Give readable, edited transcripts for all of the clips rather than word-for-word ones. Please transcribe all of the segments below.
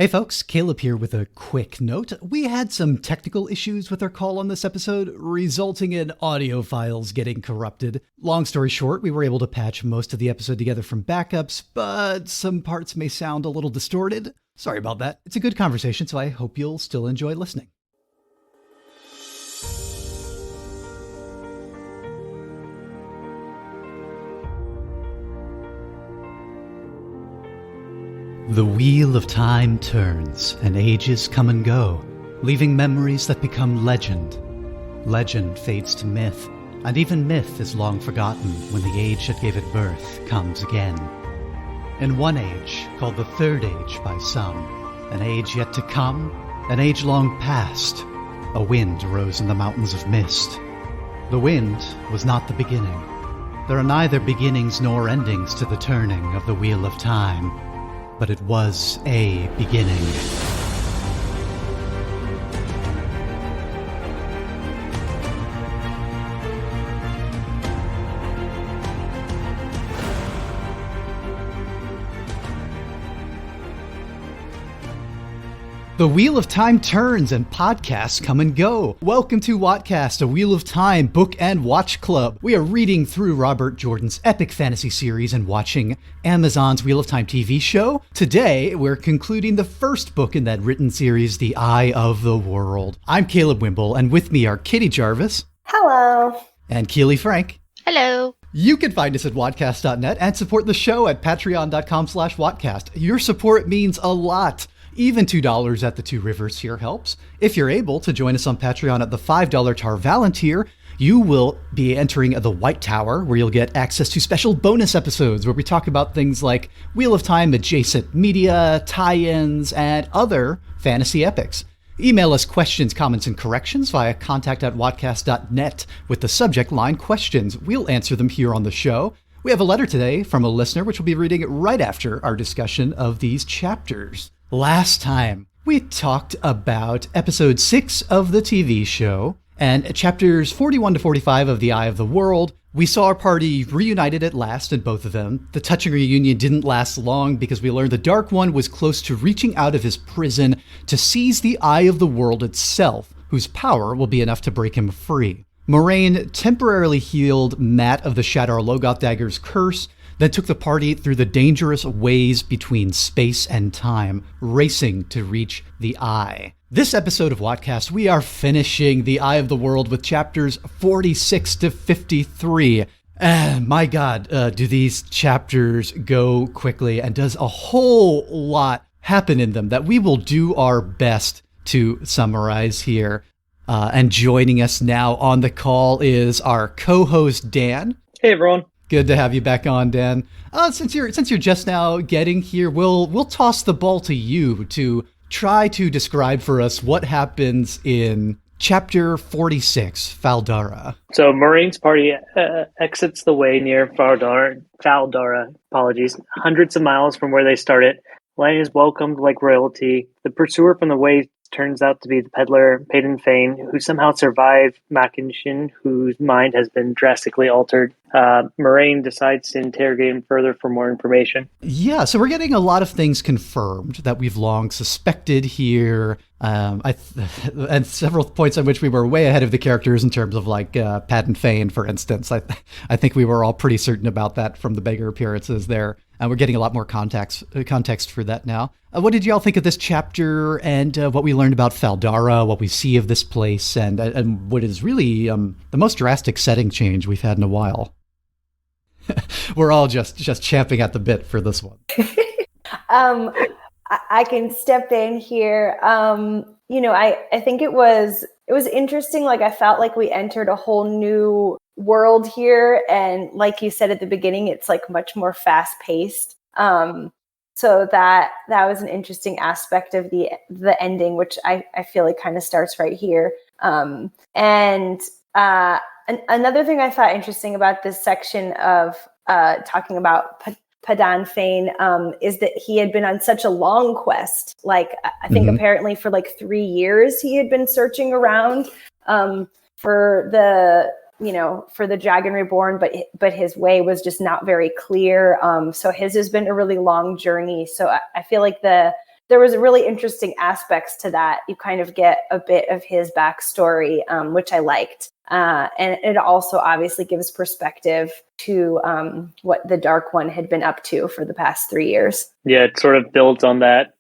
Hey folks, Caleb here with a quick note. We had some technical issues with our call on this episode, resulting in audio files getting corrupted. Long story short, we were able to patch most of the episode together from backups, but some parts may sound a little distorted. Sorry about that. It's a good conversation, so I hope you'll still enjoy listening. The wheel of time turns, and ages come and go, leaving memories that become legend. Legend fades to myth, and even myth is long forgotten when the age that gave it birth comes again. In one age, called the Third Age by some, an age yet to come, an age long past, a wind rose in the mountains of mist. The wind was not the beginning. There are neither beginnings nor endings to the turning of the wheel of time. But it was a beginning. The Wheel of Time turns and podcasts come and go. Welcome to WOTCast, a Wheel of Time book and watch club. We are reading through Robert Jordan's epic fantasy series and watching Amazon's Wheel of Time TV show. Today, we're concluding the first book in that written series, The Eye of the World. I'm Caleb Wimble, and with me are Kitty Jarvis. Hello. And Keely Frank. Hello. You can find us at WOTCast.net and support the show at patreon.com/WOTCast. Your support means a lot. Even $2 at the Two Rivers tier helps. If you're able to join us on Patreon at the $5 Tar Valen tier, you will be entering the White Tower, where you'll get access to special bonus episodes where we talk about things like Wheel of Time adjacent media, tie-ins, and other fantasy epics. Email us questions, comments, and corrections via contact@wotcast.net with the subject line questions. We'll answer them here on the show. We have a letter today from a listener, which we'll be reading right after our discussion of these chapters. Last time, we talked about episode 6 of the TV show and chapters 41 to 45 of The Eye of the World. We saw our party reunited at last in both of them. The touching reunion didn't last long because we learned the Dark One was close to reaching out of his prison to seize the Eye of the World itself, whose power will be enough to break him free. Moraine temporarily healed Matt of the Shadar Logoth Dagger's curse, then took the party through the dangerous ways between space and time, racing to reach the Eye. This episode of WOTCast, we are finishing The Eye of the World with chapters 46 to 53. My God, do these chapters go quickly, and does a whole lot happen in them that we will do our best to summarize here. And joining us now on the call is our co-host, Dan. Hey, everyone. Good to have you back on, Dan. Since you're just now getting here, we'll toss the ball to you to try to describe for us what happens in chapter 46, Faldara. So Moraine's party exits the way near Faldara, hundreds of miles from where they started. Land is welcomed like royalty. The pursuer from the way turns out to be the peddler, Peyton Fane, who somehow survived Mackinshin, whose mind has been drastically altered. Moraine decides to interrogate him further for more information. Yeah, so we're getting a lot of things confirmed that we've long suspected here. And several points on which we were way ahead of the characters in terms of like Pat Fane, for instance. I think we were all pretty certain about that from the beggar appearances there. And we're getting a lot more context for that now. What did y'all think of this chapter and what we learned about Faldara, what we see of this place, and what is really the most drastic setting change we've had in a while? We're all just champing at the bit for this one. I can step in here. I think it was interesting. Like, I felt like we entered a whole new world here, and like you said at the beginning, it's like much more fast paced. So that was an interesting aspect of the ending, which I feel like kind of starts right here. And another thing I thought interesting about this section of talking about Padan Fane is that he had been on such a long quest. Like, I think apparently for like 3 years he had been searching around for the Dragon Reborn, but his way was just not very clear. So his has been a really long journey. So I feel like the there was really interesting aspects to that. You kind of get a bit of his backstory, which I liked. And it also obviously gives perspective to what the Dark One had been up to for the past 3 years. Yeah, it sort of builds on that.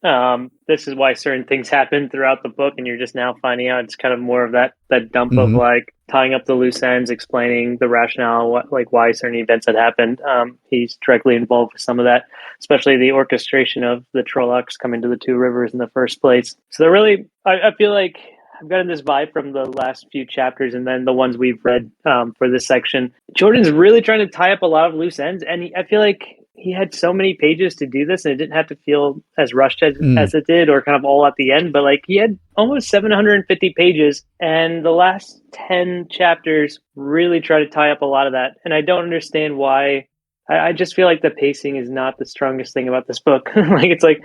This is why certain things happen throughout the book, and you're just now finding out. It's kind of more of that dump of like tying up the loose ends, explaining the rationale, why certain events had happened. He's directly involved with some of that, especially the orchestration of the Trollocs coming to the Two Rivers in the first place. So they're really, I feel like I've gotten this vibe from the last few chapters and then the ones we've read for this section. Jordan's really trying to tie up a lot of loose ends, and I feel like he had so many pages to do this, and it didn't have to feel as rushed as it did, or kind of all at the end. But like, he had almost 750 pages, and the last 10 chapters really try to tie up a lot of that. And I don't understand why. I just feel like the pacing is not the strongest thing about this book. Like, it's like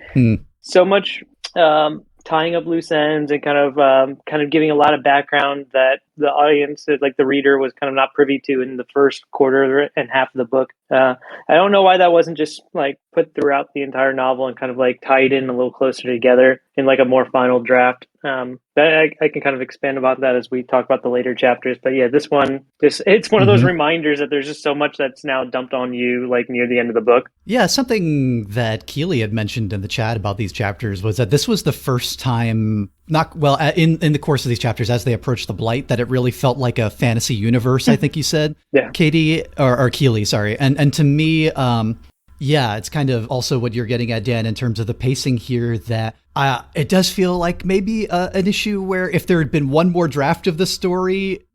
so much tying up loose ends and kind of giving a lot of background that the audience, like the reader, was kind of not privy to in the first quarter and half of the book. I don't know why that wasn't just like put throughout the entire novel and kind of like tied in a little closer together in like a more final draft. But I can kind of expand about that as we talk about the later chapters. But yeah, this one, it's one of those reminders that there's just so much that's now dumped on you like near the end of the book. Yeah, something that Keely had mentioned in the chat about these chapters was that this was the first time, in the course of these chapters, as they approached the Blight, that it really felt like a fantasy universe, I think you said. Yeah. Katie, or Keely, sorry. And to me, yeah, it's kind of also what you're getting at, Dan, in terms of the pacing here, that it does feel like maybe an issue where if there had been one more draft of the story,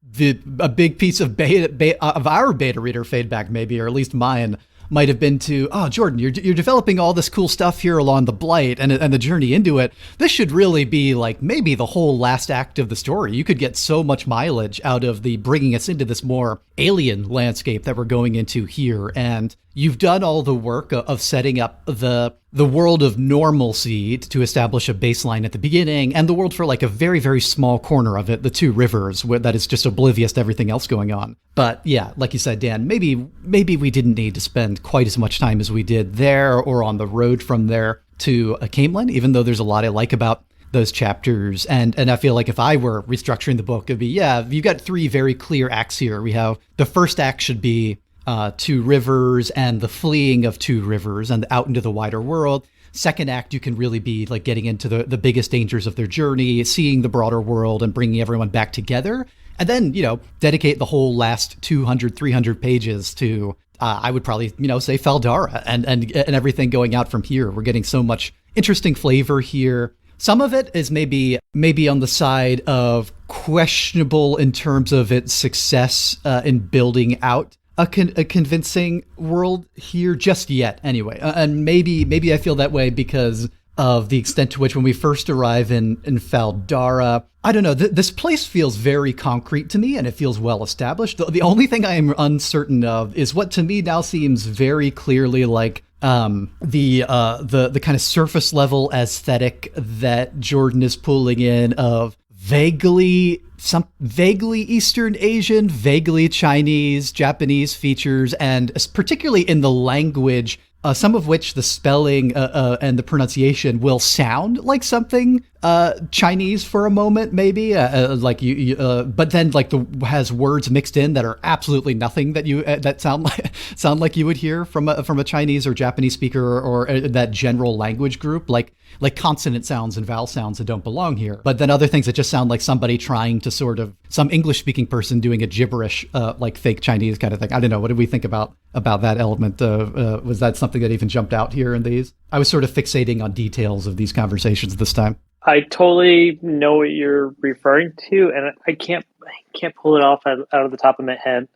a big piece of of our beta reader feedback, maybe, or at least mine, might have been to, Jordan, you're developing all this cool stuff here along the Blight and the journey into it. This should really be like maybe the whole last act of the story. You could get so much mileage out of the bringing us into this more alien landscape that we're going into here. And you've done all the work of setting up the world of normalcy to establish a baseline at the beginning, and the world for like a very, very small corner of it, the Two Rivers, where that is just oblivious to everything else going on. But yeah, like you said, Dan, maybe we didn't need to spend quite as much time as we did there or on the road from there to Camelin, even though there's a lot I like about those chapters. And I feel like if I were restructuring the book, it'd be, you've got 3 very clear acts here. We have the first act should be Two Rivers and the fleeing of Two Rivers and out into the wider world. Second act, you can really be like getting into the biggest dangers of their journey, seeing the broader world and bringing everyone back together. And then, dedicate the whole last 200, 300 pages to, I would probably, say Faldara and everything going out from here. We're getting so much interesting flavor here. Some of it is maybe on the side of questionable in terms of its success in building out a convincing world here just yet, anyway. And maybe I feel that way because of the extent to which when we first arrive in Faldara, I don't know, this place feels very concrete to me and it feels well established. The only thing I am uncertain of is what to me now seems very clearly like the kind of surface level aesthetic that Jordan is pulling in of vaguely Eastern Asian, vaguely Chinese, Japanese features, and particularly in the language, some of which the spelling and the pronunciation will sound like something Chinese for a moment, maybe, but then like has words mixed in that are absolutely nothing that that sound like you would hear from a Chinese or Japanese speaker or that general language group, like consonant sounds and vowel sounds that don't belong here. But then other things that just sound like somebody trying to sort of some English speaking person doing a gibberish like fake Chinese kind of thing. I don't know. What did we think about that element? Was that something that even jumped out here in these? I was sort of fixating on details of these conversations this time. I totally know what you're referring to, and I can't pull it off out of the top of my head.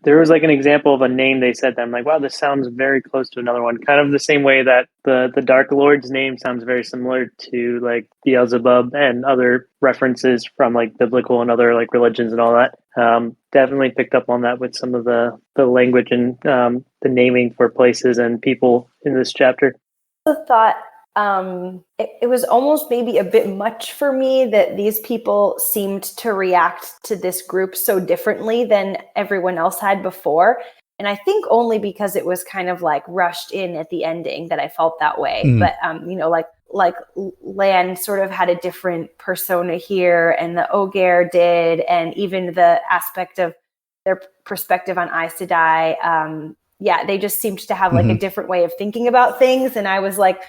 There was like an example of a name they said that I'm like, wow, this sounds very close to another one. Kind of the same way that the Dark Lord's name sounds very similar to like Beelzebub and other references from like biblical and other like religions and all that. Definitely picked up on that with some of the language and the naming for places and people in this chapter. I thought it was almost maybe a bit much for me that these people seemed to react to this group so differently than everyone else had before. And I think only because it was kind of like rushed in at the ending that I felt that way. But, like like Lan sort of had a different persona here, and the Ogier did, and even the aspect of their perspective on Aes Sedai. They just seemed to have like a different way of thinking about things. And I was like,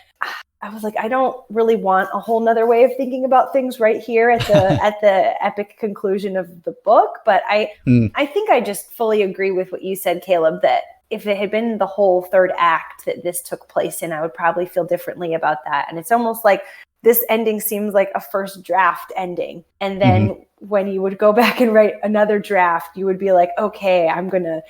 I don't really want a whole nother way of thinking about things right here at the at the epic conclusion of the book. But I think I just fully agree with what you said, Caleb, that if it had been the whole third act that this took place in, I would probably feel differently about that. And it's almost like this ending seems like a first draft ending. And then when you would go back and write another draft, you would be like, okay, I'm going to,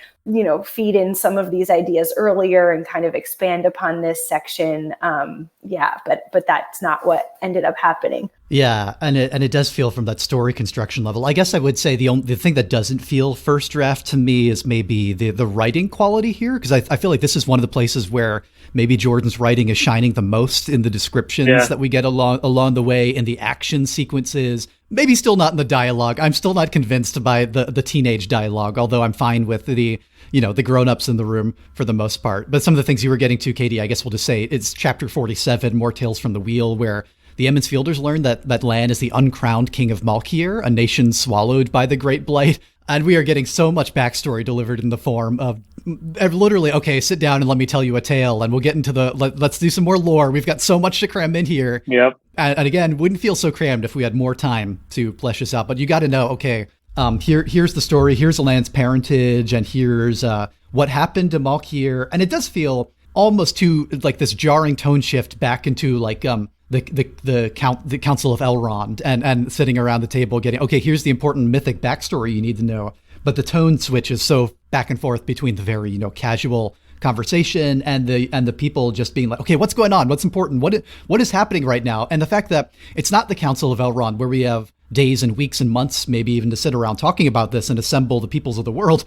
feed in some of these ideas earlier and kind of expand upon this section. But that's not what ended up happening. Yeah, and it does feel from that story construction level. I guess I would say the thing that doesn't feel first draft to me is maybe the writing quality here, because I feel like this is one of the places where maybe Jordan's writing is shining the most in the descriptions that we get along the way, in the action sequences. Maybe still not in the dialogue. I'm still not convinced by the teenage dialogue, although I'm fine with the grown-ups in the room for the most part. But some of the things you were getting to, Katie, I guess we'll just say it's chapter 47, More Tales from the Wheel, where the Emmons Fielders learn that Lan is the uncrowned king of Malkier, a nation swallowed by the Great Blight. And we are getting so much backstory delivered in the form of literally, okay, sit down and let me tell you a tale, and we'll get into let's do some more lore. We've got so much to cram in here. Yep. And again, wouldn't feel so crammed if we had more time to flesh this out. But you got to know, okay, here's the story, here's Lan's parentage, and here's what happened to Malkier. And it does feel almost to like this jarring tone shift back into like the Council of Elrond and sitting around the table getting, okay, here's the important mythic backstory you need to know. But the tone switch is so back and forth between the very, casual conversation and the people just being like, okay, what's going on? What's important? What is happening right now? And the fact that it's not the Council of Elrond where we have days and weeks and months, maybe even to sit around talking about this and assemble the peoples of the world.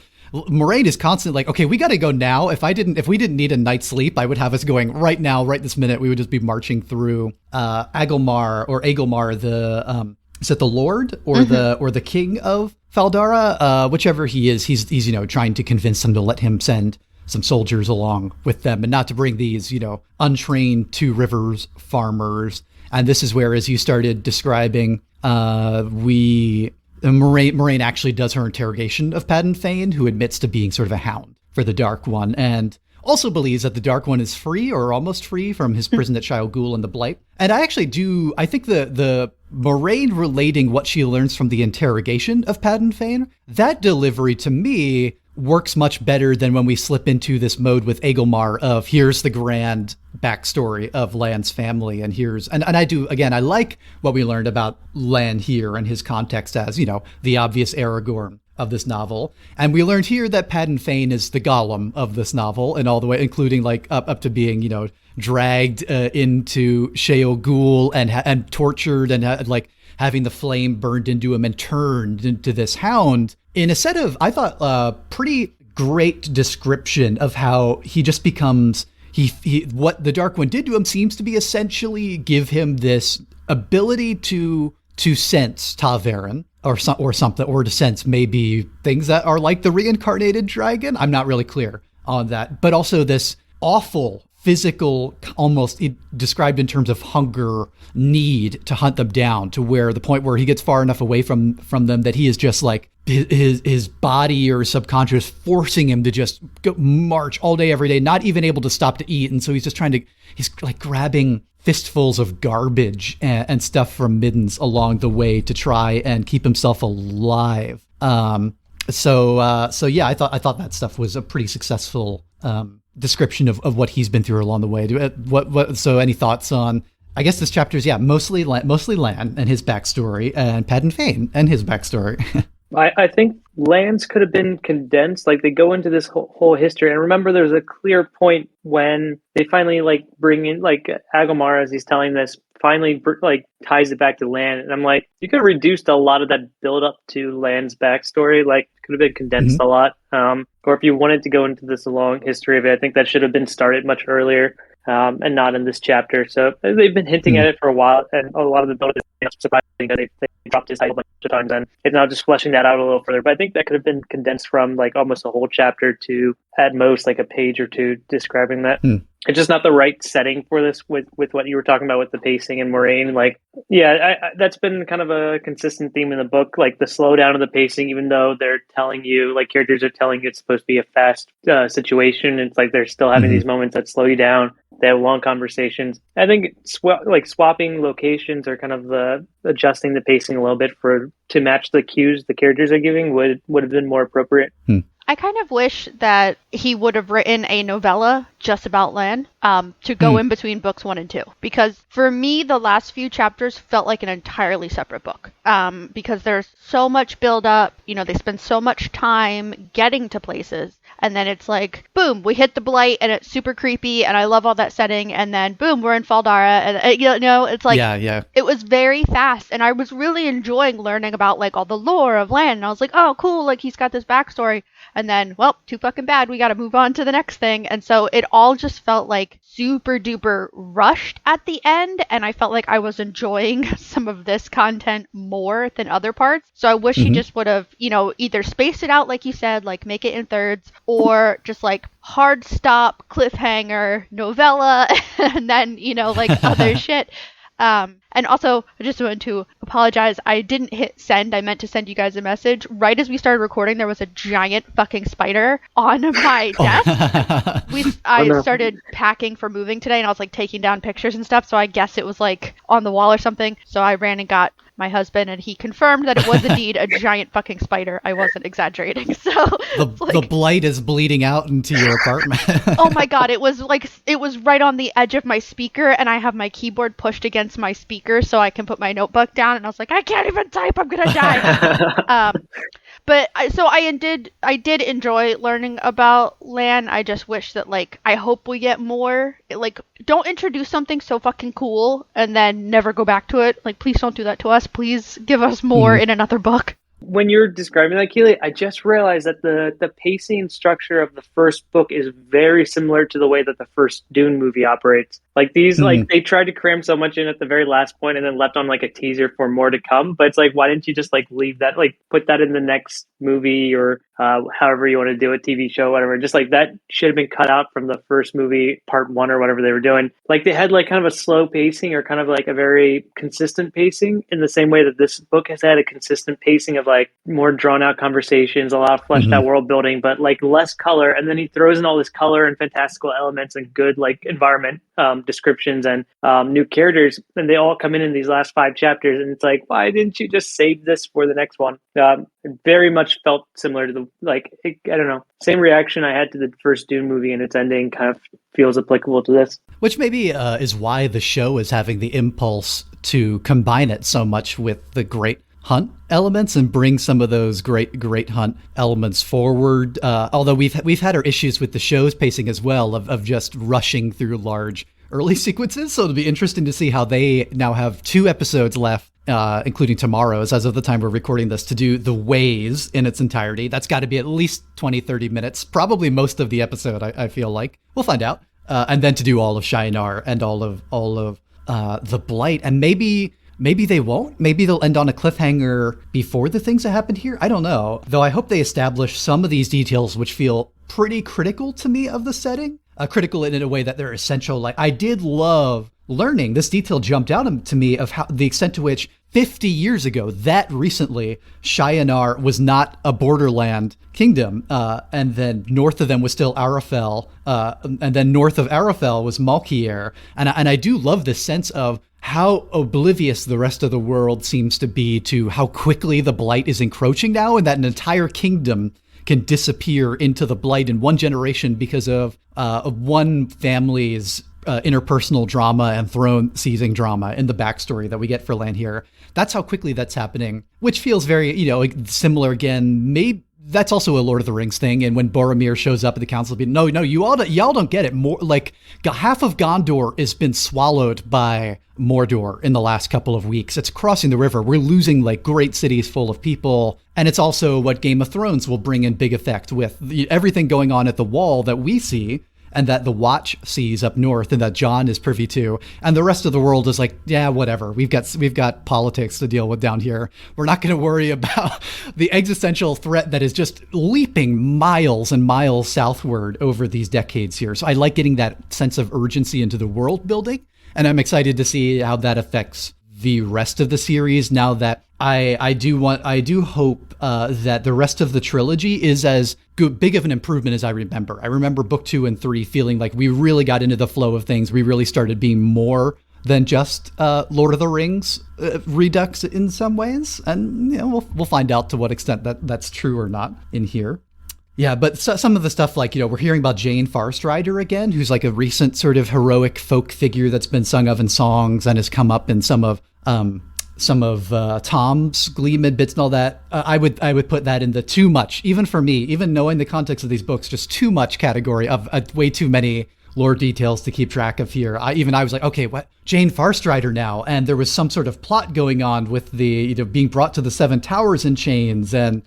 Moraine is constantly like, okay, we got to go now. If we didn't need a night's sleep, I would have us going right now, right this minute. We would just be marching through Agelmar, is it the Lord or the King of Faldara? Whichever he is, he's trying to convince them to let him send some soldiers along with them and not to bring these, untrained Two Rivers farmers. And this is where, as you started describing, Moraine actually does her interrogation of Padden Fane, who admits to being sort of a hound for the Dark One, and also believes that the Dark One is free or almost free from his prison at Shayol Ghul and the Blight. And I think the Moraine relating what she learns from the interrogation of Padden Fane, that delivery to me works much better than when we slip into this mode with Agelmar of here's the grand backstory of Lan's family, and I do, again, I like what we learned about Lan here and his context as, the obvious Aragorn of this novel. And we learned here that Padden Fane is the Gollum of this novel, and all the way, including like up to being, dragged into Shayol Ghul and tortured and like having the flame burned into him and turned into this hound in a set of, I thought, pretty great description of how he just becomes, what the Dark One did to him seems to be essentially give him this ability to sense Ta'Veren or something, or to sense maybe things that are like the reincarnated dragon. I'm not really clear on that, but also this awful physical, almost described in terms of hunger, need to hunt them down, to where the point where he gets far enough away from them that he is just like his body or subconscious forcing him to just go march all day, every day, not even able to stop to eat. And so he's just he's like grabbing fistfuls of garbage and stuff from middens along the way to try and keep himself alive. So yeah, I thought that stuff was a pretty successful description of what he's been through along the way. So any thoughts on, I guess this chapter is, mostly Lan and his backstory, and Padden Fane and his backstory. I think Lan's could have been condensed. Like, they go into this whole history, and remember, there's a clear point when they finally like bring in like Agelmar, as he's telling this, finally like ties it back to Lan, and I'm like, you could have reduced a lot of that build up to Lan's backstory. Like, could have been condensed a lot. Or if you wanted to go into this long history of it, I think that should have been started much earlier. And not in this chapter. So they've been hinting at it for a while, and a lot of the build is surprising that they dropped his title a bunch of times, and it's now just fleshing that out a little further. But I think that could have been condensed from like almost a whole chapter to at most like a page or two describing that. it's just not the right setting for this with what you were talking about with the pacing and Moraine. Like, yeah, that's been kind of a consistent theme in the book, like the slowdown of the pacing, even though they're telling you, like characters are telling you it's supposed to be a fast situation. It's like they're still having these moments that slow you down. They have long conversations. I think like swapping locations or kind of adjusting the pacing a little bit to match the cues the characters are giving would have been more appropriate. I kind of wish that he would have written a novella just about Lan to go in between books 1 and 2. Because for me, the last few chapters felt like an entirely separate book. Because there's so much build up, they spend so much time getting to places. And then it's like, boom, we hit the Blight and it's super creepy and I love all that setting. And then boom, we're in Faldara. And it's like, it was very fast. And I was really enjoying learning about like all the lore of Lan. And I was like, oh, cool. Like he's got this backstory. And then, well, too fucking bad. We got to move on to the next thing. And so it all just felt like super duper rushed at the end. And I felt like I was enjoying some of this content more than other parts. So I wish he just would have, either spaced it out, like you said, like make it in thirds, or just like hard stop, cliffhanger, novella, and then, like other shit. And also, I just wanted to apologize. I didn't hit send. I meant to send you guys a message. Right as we started recording, there was a giant fucking spider on my desk. I started packing for moving today, and I was like taking down pictures and stuff. So I guess it was like on the wall or something. So I ran and got my husband, and he confirmed that it was indeed a giant fucking spider. I wasn't exaggerating. So the Blight is bleeding out into your apartment. Oh my god, it was right on the edge of my speaker, and I have my keyboard pushed against my speaker so I can put my notebook down, and I was like, I can't even type, I'm gonna die. But I did enjoy learning about Lan. I just wish that, like, I hope we get more. Like, don't introduce something so fucking cool and then never go back to it. Like, please don't do that to us. Please give us more in another book. When you're describing that, Keely, I just realized that the pacing and structure of the first book is very similar to the way that the first Dune movie operates. Like these, like they tried to cram so much in at the very last point and then left on like a teaser for more to come. But it's like, why didn't you just like leave that, like put that in the next movie or however you want to do it, TV show, whatever. Just like that should have been cut out from the first movie, part 1 or whatever they were doing. Like they had like kind of a slow pacing or kind of like a very consistent pacing in the same way that this book has had a consistent pacing of like more drawn out conversations, a lot of fleshed out world building, but like less color. And then he throws in all this color and fantastical elements and good like environment descriptions and new characters, and they all come in these last 5 chapters, and it's like, why didn't you just save this for the next one? It very much felt similar to I don't know, same reaction I had to the first Dune movie, and its ending kind of feels applicable to this. Which maybe is why the show is having the impulse to combine it so much with the Great Hunt elements and bring some of those great hunt elements forward. Although we've had our issues with the show's pacing as well of just rushing through large early sequences. So it'll be interesting to see how they now have 2 episodes left, including tomorrow's, as of the time we're recording this, to do the ways in its entirety. That's got to be at least 20-30 minutes, probably most of the episode. I feel like we'll find out, and then to do all of Shinar and all of the Blight, and maybe they won't. Maybe they'll end on a cliffhanger before the things that happened here. I don't know. Though I hope they establish some of these details which feel pretty critical to me of the setting. Critical in a way that they're essential. Like, I did love learning, this detail jumped out to me of how the extent to which 50 years ago, that recently, Shinar was not a borderland kingdom. And then north of them was still Arafel. And then north of Arafel was Malkier. And I do love this sense of how oblivious the rest of the world seems to be to how quickly the Blight is encroaching now, and that an entire kingdom can disappear into the Blight in one generation because of one family's interpersonal drama and throne seizing drama in the backstory that we get for Lan here. That's how quickly that's happening, which feels very, similar again. Maybe that's also a Lord of the Rings thing. And when Boromir shows up at the council, no, y'all don't get it. More like half of Gondor has been swallowed by Mordor in the last couple of weeks. It's crossing the river. We're losing like great cities full of people. And it's also what Game of Thrones will bring in big effect with everything going on at the Wall that we see. and that the Watch sees up north and that Jon is privy to, and the rest of the world is like, yeah, whatever. We've got politics to deal with down here. We're not going to worry about the existential threat that is just leaping miles and miles southward over these decades here. So I like getting that sense of urgency into the world building, and I'm excited to see how that affects the rest of the series. Now that I do hope that the rest of the trilogy is as big of an improvement as I remember. I remember book 2 and 3 feeling like we really got into the flow of things. We really started being more than just Lord of the Rings redux in some ways, and we'll find out to what extent that's true or not in here. Yeah, but some of the stuff, like, we're hearing about Jane Farstrider again, who's like a recent sort of heroic folk figure that's been sung of in songs and has come up in some of Tom's Glee mid-bits and all that. I would put that in the too much, even for me, even knowing the context of these books, just too much category of way too many lore details to keep track of here. I was like, okay, what? Jane Farstrider now, and there was some sort of plot going on with the being brought to the Seven Towers in chains and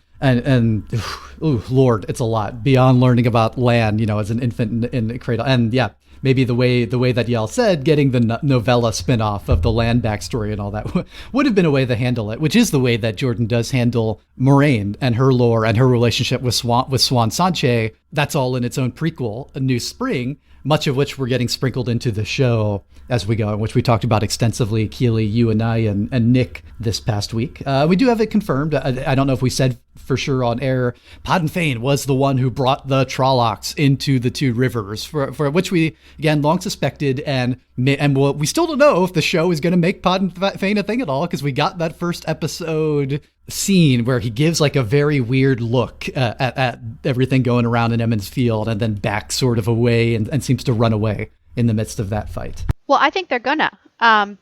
Lord, it's a lot beyond learning about Lan, as an infant in a cradle. And yeah, maybe the way that y'all said, getting the novella spinoff of the Lan backstory and all that would have been a way to handle it, which is the way that Jordan does handle Moraine and her lore and her relationship with Swan Sanche. That's all in its own prequel, A New Spring, much of which we're getting sprinkled into the show as we go, which we talked about extensively, Keely, you and I, and Nick this past week. We do have it confirmed. I don't know if we said for sure on air, Podden Fane was the one who brought the Trollocs into the Two Rivers, for which we, again, long suspected, and we still don't know if the show is going to make Podden Fane a thing at all, because we got that first episode scene where he gives like a very weird look at everything going around in Emond's Field and then backs sort of away and seems to run away in the midst of that fight. Well, I think they're gonna,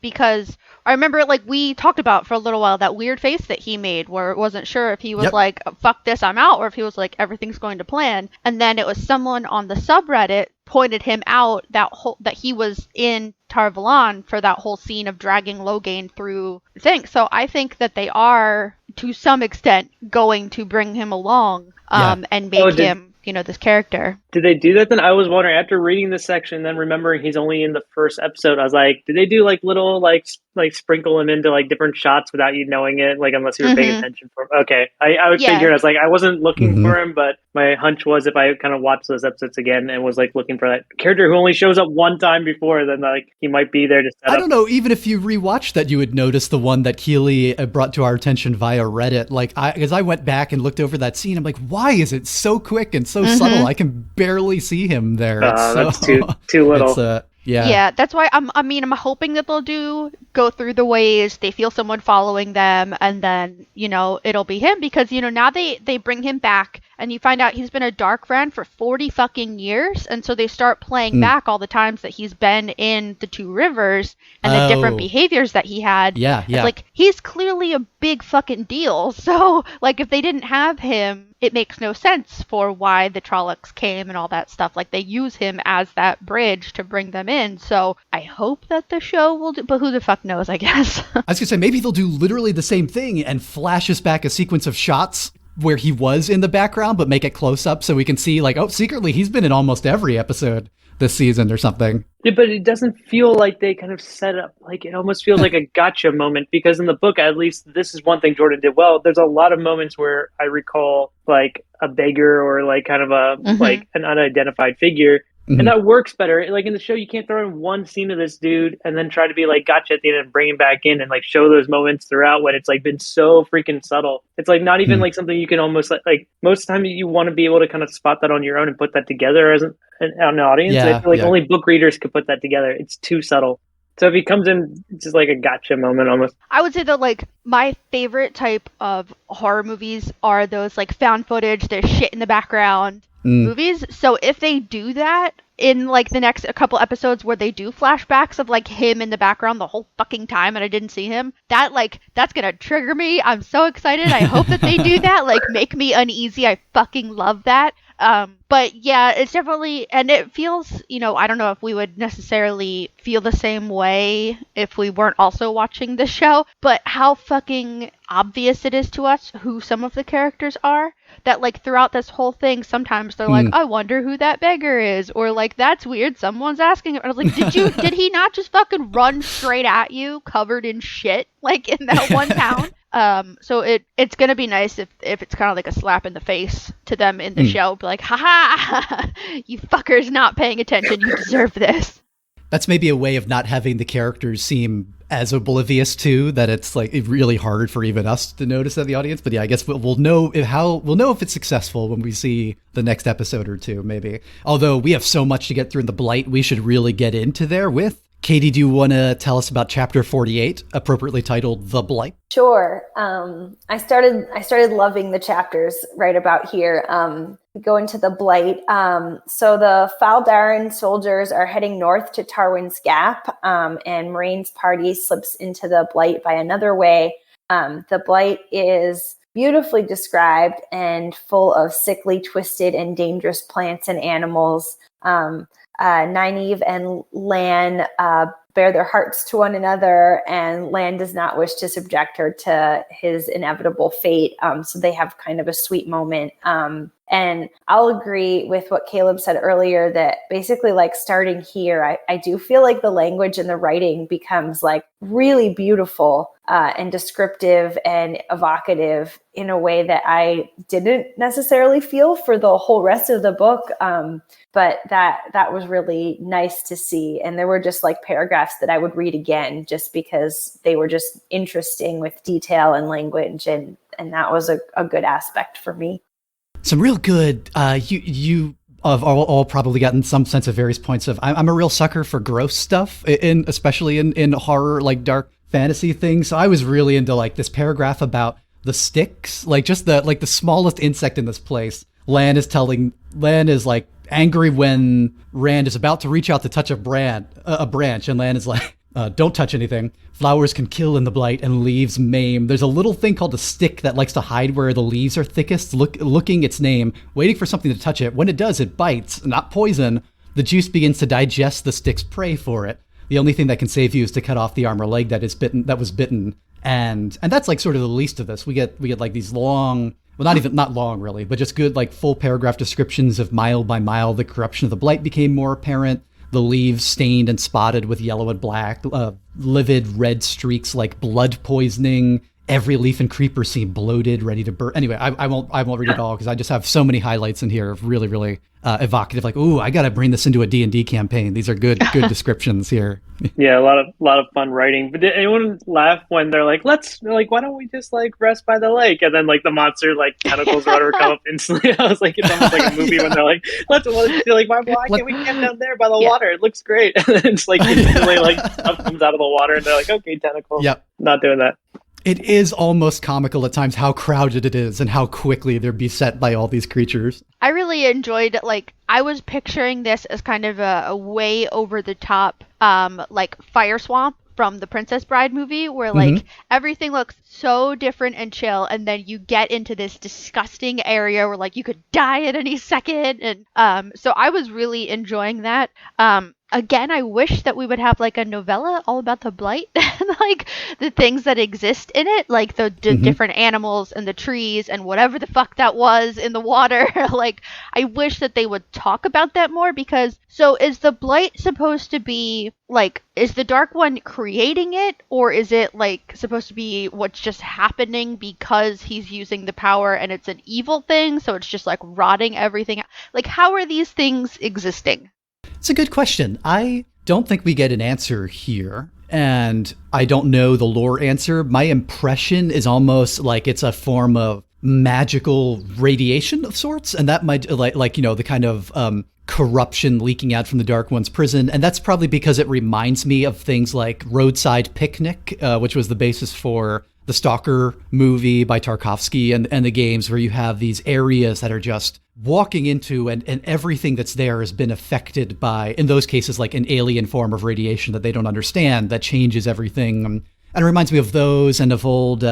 because I remember, like, we talked about for a little while that weird face that he made where it wasn't sure if he was like, fuck this, I'm out, or if he was like, everything's going to plan. And then it was someone on the subreddit pointed him out that he was in Tar Valon for that whole scene of dragging Logain through the thing. So I think that they are, to some extent, going to bring him along and make him, this character. Did they do that then? I was wondering, after reading this section, then remembering he's only in the first episode, I was like, did they do like little like sprinkle him into like different shots without you knowing it, like unless you were paying attention for him? Okay, I figured, I was like, I wasn't looking for him, but my hunch was if I kind of watched those episodes again and was like looking for that character who only shows up one time before, then like he might be there to set up. I don't know, even if you rewatched that, you would notice the one that Keely brought to our attention via Reddit. Like, as I went back and looked over that scene, I'm like, why is it so quick and so subtle? I can barely see him there. That's too little. Yeah, that's why I'm hoping that they'll go through the ways they feel someone following them, and then, it'll be him, because, now they bring him back and you find out he's been a dark friend for 40 fucking years. And so they start playing back all the times that he's been in the Two Rivers and the different behaviors that he had. Yeah. It's like, he's clearly a big fucking deal. So like, if they didn't have him, it makes no sense for why the Trollocs came and all that stuff. Like, they use him as that bridge to bring them in. So I hope that the show will do, but who the fuck knows, I guess. I was gonna say, maybe they'll do literally the same thing and flash us back a sequence of shots where he was in the background, but make it close up so we can see, like, oh, secretly he's been in almost every episode this season or something. Yeah, but it doesn't feel like they kind of set up, like, it almost feels like a gotcha moment, because in the book, at least, this is one thing Jordan did well. There's a lot of moments where I recall like a beggar or like kind of a like an unidentified figure. And that works better. Like in the show, you can't throw in one scene of this dude and then try to be like gotcha at the end and bring him back in and like show those moments throughout when it's like been so freaking subtle. It's like not even like something you can almost like most of the time you want to be able to kind of spot that on your own and put that together as an audience. I feel like only book readers could put that together. It's too subtle. So if he comes in, it's just like a gotcha moment almost. I would say that like my favorite type of horror movies are those like found footage, there's shit in the background movies. So if they do that in like the next couple episodes where they do flashbacks of like him in the background the whole fucking time and I didn't see him, that's gonna trigger me. I'm so excited. I hope that they do that. Like, make me uneasy. I fucking love that. But yeah, it's definitely, and it feels, I don't know if we would necessarily feel the same way if we weren't also watching the show, but how fucking obvious it is to us who some of the characters are. That like throughout this whole thing, sometimes they're like, I wonder who that beggar is, or like, that's weird, someone's asking. I was like, did he not just fucking run straight at you covered in shit like in that one town? So it's gonna be nice if it's kind of like a slap in the face to them in the show, be like, haha, you fuckers not paying attention, you deserve this. That's maybe a way of not having the characters seem as oblivious to that it's like really hard for even us to notice at the audience. But yeah, I guess we'll know if it's successful when we see the next episode or two, maybe. Although we have so much to get through in the Blight, we should really get into there with. Katie, do you want to tell us about chapter 48, appropriately titled The Blight? Sure. I started loving the chapters right about here. We go into the Blight. So the Faldaran soldiers are heading north to Tarwin's Gap, and Moiraine's party slips into the Blight by another way. The Blight is beautifully described and full of sickly, twisted, and dangerous plants and animals. Nynaeve and Lan bear their hearts to one another, and Lan does not wish to subject her to his inevitable fate. So they have kind of a sweet moment. And I'll agree with what Caleb said earlier that basically like starting here, I do feel like the language and the writing becomes like really beautiful and descriptive and evocative in a way that I didn't necessarily feel for the whole rest of the book. But that was really nice to see. And there were just like paragraphs that I would read again just because they were just interesting with detail and language. And that was a good aspect for me. Some real good, you have all probably gotten some sense of various points of, I'm a real sucker for gross stuff, especially in horror, like dark fantasy things. So I was really into like this paragraph about the sticks, like just the smallest insect in this place. Lan is like angry when Rand is about to reach out to touch a branch, and Lan is like, don't touch anything. Flowers can kill in the Blight and leaves maim. There's a little thing called a stick that likes to hide where the leaves are thickest, looking its name, waiting for something to touch it. When it does, it bites, not poison. The juice begins to digest the stick's prey for it. The only thing that can save you is to cut off the arm or leg that was bitten. And that's like sort of the least of this. We get like these long, well, not long really, but just good like full paragraph descriptions of mile by mile the corruption of the Blight became more apparent. The leaves stained and spotted with yellow and black, livid red streaks like blood poisoning. Every leaf and creeper seemed bloated, ready to burst. Anyway, I won't read it all because I just have so many highlights in here of really, really evocative. Like, ooh, I got to bring this into a D&D campaign. These are good descriptions here. Yeah, a lot of fun writing. But did anyone laugh when they're like, why don't we just like rest by the lake? And then like the monster like tentacles or whatever come up instantly. I was like, it's almost like a movie when they're like, why can't we camp down there by the water? It looks great. And then it's like instantly like stuff comes out of the water and they're like, okay, tentacles. Yep. Not doing that. It is almost comical at times how crowded it is and how quickly they're beset by all these creatures. I really enjoyed, like, I was picturing this as kind of a way over the top, like, fire swamp from the Princess Bride movie where, like, everything looks so different and chill, and then you get into this disgusting area where, like, you could die at any second, and so I was really enjoying that. Again, I wish that we would have like a novella all about the Blight and like the things that exist in it, like the different animals and the trees and whatever the fuck that was in the water. Like, I wish that they would talk about that more because, so is the Blight supposed to be like, is the Dark One creating it, or is it like supposed to be what's just happening because he's using the power and it's an evil thing, so it's just like rotting everything? Like, how are these things existing? It's a good question. I don't think we get an answer here, and I don't know the lore answer. My impression is almost like it's a form of magical radiation of sorts, and that might like the kind of corruption leaking out from the Dark One's prison, and that's probably because it reminds me of things like Roadside Picnic, which was the basis for the Stalker movie by Tarkovsky and the games, where you have these areas that are just walking into and everything that's there has been affected by, in those cases, like an alien form of radiation that they don't understand that changes everything. And it reminds me of those and of old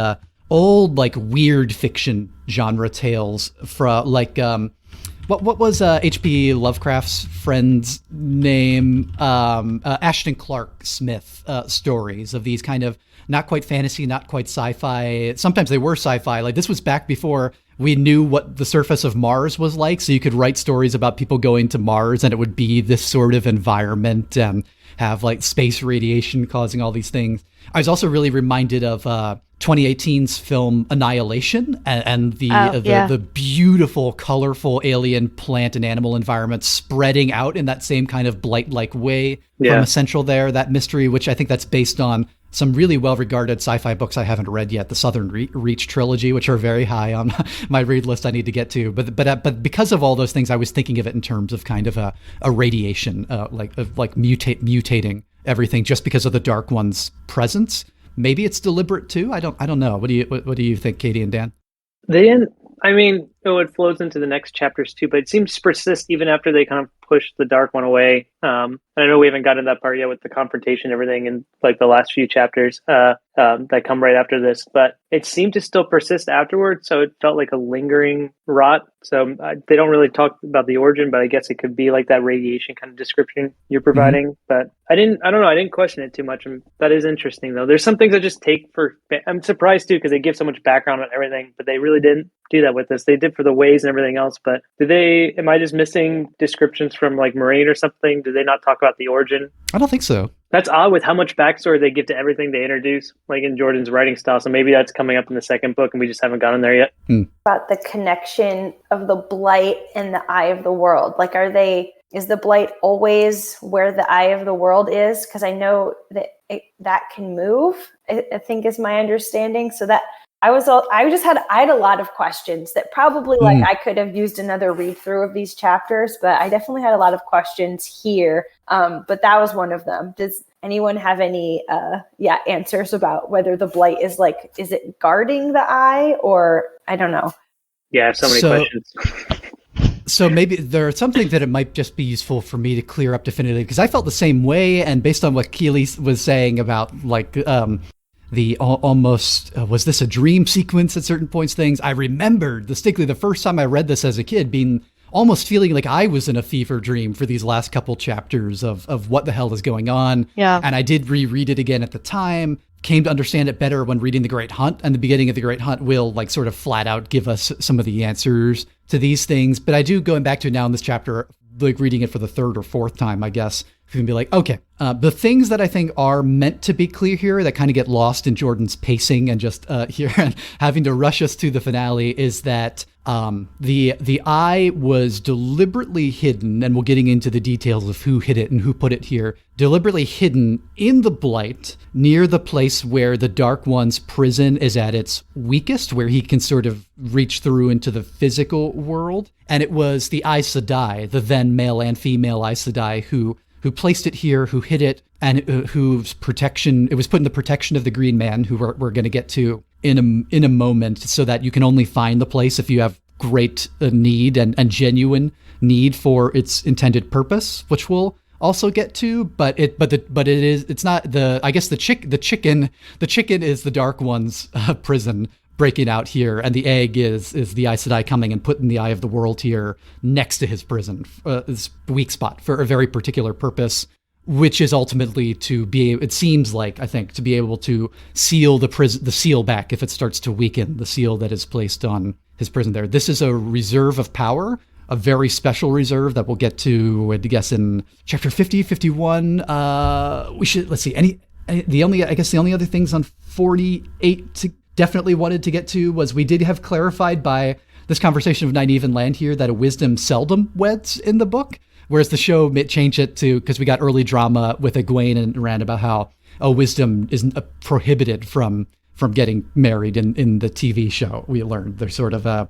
like weird fiction genre tales from like What was H.P. Lovecraft's friend's name? Ashton Clark Smith stories of these kind of not quite fantasy, not quite sci-fi. Sometimes they were sci-fi. Like this was back before we knew what the surface of Mars was like. So you could write stories about people going to Mars and it would be this sort of environment and have like space radiation causing all these things. I was also really reminded of 2018's film Annihilation and the beautiful, colorful alien plant and animal environments spreading out in that same kind of Blight-like way from Essential there, that mystery, which I think that's based on some really well-regarded sci-fi books I haven't read yet, the Southern Reach trilogy, which are very high on my read list I need to get to. But because of all those things, I was thinking of it in terms of kind of a radiation, mutating everything just because of the Dark One's presence. Maybe it's deliberate too. I don't know. What do you think, Katie and Dan? They didn't. I mean, it flows into the next chapters too, but it seems to persist even after they kind of push the Dark One away. I know we haven't gotten to that part yet with the confrontation and everything in like the last few chapters that come right after this, but it seemed to still persist afterwards. So it felt like a lingering rot. So they don't really talk about the origin, but I guess it could be like that radiation kind of description you're providing. Mm-hmm. But I don't know. I didn't question it too much. And that is interesting though. There's some things I just take for, I'm surprised too, because they give so much background on everything, but they really didn't do that with this. They did for the ways and everything else, but am I just missing descriptions from like Moraine or something? Did they not talk about the origin? I don't think so. That's odd with how much backstory they give to everything they introduce, like in Jordan's writing style. So maybe that's coming up in the second book and we just haven't gotten there yet. About the connection of the Blight and the Eye of the World. Like, is the Blight always where the Eye of the World is? Because I know that that can move, I think is my understanding. So that I had a lot of questions that probably I could have used another read through of these chapters, but I definitely had a lot of questions here. But that was one of them. Does anyone have any answers about whether the Blight is it guarding the eye, or I don't know. Yeah, I have so many questions. So maybe there's something that it might just be useful for me to clear up definitively, because I felt the same way, and based on what Keely was saying about the almost was this a dream sequence at certain points things, I remembered distinctly the first time I read this as a kid being almost feeling like I was in a fever dream for these last couple chapters of what the hell is going on. Yeah. And I did reread it again at the time, came to understand it better when reading The Great Hunt, and the beginning of The Great Hunt will like sort of flat out give us some of the answers to these things. But I do, going back to it now in this chapter, like reading it for the third or fourth time, I guess, you can be like, okay, the things that I think are meant to be clear here that kind of get lost in Jordan's pacing and just here and having to rush us to the finale is that the eye was deliberately hidden, and we're getting into the details of who hid it and who put it here, deliberately hidden in the Blight near the place where the Dark One's prison is at its weakest, where he can sort of reach through into the physical world. And it was the Aes Sedai, the then male and female Aes Sedai, who placed it here, who hid it, and whose protection, it was put in the protection of the Green Man, who we're going to get to in a moment, so that you can only find the place if you have great need and genuine need for its intended purpose, which we'll also get to. But it's not the, I guess the chicken is the Dark One's prison breaking out here, and the egg is the Aes Sedai coming and putting the Eye of the World here next to his prison, this weak spot for a very particular purpose, which is ultimately to be, it seems like, I think, to be able to seal the seal back if it starts to weaken, the seal that is placed on his prison there. This is a reserve of power, a very special reserve that we'll get to, I guess, in chapter 50, 51. Let's see, the only other things on 48 definitely wanted to get to was we did have clarified by this conversation of Nynaeve and Land here that a wisdom seldom weds in the book, whereas the show changed it to, because we got early drama with Egwene and Rand about how a wisdom is prohibited from getting married in the TV show. We learned there's sort of a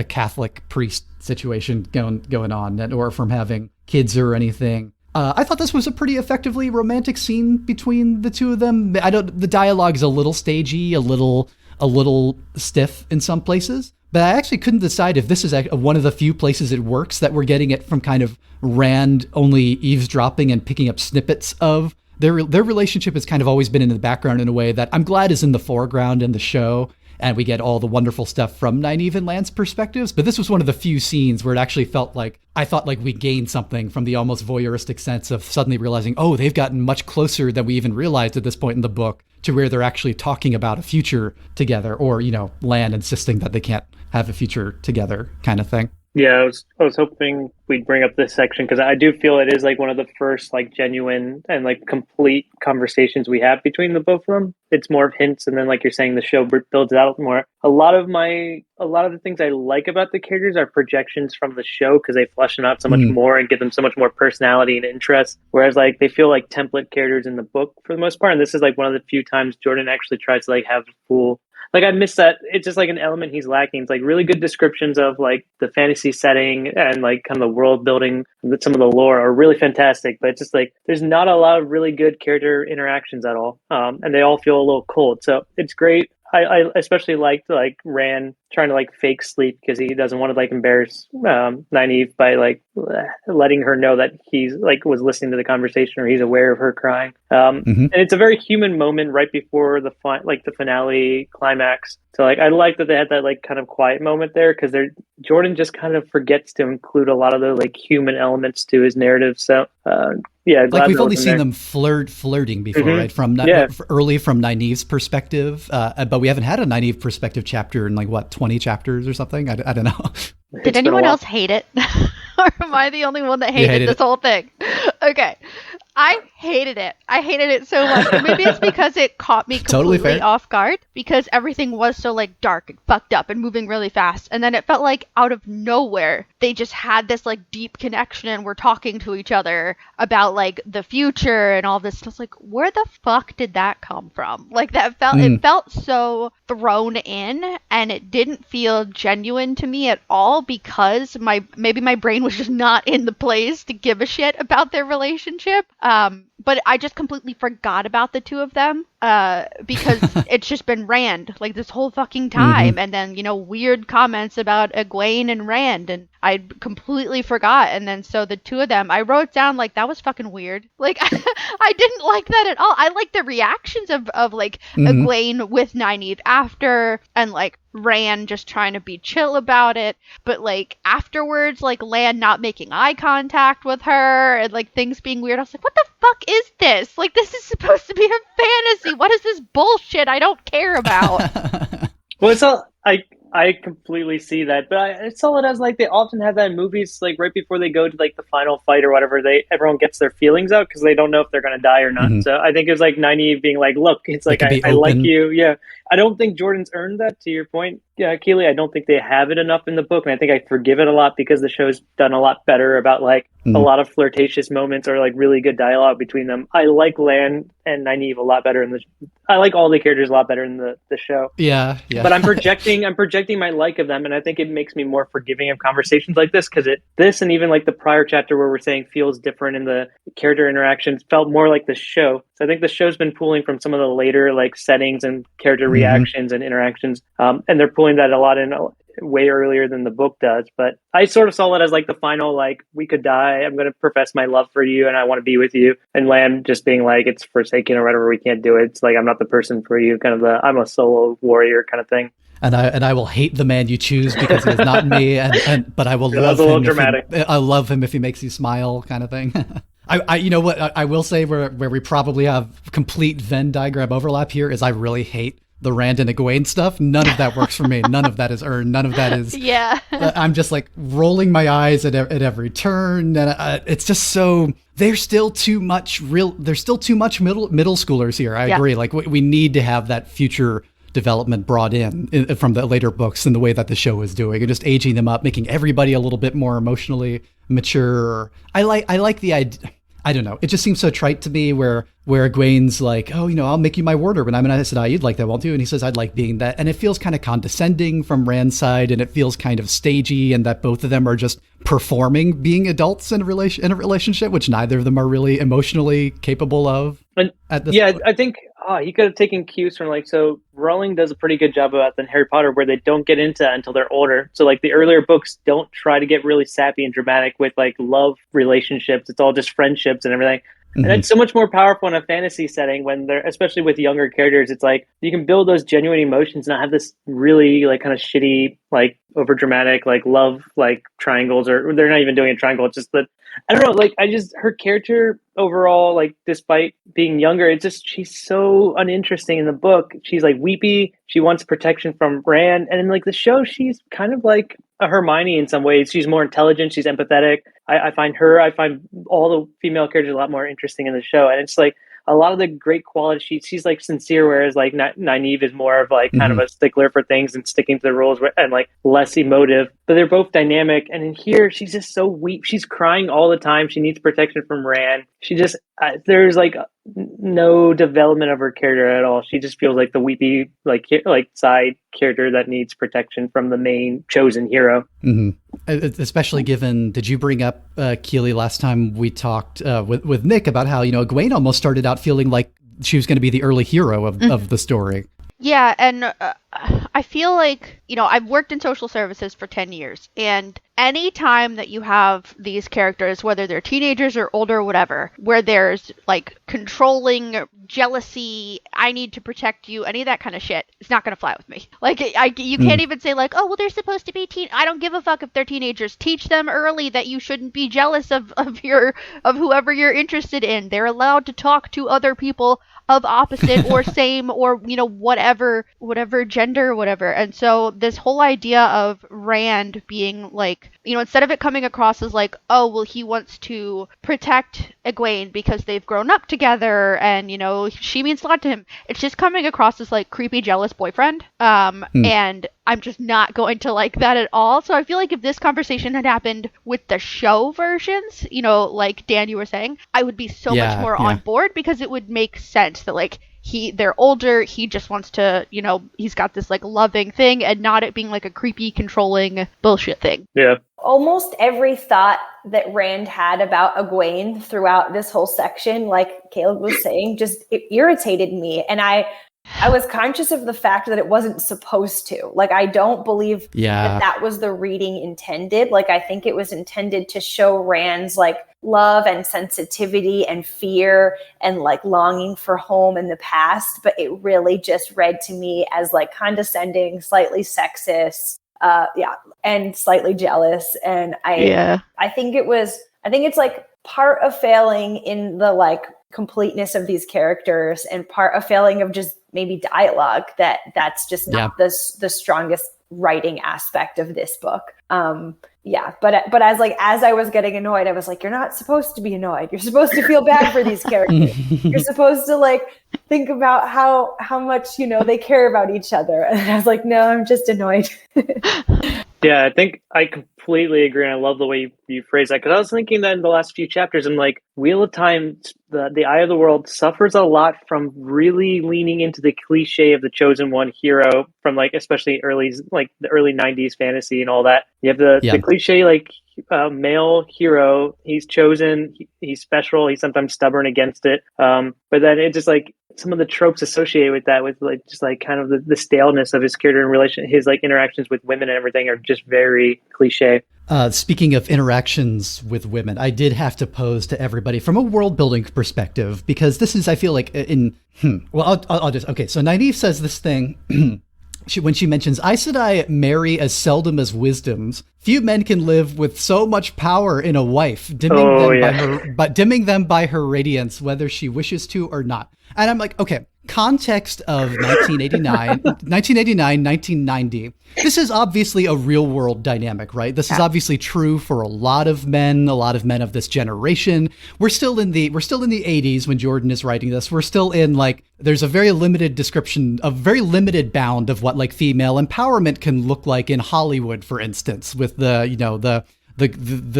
Catholic priest situation going on, or from having kids or anything. I thought this was a pretty effectively romantic scene between the two of them. The dialogue is a little stagey, a little stiff in some places, but I actually couldn't decide if this is one of the few places it works that we're getting it from kind of Rand only eavesdropping and picking up snippets of their relationship has kind of always been in the background in a way that I'm glad is in the foreground in the show. and we get all the wonderful stuff from Nynaeve and Lan's perspectives. But this was one of the few scenes where it actually felt like, I thought like we gained something from the almost voyeuristic sense of suddenly realizing, oh, they've gotten much closer than we even realized at this point in the book to where they're actually talking about a future together, or, you know, Lan insisting that they can't have a future together kind of thing. Yeah, I was hoping we'd bring up this section because I do feel it is like one of the first like genuine and like complete conversations we have between the both of them. It's more of hints, and then like you're saying, the show builds it out more. A lot of the things I like about the characters are projections from the show because they flesh them out so much more and give them so much more personality and interest. Whereas like they feel like template characters in the book for the most part, and this is like one of the few times Jordan actually tries to like have full. Like I miss that. It's just like an element he's lacking. It's like really good descriptions of like the fantasy setting and like kind of the world building. Some of the lore are really fantastic, but it's just like there's not a lot of really good character interactions at all, and they all feel a little cold. So it's great. I especially liked like Rand trying to like fake sleep because he doesn't want to like embarrass Nynaeve by like letting her know that he's like was listening to the conversation or he's aware of her crying. And it's a very human moment right before the the finale climax. So like I like that they had that like kind of quiet moment there because Jordan just kind of forgets to include a lot of the like human elements to his narrative. So yeah, like we've only seen them flirting before, right? From early from Nynaeve's perspective, but we haven't had a Nynaeve perspective chapter in like what 20 chapters or something. I don't know. Did anyone else hate it, or am I the only one that hated this whole thing? Okay. I hated it. I hated it so much. Maybe it's because it caught me completely off guard because everything was so like dark and fucked up and moving really fast. And then it felt like out of nowhere, they just had this like deep connection and were talking to each other about like the future and all this stuff. Like, where the fuck did that come from? Like it felt so thrown in and it didn't feel genuine to me at all because maybe my brain was just not in the place to give a shit about their relationship. But I just completely forgot about the two of them because it's just been Rand like this whole fucking time. And then, you know, weird comments about Egwene and Rand, and I completely forgot. And then so the two of them, I wrote down like that was fucking weird. Like I didn't like that at all. I like the reactions of like Egwene with Nynaeve after, and like Rand just trying to be chill about it, but like afterwards, like Lan not making eye contact with her and like things being weird. I was like, what the fuck is this? Like, this is supposed to be a fantasy. What is this bullshit I don't care about? Well, it's all I completely see that, but it's all it has. Like they often have that in movies, like right before they go to like the final fight or whatever, everyone gets their feelings out because they don't know if they're gonna die or not. So I think it was like Nynaeve being like, "Look, it's like I like you." Yeah, I don't think Jordan's earned that. To your point, yeah, Keely, I don't think they have it enough in the book, and I think I forgive it a lot because the show's done a lot better about like a lot of flirtatious moments or like really good dialogue between them. I like Lan and Nynaeve a lot better I like all the characters a lot better in the show. Yeah. But I'm projecting my like of them, and I think it makes me more forgiving of conversations like this because this and even like the prior chapter where we're saying feels different in the character interactions felt more like the show. So I think the show's been pulling from some of the later like settings and character reactions and interactions, and they're pulling that a lot in way earlier than the book does. But I sort of saw it as like the final, like, we could die, I'm going to profess my love for you and I want to be with you, and Lan just being like, it's forsaken or whatever, we can't do it, it's like I'm not the person for you, kind of the I'm a solo warrior kind of thing. And I will hate the man you choose because he is not me, but I will love him. Dramatic. I love him if he makes you smile, kind of thing. I you know what I will say where we probably have complete Venn diagram overlap here is I really hate the Rand and Egwene stuff. None of that works for me. None of that is earned. None of that is. Yeah. I'm just like rolling my eyes at every turn, and it's just so. There's still too much middle schoolers here. I agree. Like we need to have that future development brought in from the later books in the way that the show is doing, and just aging them up, making everybody a little bit more emotionally mature. I like the idea. I don't know. It just seems so trite to me where Egwene's like, oh, you know, I'll make you my warder. And I said, you'd like that, won't you? And he says, I'd like being that. And it feels kind of condescending from Rand's side, and it feels kind of stagey, and that both of them are just performing being adults in a relationship, which neither of them are really emotionally capable of. At this point. I think he could have taken cues from so Rowling does a pretty good job about that in Harry Potter, where they don't get into that until they're older. So like the earlier books don't try to get really sappy and dramatic with like love relationships. It's all just friendships and everything. And it's so much more powerful in a fantasy setting when they're, especially with younger characters, it's like you can build those genuine emotions, not have this really like kind of shitty, like over dramatic, like love, like triangles, or they're not even doing a triangle. It's just that, I don't know, like her character overall, like despite being younger, it's just, she's so uninteresting in the book. She's like weepy. She wants protection from Rand. And in like the show, she's kind of like a Hermione in some ways. She's more intelligent. She's empathetic. I find all the female characters a lot more interesting in the show. And it's like a lot of the great qualities. She's like sincere, whereas like Nynaeve is more of like kind of a stickler for things and sticking to the rules and like less emotive. But they're both dynamic. And in here, she's just so weak. She's crying all the time. She needs protection from Rand. She just there's like no development of her character at all. She just feels like the weepy like side character that needs protection from the main chosen hero. Especially given, did you bring up Keely last time we talked with Nick about how, Egwene almost started out feeling like she was going to be the early hero of the story. Yeah, and I feel like, I've worked in social services for 10 years, and any time that you have these characters, whether they're teenagers or older or whatever, where there's like controlling, jealousy, I need to protect you, any of that kind of shit, it's not going to fly with me. Like, you can't even say like, oh, well, they're supposed to be I don't give a fuck if they're teenagers. Teach them early that you shouldn't be jealous of whoever you're interested in. They're allowed to talk to other people of opposite or same or whatever gender or whatever. And so this whole idea of Rand being like, instead of it coming across as like, oh well, he wants to protect Egwene because they've grown up together and she means a lot to him, it's just coming across as like creepy jealous boyfriend. And I'm just not going to like that at all. So I feel like if this conversation had happened with the show versions, like Dan, you were saying, I would be so much more on board, because it would make sense that like they're older, he just wants to, he's got this like loving thing and not it being like a creepy, controlling bullshit thing. Yeah. Almost every thought that Rand had about Egwene throughout this whole section, like Caleb was saying, just it irritated me. And I was conscious of the fact that it wasn't supposed to. Like, I don't believe that was the reading intended. Like, I think it was intended to show Rand's like love and sensitivity and fear and like longing for home in the past. But it really just read to me as like condescending, slightly sexist, and slightly jealous. And I think it's like part of failing in the like completeness of these characters and part of failing of just maybe dialogue that's just not the strongest writing aspect of this book. But as I was getting annoyed, I was like, you're not supposed to be annoyed. You're supposed to feel bad for these characters. You're supposed to like think about how much, they care about each other. And I was like, no, I'm just annoyed. Yeah, I think I completely agree. And I love the way you phrase that, because I was thinking that in the last few chapters, I'm like, Wheel of Time, the Eye of the World suffers a lot from really leaning into the cliche of the chosen one hero from like, especially the early 90s fantasy and all that. You have the cliche, like male hero, he's chosen, he's special, he's sometimes stubborn against it. But then it just like, some of the tropes associated with that, with like just like kind of the staleness of his character in relation, his like interactions with women and everything are just very cliche. Speaking of interactions with women, I did have to pose to everybody from a world building perspective, because this is, I feel like I'll just, okay. So Nynaeve says this thing when she mentions, Aes Sedai marry as seldom as wisdoms. Few men can live with so much power in a wife, dimming them by her radiance, whether she wishes to or not. And I'm like, okay, context of 1990. This is obviously a real world dynamic, right? This is obviously true for a lot of men of this generation. We're still in the 80s when Jordan is writing this. We're still in like, there's a very limited description, a very limited bound of what like female empowerment can look like in Hollywood, for instance, with the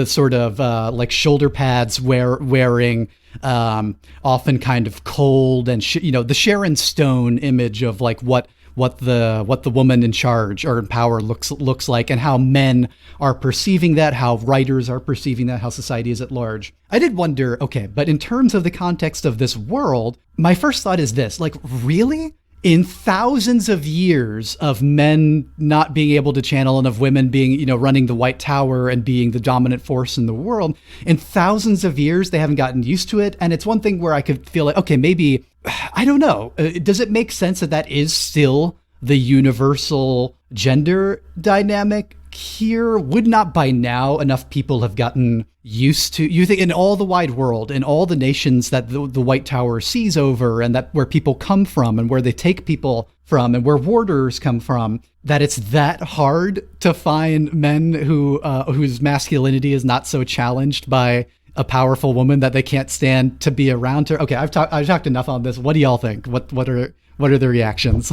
sort of like shoulder pads wearing often kind of cold and the Sharon Stone image of like what the woman in charge or in power looks like, and how men are perceiving that, how writers are perceiving that, how society is at large. I did wonder, okay, but in terms of the context of this world, my first thought is this, like, really? in thousands of years of men not being able to channel and of women being, you know, running the White Tower and being the dominant force in the world, in thousands of years, they haven't gotten used to it. And it's one thing where I could feel like, okay, maybe, I don't know. Does it make sense that that is still the universal gender dynamic here? Would not by now enough people have gotten used to, you think, in all the wide world, in all the nations that the White Tower sees over, and that where people come from and where they take people from and where warders come from, that it's that hard to find men who whose masculinity is not so challenged by a powerful woman that they can't stand to be around her? Okay, I've talked enough on this. What do y'all think? What are the reactions?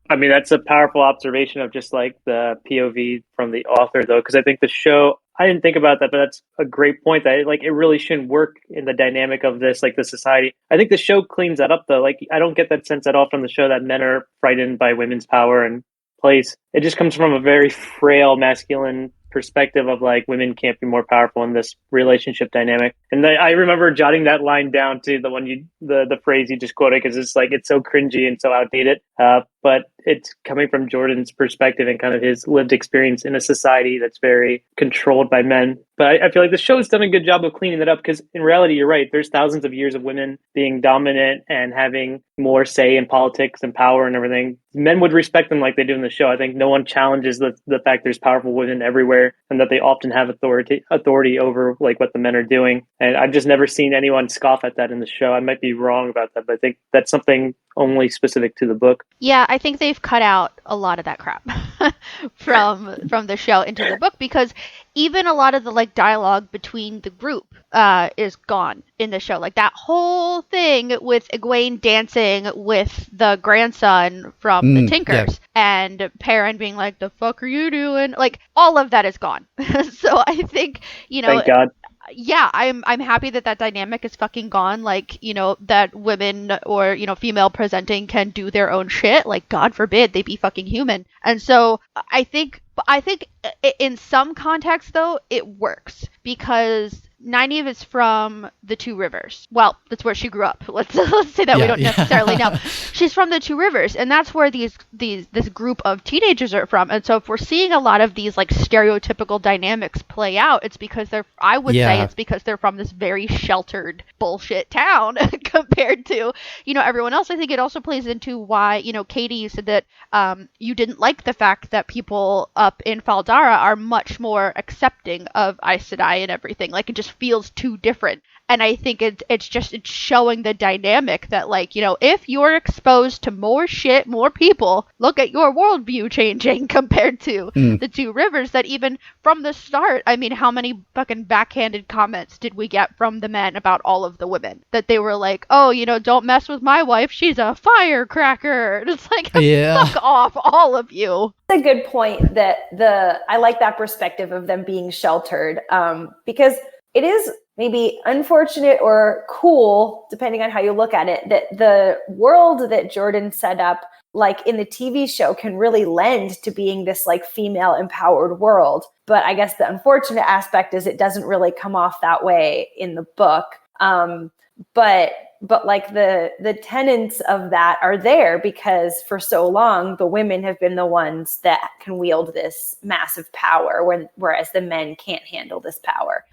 I mean, that's a powerful observation of just like the POV from the author, though, because I think the show, I didn't think about that, but that's a great point, that like it really shouldn't work in the dynamic of this, like the society. I think the show cleans that up, though. Like, I don't get that sense at all from the show that men are frightened by women's power and place. It just comes from a very frail masculine perspective of like women can't be more powerful in this relationship dynamic. And I remember jotting that line down to the one the phrase you just quoted, because it's like, it's so cringy and so outdated. But it's coming from Jordan's perspective and kind of his lived experience in a society that's very controlled by men. But I feel like the show has done a good job of cleaning it up, because in reality, you're right. There's thousands of years of women being dominant and having more say in politics and power and everything. Men would respect them like they do in the show. I think no one challenges the fact there's powerful women everywhere and that they often have authority over like what the men are doing. And I've just never seen anyone scoff at that in the show. I might be wrong about that, but I think that's something only specific to the book. Yeah, I think they've cut out a lot of that crap from the show into the book, because even a lot of the like dialogue between the group is gone in the show. Like that whole thing with Egwene dancing with the grandson from the Tinkers, and Perrin being like, "The fuck are you doing?" Like all of that is gone. So I think, you know, thank God. Yeah, I'm happy that dynamic is fucking gone. Like, you know, that women or, you know, female presenting can do their own shit. Like, God forbid they be fucking human. And so I think in some context, though, it works, because Nynaeve is from the Two Rivers. Well, that's where she grew up. Let's say that we don't necessarily know. She's from the Two Rivers, and that's where this group of teenagers are from. And so if we're seeing a lot of these like stereotypical dynamics play out, it's because I would say it's because they're from this very sheltered bullshit town compared to, you know, everyone else. I think it also plays into why, you know, Katie, you said that you didn't like the fact that people up in Faldara are much more accepting of Aes Sedai and everything. Like, it just feels too different. And I think it's showing the dynamic that, like, you know, if you're exposed to more shit, more people, look at your worldview changing compared to the Two Rivers. That even from the start, I mean, how many fucking backhanded comments did we get from the men about all of the women? That they were like, oh, you know, don't mess with my wife, she's a firecracker. And it's like, fuck off, all of you. It's a good point that I like that perspective of them being sheltered, because it is maybe unfortunate or cool, depending on how you look at it, that the world that Jordan set up, like in the TV show, can really lend to being this like female empowered world. But I guess the unfortunate aspect is it doesn't really come off that way in the book. But like the tenets of that are there, because for so long the women have been the ones that can wield this massive power, whereas the men can't handle this power.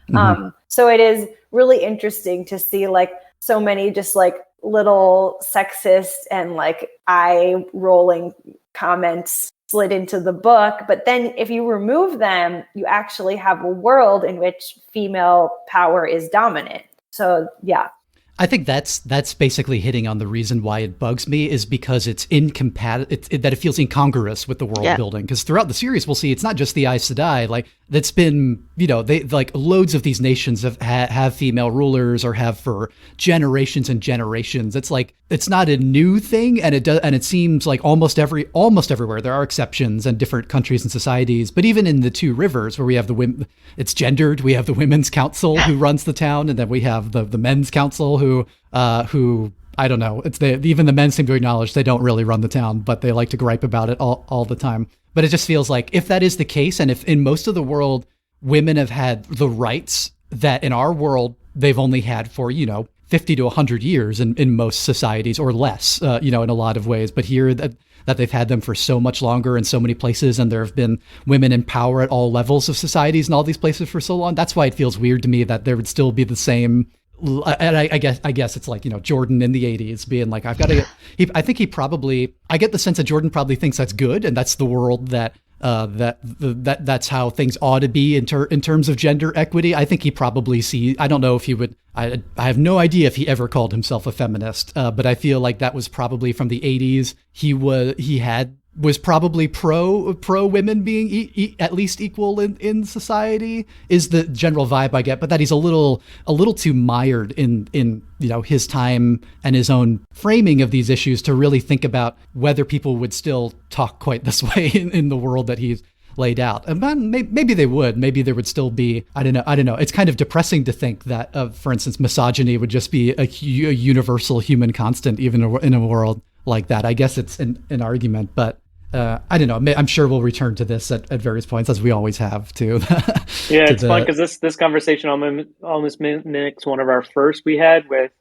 So it is really interesting to see like so many just like little sexist and like eye rolling comments slid into the book. But then if you remove them, you actually have a world in which female power is dominant. So yeah. I think that's basically hitting on the reason why it bugs me, is because it's incompatible, that it feels incongruous with the world building. Because throughout the series, we'll see it's not just the Aes Sedai. Like, that's been, you know, they like loads of these nations have female rulers, or have for generations and generations. It's like, it's not a new thing, and it seems like almost everywhere there are exceptions and different countries and societies. But even in the Two Rivers, where we have the women, it's gendered. We have the Women's Council who runs the town, and then we have the Men's Council who I don't know. Even the men seem to acknowledge they don't really run the town, but they like to gripe about it all the time. But it just feels like if that is the case, and if in most of the world women have had the rights that in our world they've only had for, you know, 50 to 100 years in most societies, or less, in a lot of ways. But here that they've had them for so much longer in so many places, and there have been women in power at all levels of societies in all these places for so long. That's why it feels weird to me that there would still be the same. And I guess it's like, Jordan in the 80s being like, I've got to get, I think he probably, I get the sense that Jordan probably thinks that's good. And that's the world that's how things ought to be in terms of gender equity. I think he probably I don't know if he would, I have no idea if he ever called himself a feminist, but I feel like that was probably from the 80s. He was probably pro women being at least equal in society, is the general vibe I get, but that he's a little too mired in his time and his own framing of these issues to really think about whether people would still talk quite this way in the world that he's laid out. And maybe they would. Maybe there would still be, I don't know. It's kind of depressing to think that, for instance, misogyny would just be a universal human constant, even in a world like that. I guess it's an argument, but I don't know. I'm sure we'll return to this at various points, as we always have too. Yeah, it's fun because this conversation almost mimics one of our first we had with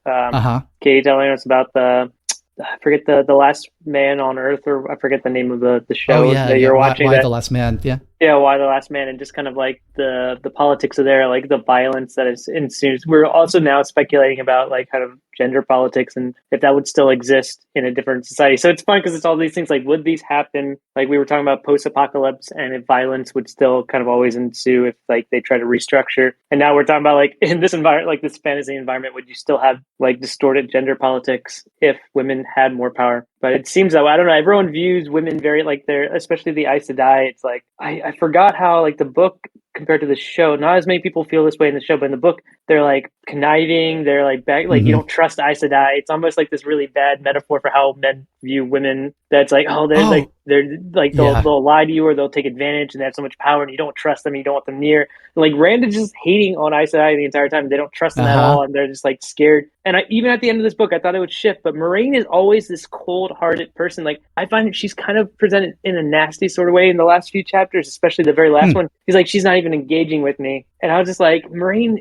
Katie telling us about I forget the last man on Earth, or I forget the name of the show that you're watching. Why the Last Man? Yeah. Yeah, Why the Last Man, and just kind of like the politics of there, like the violence that is ensues. We're also now speculating about like kind of gender politics and if that would still exist in a different society. So it's fun because it's all these things like, would these happen? Like we were talking about post-apocalypse, and if violence would still kind of always ensue if like they try to restructure. And now we're talking about like in this environment, like this fantasy environment, would you still have like distorted gender politics if women had more power? But it seems that, I don't know, everyone views women very like they're, especially the Aes Sedai. It's like, I forgot how like the book compared to the show, not as many people feel this way in the show, but in the book, they're like conniving, they're like back, like you don't trust Aes Sedai. It's almost like this really bad metaphor for how men view women. That's like, they'll lie to you, or they'll take advantage, and they have so much power, and you don't trust them, you don't want them near. And like Rand is just hating on Aes Sedai the entire time. They don't trust them at all, and they're just like scared. And even at the end of this book, I thought it would shift, but Moiraine is always this cold-hearted person. Like I find that she's kind of presented in a nasty sort of way in the last few chapters, especially the very last one. He's like, she's not even engaging with me, and I was just like, Moiraine,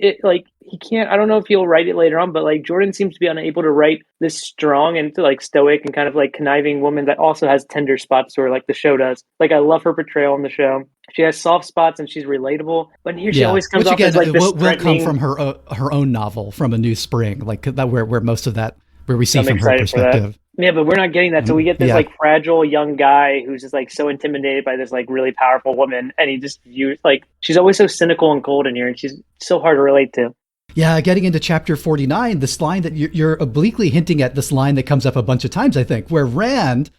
he can't. I don't know if he'll write it later on, but like Jordan seems to be unable to write this strong and like stoic and kind of like conniving woman that also has tender spots to her, like the show does. Like I love her portrayal in the show. She has soft spots and she's relatable, but here she always comes off as like this will come from her own novel, From a New Spring, like that where most of that where we see from her perspective. Yeah, but we're not getting that. So we get this like fragile young guy who's just like so intimidated by this like really powerful woman, and he just views like she's always so cynical and cold in here, and she's so hard to relate to. Yeah, getting into chapter 49, this line that you're obliquely hinting at, this line that comes up a bunch of times, I think, where Rand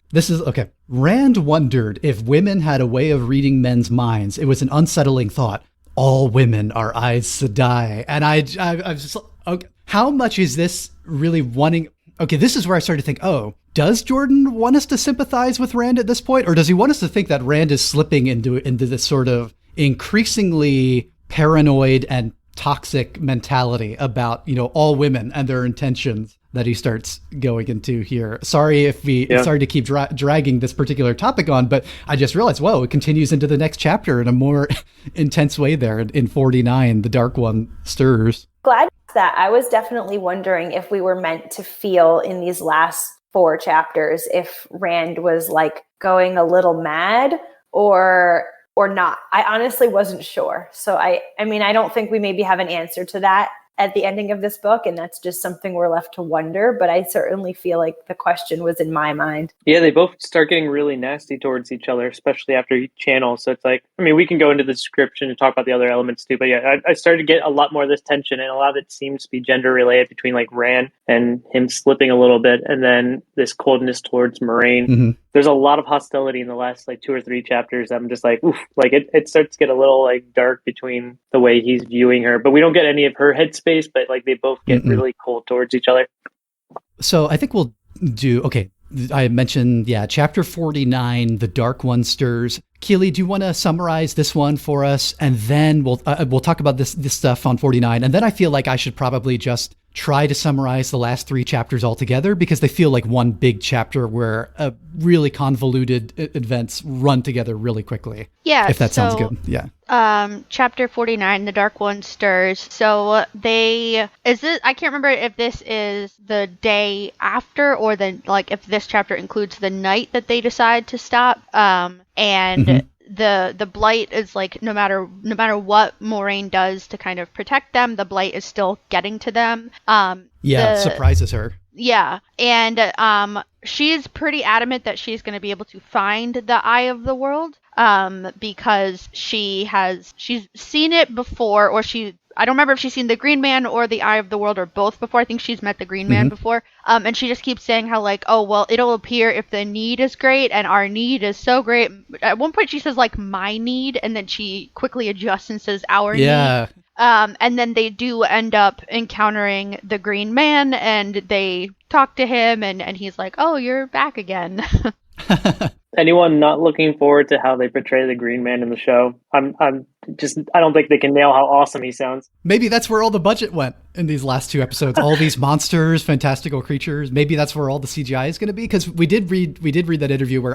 wondered if women had a way of reading men's minds. It was an unsettling thought. All women are Aes Sedai. And I just, okay, how much is this really wanting? Okay, this is where I started to think, does Jordan want us to sympathize with Rand at this point? Or does he want us to think that Rand is slipping into this sort of increasingly paranoid and toxic mentality about, all women and their intentions that he starts going into here? Sorry to keep dragging this particular topic on, but I just realized, it continues into the next chapter in a more intense way there. In 49, the Dark One stirs. Glad that. I was definitely wondering if we were meant to feel in these last 4 chapters if Rand was like going a little mad or not. I honestly wasn't sure. So I mean, I don't think we maybe have an answer to that at the ending of this book, and that's just something we're left to wonder, but I certainly feel like the question was in my mind. Yeah, they both start getting really nasty towards each other, especially after each channel. So it's like, I mean, we can go into the description and talk about the other elements too, but yeah, I started to get a lot more of this tension, and a lot of it seems to be gender related between like Rand and him slipping a little bit, and then this coldness towards Moiraine. Mm-hmm. There's a lot of hostility in the last like 2 or 3 chapters. I'm just like, oof, like it starts to get a little like dark between the way he's viewing her, but we don't get any of her headspace, but like they both get really cold towards each other. So I think we'll do, okay, I mentioned, chapter 49, The Dark One Stirs. Keely, do you want to summarize this one for us? And then we'll talk about this stuff on 49. And then I feel like I should probably just try to summarize the last 3 chapters all together because they feel like one big chapter where really convoluted events run together really quickly. Yeah. If that sounds good. Yeah. Chapter 49, The Dark One Stirs. So I can't remember if this is the day after or if this chapter includes the night that they decide to stop. The Blight is like no matter what Moraine does to kind of protect them, the Blight is still getting to them. It surprises her. Yeah, and she's pretty adamant that she's going to be able to find the Eye of the World, because she's seen it before, or I don't remember if she's seen the Green Man or the Eye of the World or both before. I think she's met the Green Man before. And she just keeps saying how it'll appear if the need is great, and our need is so great. At one point she says my need, and then she quickly adjusts and says our need. And then they do end up encountering the Green Man, and they talk to him, and he's like, oh, you're back again. Anyone not looking forward to how they portray the Green Man in the show? I don't think they can nail how awesome he sounds. Maybe that's where all the budget went in these last 2 episodes. All these monsters, fantastical creatures. Maybe that's where all the CGI is going to be. Because we did read that interview where,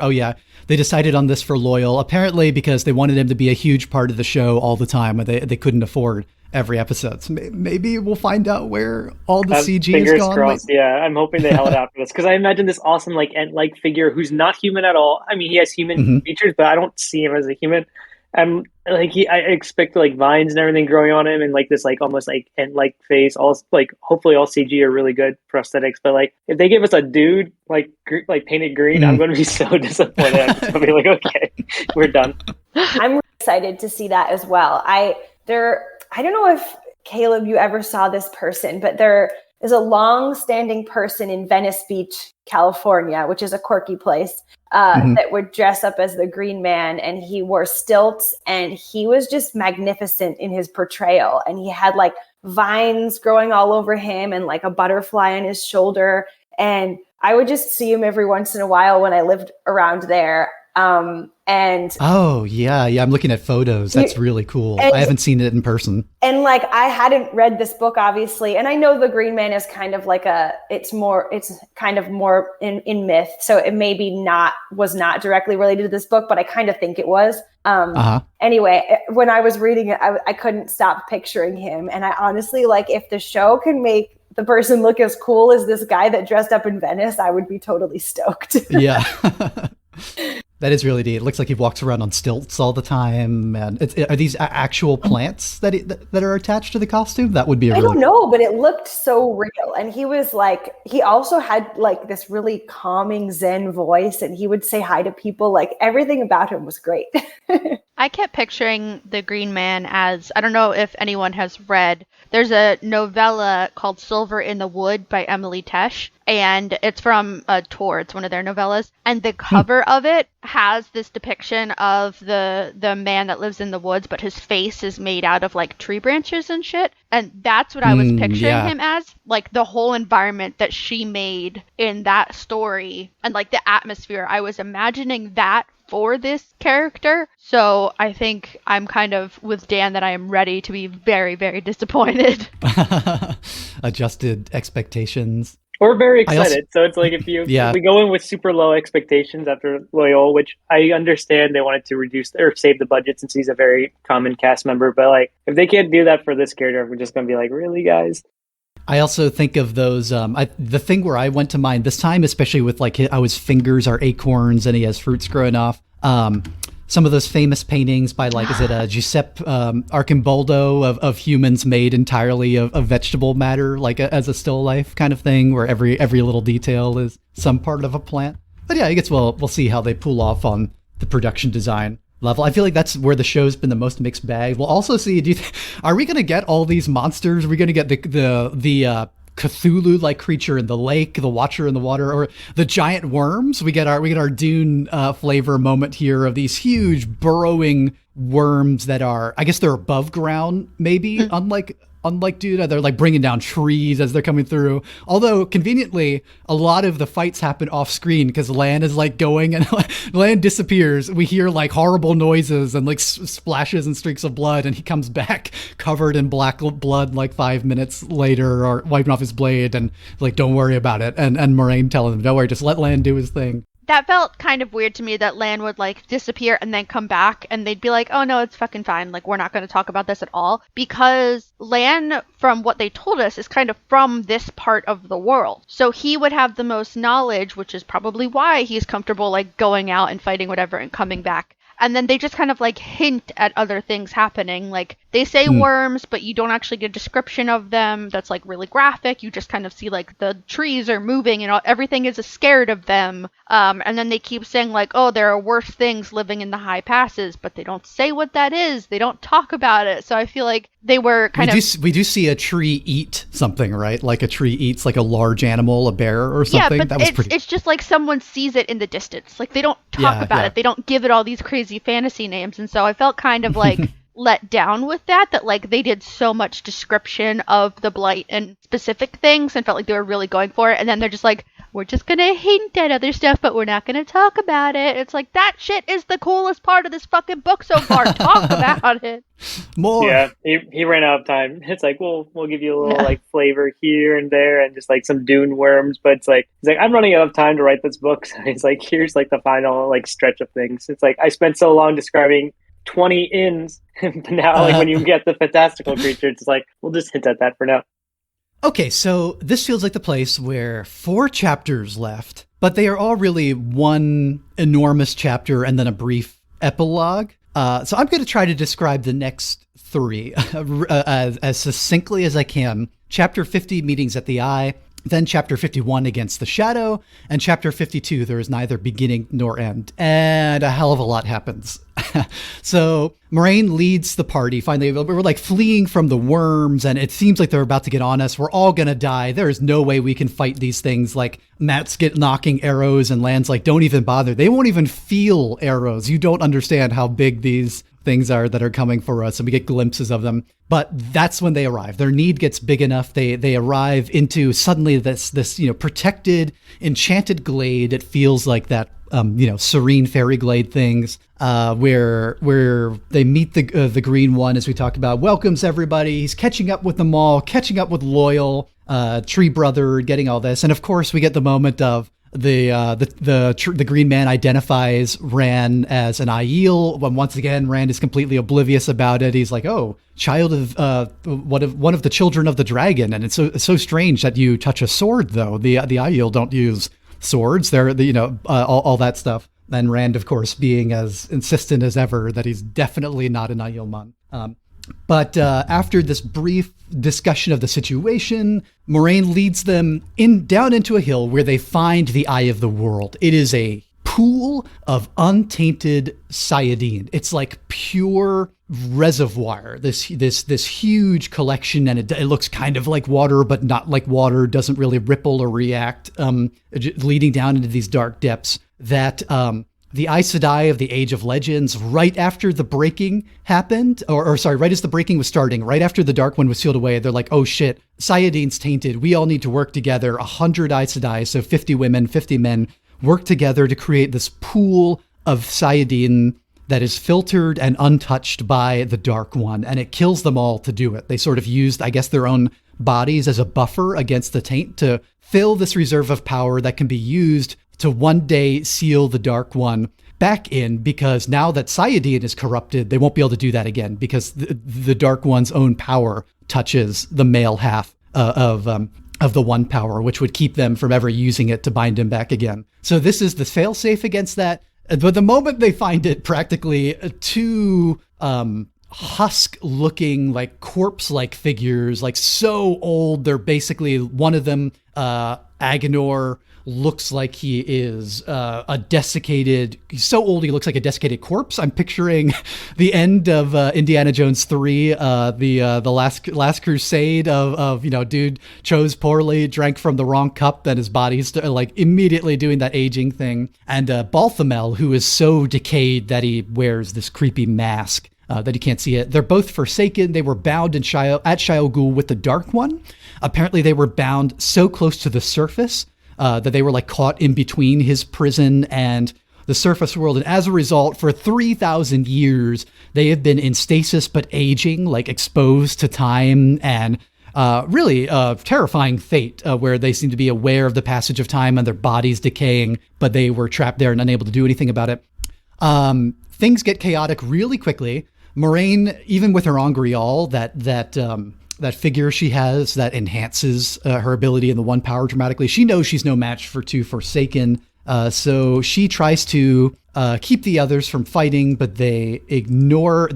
they decided on this for Loyal, apparently because they wanted him to be a huge part of the show all the time, and they couldn't afford every episode. So maybe we'll find out where all the CG is gone. Crossed. Yeah, I'm hoping they held out for this because I imagine this awesome ant-like figure who's not human at all. I mean, he has human features, but I don't see him as a human. And I expect vines and everything growing on him, and this almost ant-like face. All hopefully all CG are really good prosthetics. But if they give us a dude painted green, I'm going to be so disappointed. I'm just going to be okay, we're done. I'm really excited to see that as well. I don't know if, Caleb, you ever saw this person, but there is a long-standing person in Venice Beach, California, which is a quirky place, that would dress up as the Green Man, and he wore stilts, and he was just magnificent in his portrayal. And he had vines growing all over him and a butterfly on his shoulder. And I would just see him every once in a while when I lived around there. I'm looking at photos. That's really cool. I haven't seen it in person. And I hadn't read this book, obviously, and I know the Green Man is kind of it's kind of more in myth, so it maybe was not directly related to this book, but I kind of think it was. Anyway, when I was reading it, I couldn't stop picturing him, and I honestly if the show can make the person look as cool as this guy that dressed up in Venice, I would be totally stoked. Yeah. That is really neat. It looks like he walks around on stilts all the time. And are these actual plants that are attached to the costume? That would be I don't know, but it looked so real. And he was he also had this really calming Zen voice, and he would say hi to people. Everything about him was great. I kept picturing the Green Man as, I don't know if anyone has read, there's a novella called Silver in the Wood by Emily Tesh, and it's from Tor. It's one of their novellas, and the cover of it has this depiction of the man that lives in the woods, but his face is made out of tree branches and shit, and that's what I was picturing him as, the whole environment that she made in that story, and the atmosphere. I was imagining that for this character. So I think I'm kind of with Dan that I am ready to be very, very disappointed. Adjusted expectations. We're very excited. So it's if we go in with super low expectations after Loyal, which I understand they wanted to reduce or save the budget since he's a very common cast member. But if they can't do that for this character, we're just going to be really, guys? I also think of those, the thing where I went to mind this time, especially with how his fingers are acorns and he has fruits growing off. Some of those famous paintings by is it Giuseppe Arcimboldo of humans made entirely of vegetable matter, as a still life kind of thing, where every little detail is some part of a plant. But yeah, I guess we'll see how they pull off on the production design level. I feel like that's where the show's been the most mixed bag. We'll also see, are we going to get all these monsters? Are we going to get the Cthulhu-like creature in the lake, the Watcher in the water, or the giant worms? We get our Dune flavor moment here of these huge burrowing worms that are, I guess they're above ground, maybe, unlike unlike Duna. They're like bringing down trees as they're coming through. Although conveniently, a lot of the fights happen off screen because Lan is like going and Lan disappears. We hear like horrible noises and like splashes and streaks of blood, and he comes back covered in black blood like 5 minutes later, or wiping off his blade, and like, don't worry about it. And Moraine telling him, don't worry, just let Lan do his thing. That felt kind of weird to me, that Lan would like disappear and then come back and they'd be like, oh no, it's fucking fine. Like, we're not going to talk about this at all. Because Lan, from what they told us, is kind of from this part of the world. So he would have the most knowledge, which is probably why he's comfortable like going out and fighting whatever and coming back. And then they just kind of like hint at other things happening. Like, they say worms, but you don't actually get a description of them that's like really graphic. You just kind of see like the trees are moving and everything is scared of them. And then they keep saying like, oh, there are worse things living in the high passes, but they don't say what that is. They don't talk about it. So I feel like they were we do see a tree eat something, right? Like a tree eats like a large animal, a bear or something. Yeah, but it's just like someone sees it in the distance. Like, they don't talk about it. They don't give it all these crazy fantasy names. And so I felt kind of like let down with that like they did so much description of the Blight and specific things and felt like they were really going for it. And then they're just like, we're just going to hint at other stuff, but we're not going to talk about it. It's like, that shit is the coolest part of this fucking book so far. Talk about it. More. Yeah, he ran out of time. It's like, we'll give you a little like flavor here and there and just like some dune worms. But it's like, he's like, I'm running out of time to write this book. So he's like, here's like the final like stretch of things. It's like, I spent so long describing 20 inns, but now like when you get the fantastical creature, it's like, we'll just hint at that for now. Okay, so this feels like the place where 4 chapters left, but they are all really one enormous chapter and then a brief epilogue. So I'm going to try to describe the next 3 as succinctly as I can. Chapter 50, Meetings at the Eye. Then chapter 51, Against the Shadow. And chapter 52, There is Neither Beginning Nor End. And a hell of a lot happens. So Moraine leads the party. Finally, we're like fleeing from the worms, and it seems like they're about to get on us. We're all going to die. There is no way we can fight these things. Like, Matt's knocking arrows, and Lan's like, don't even bother. They won't even feel arrows. You don't understand how big these things are that are coming for us, and we get glimpses of them. But that's when they arrive. Their need gets big enough. They arrive into suddenly this protected, enchanted glade. It feels like that serene fairy glade things, where they meet the green one, as we talked about, welcomes everybody. He's catching up with them all, catching up with Loyal, Tree Brother, getting all this. And of course we get the moment of the green man identifies Rand as an Aiel. When once again, Rand is completely oblivious about it. He's like, oh, child of one of the children of the dragon. And it's so strange that you touch a sword, though. The Aiel don't use swords. They're all that stuff. And Rand, of course, being as insistent as ever that he's definitely not an Aielman. But after this brief discussion of the situation, Moraine leads them down into a hill where they find the Eye of the World. It is a pool of untainted Sayadine. It's like pure reservoir, this huge collection, and it looks kind of like water, but not like water, doesn't really ripple or react, leading down into these dark depths that the Aes Sedai of the Age of Legends, right after the breaking happened, right as the breaking was starting, right after the Dark One was sealed away, they're like, oh shit, Sayadine's tainted. We all need to work together. 100 Aes Sedai, so 50 women, 50 men, work together to create this pool of Sayadine that is filtered and untouched by the Dark One, and it kills them all to do it. They sort of used, I guess, their own bodies as a buffer against the taint to fill this reserve of power that can be used to one day seal the Dark One back in, because now that Sayadine is corrupted, they won't be able to do that again, because the Dark One's own power touches the male half of the One power, which would keep them from ever using it to bind him back again. So this is the failsafe against that. But the moment they find it, practically 2 husk-looking, like corpse-like figures, like so old, they're basically, one of them, Agenor, looks like he is he's so old he looks like a desiccated corpse. I'm picturing the end of Indiana Jones 3, the last crusade of dude chose poorly, drank from the wrong cup, and his body's like immediately doing that aging thing. And Balthamel, who is so decayed that he wears this creepy mask. that he can't see it. They're both forsaken. They were bound at Shayol Ghul with the Dark One. Apparently they were bound so close to the surface that they were like caught in between his prison and the surface world. And as a result, for 3,000 years, they have been in stasis but aging, like exposed to time, and really terrifying fate where they seem to be aware of the passage of time and their bodies decaying, but they were trapped there and unable to do anything about it. Things get chaotic really quickly. Moraine, even with her Angreal, that figure she has that enhances her ability in the one power dramatically, she knows she's no match for two Forsaken. So she tries to keep the others from fighting, but they ignore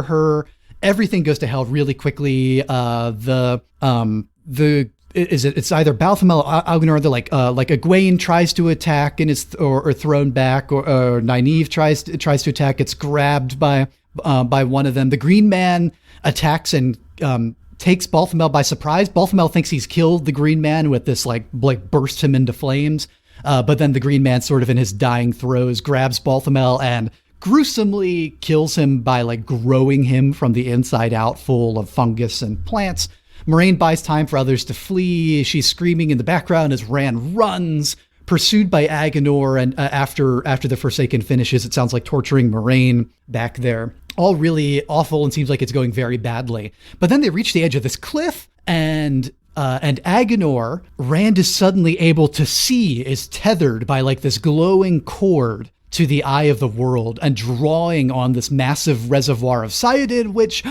her. Everything goes to hell really quickly. It's either Balthamel or Algenor. They're like Egwene tries to attack and is or thrown back, or Nynaeve tries to attack. It's grabbed by one of them. The Green Man attacks and takes Balthamel by surprise. Balthamel thinks he's killed the Green Man with this like bursts him into flames. But then the Green Man, sort of in his dying throes, grabs Balthamel and gruesomely kills him by like growing him from the inside out, full of fungus and plants. Moraine buys time for others to flee. She's screaming in the background as Rand runs, pursued by Agenor. And after the Forsaken finishes, it sounds like torturing Moraine back there. All really awful and seems like it's going very badly. But then they reach the edge of this cliff, and Agenor, Rand is suddenly able to see, is tethered by like this glowing cord to the eye of the world and drawing on this massive reservoir of Sayadid, which,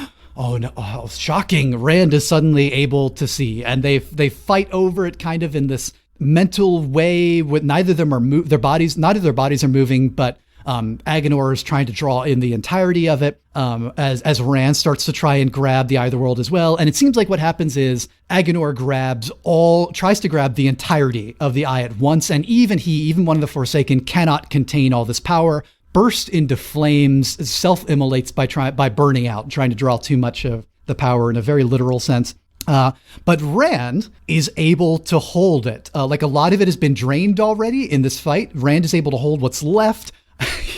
shocking, Rand is suddenly able to see. And they fight over it kind of in this mental way with neither of them are neither of their bodies are moving, but Agenor is trying to draw in the entirety of it as Rand starts to try and grab the Eye of the World as well. And it seems like what happens is Agenor tries to grab the entirety of the Eye at once. And even one of the Forsaken cannot contain all this power, bursts into flames, self-immolates by burning out, trying to draw too much of the power in a very literal sense. But Rand is able to hold it. Like a lot of it has been drained already in this fight. Rand is able to hold what's left.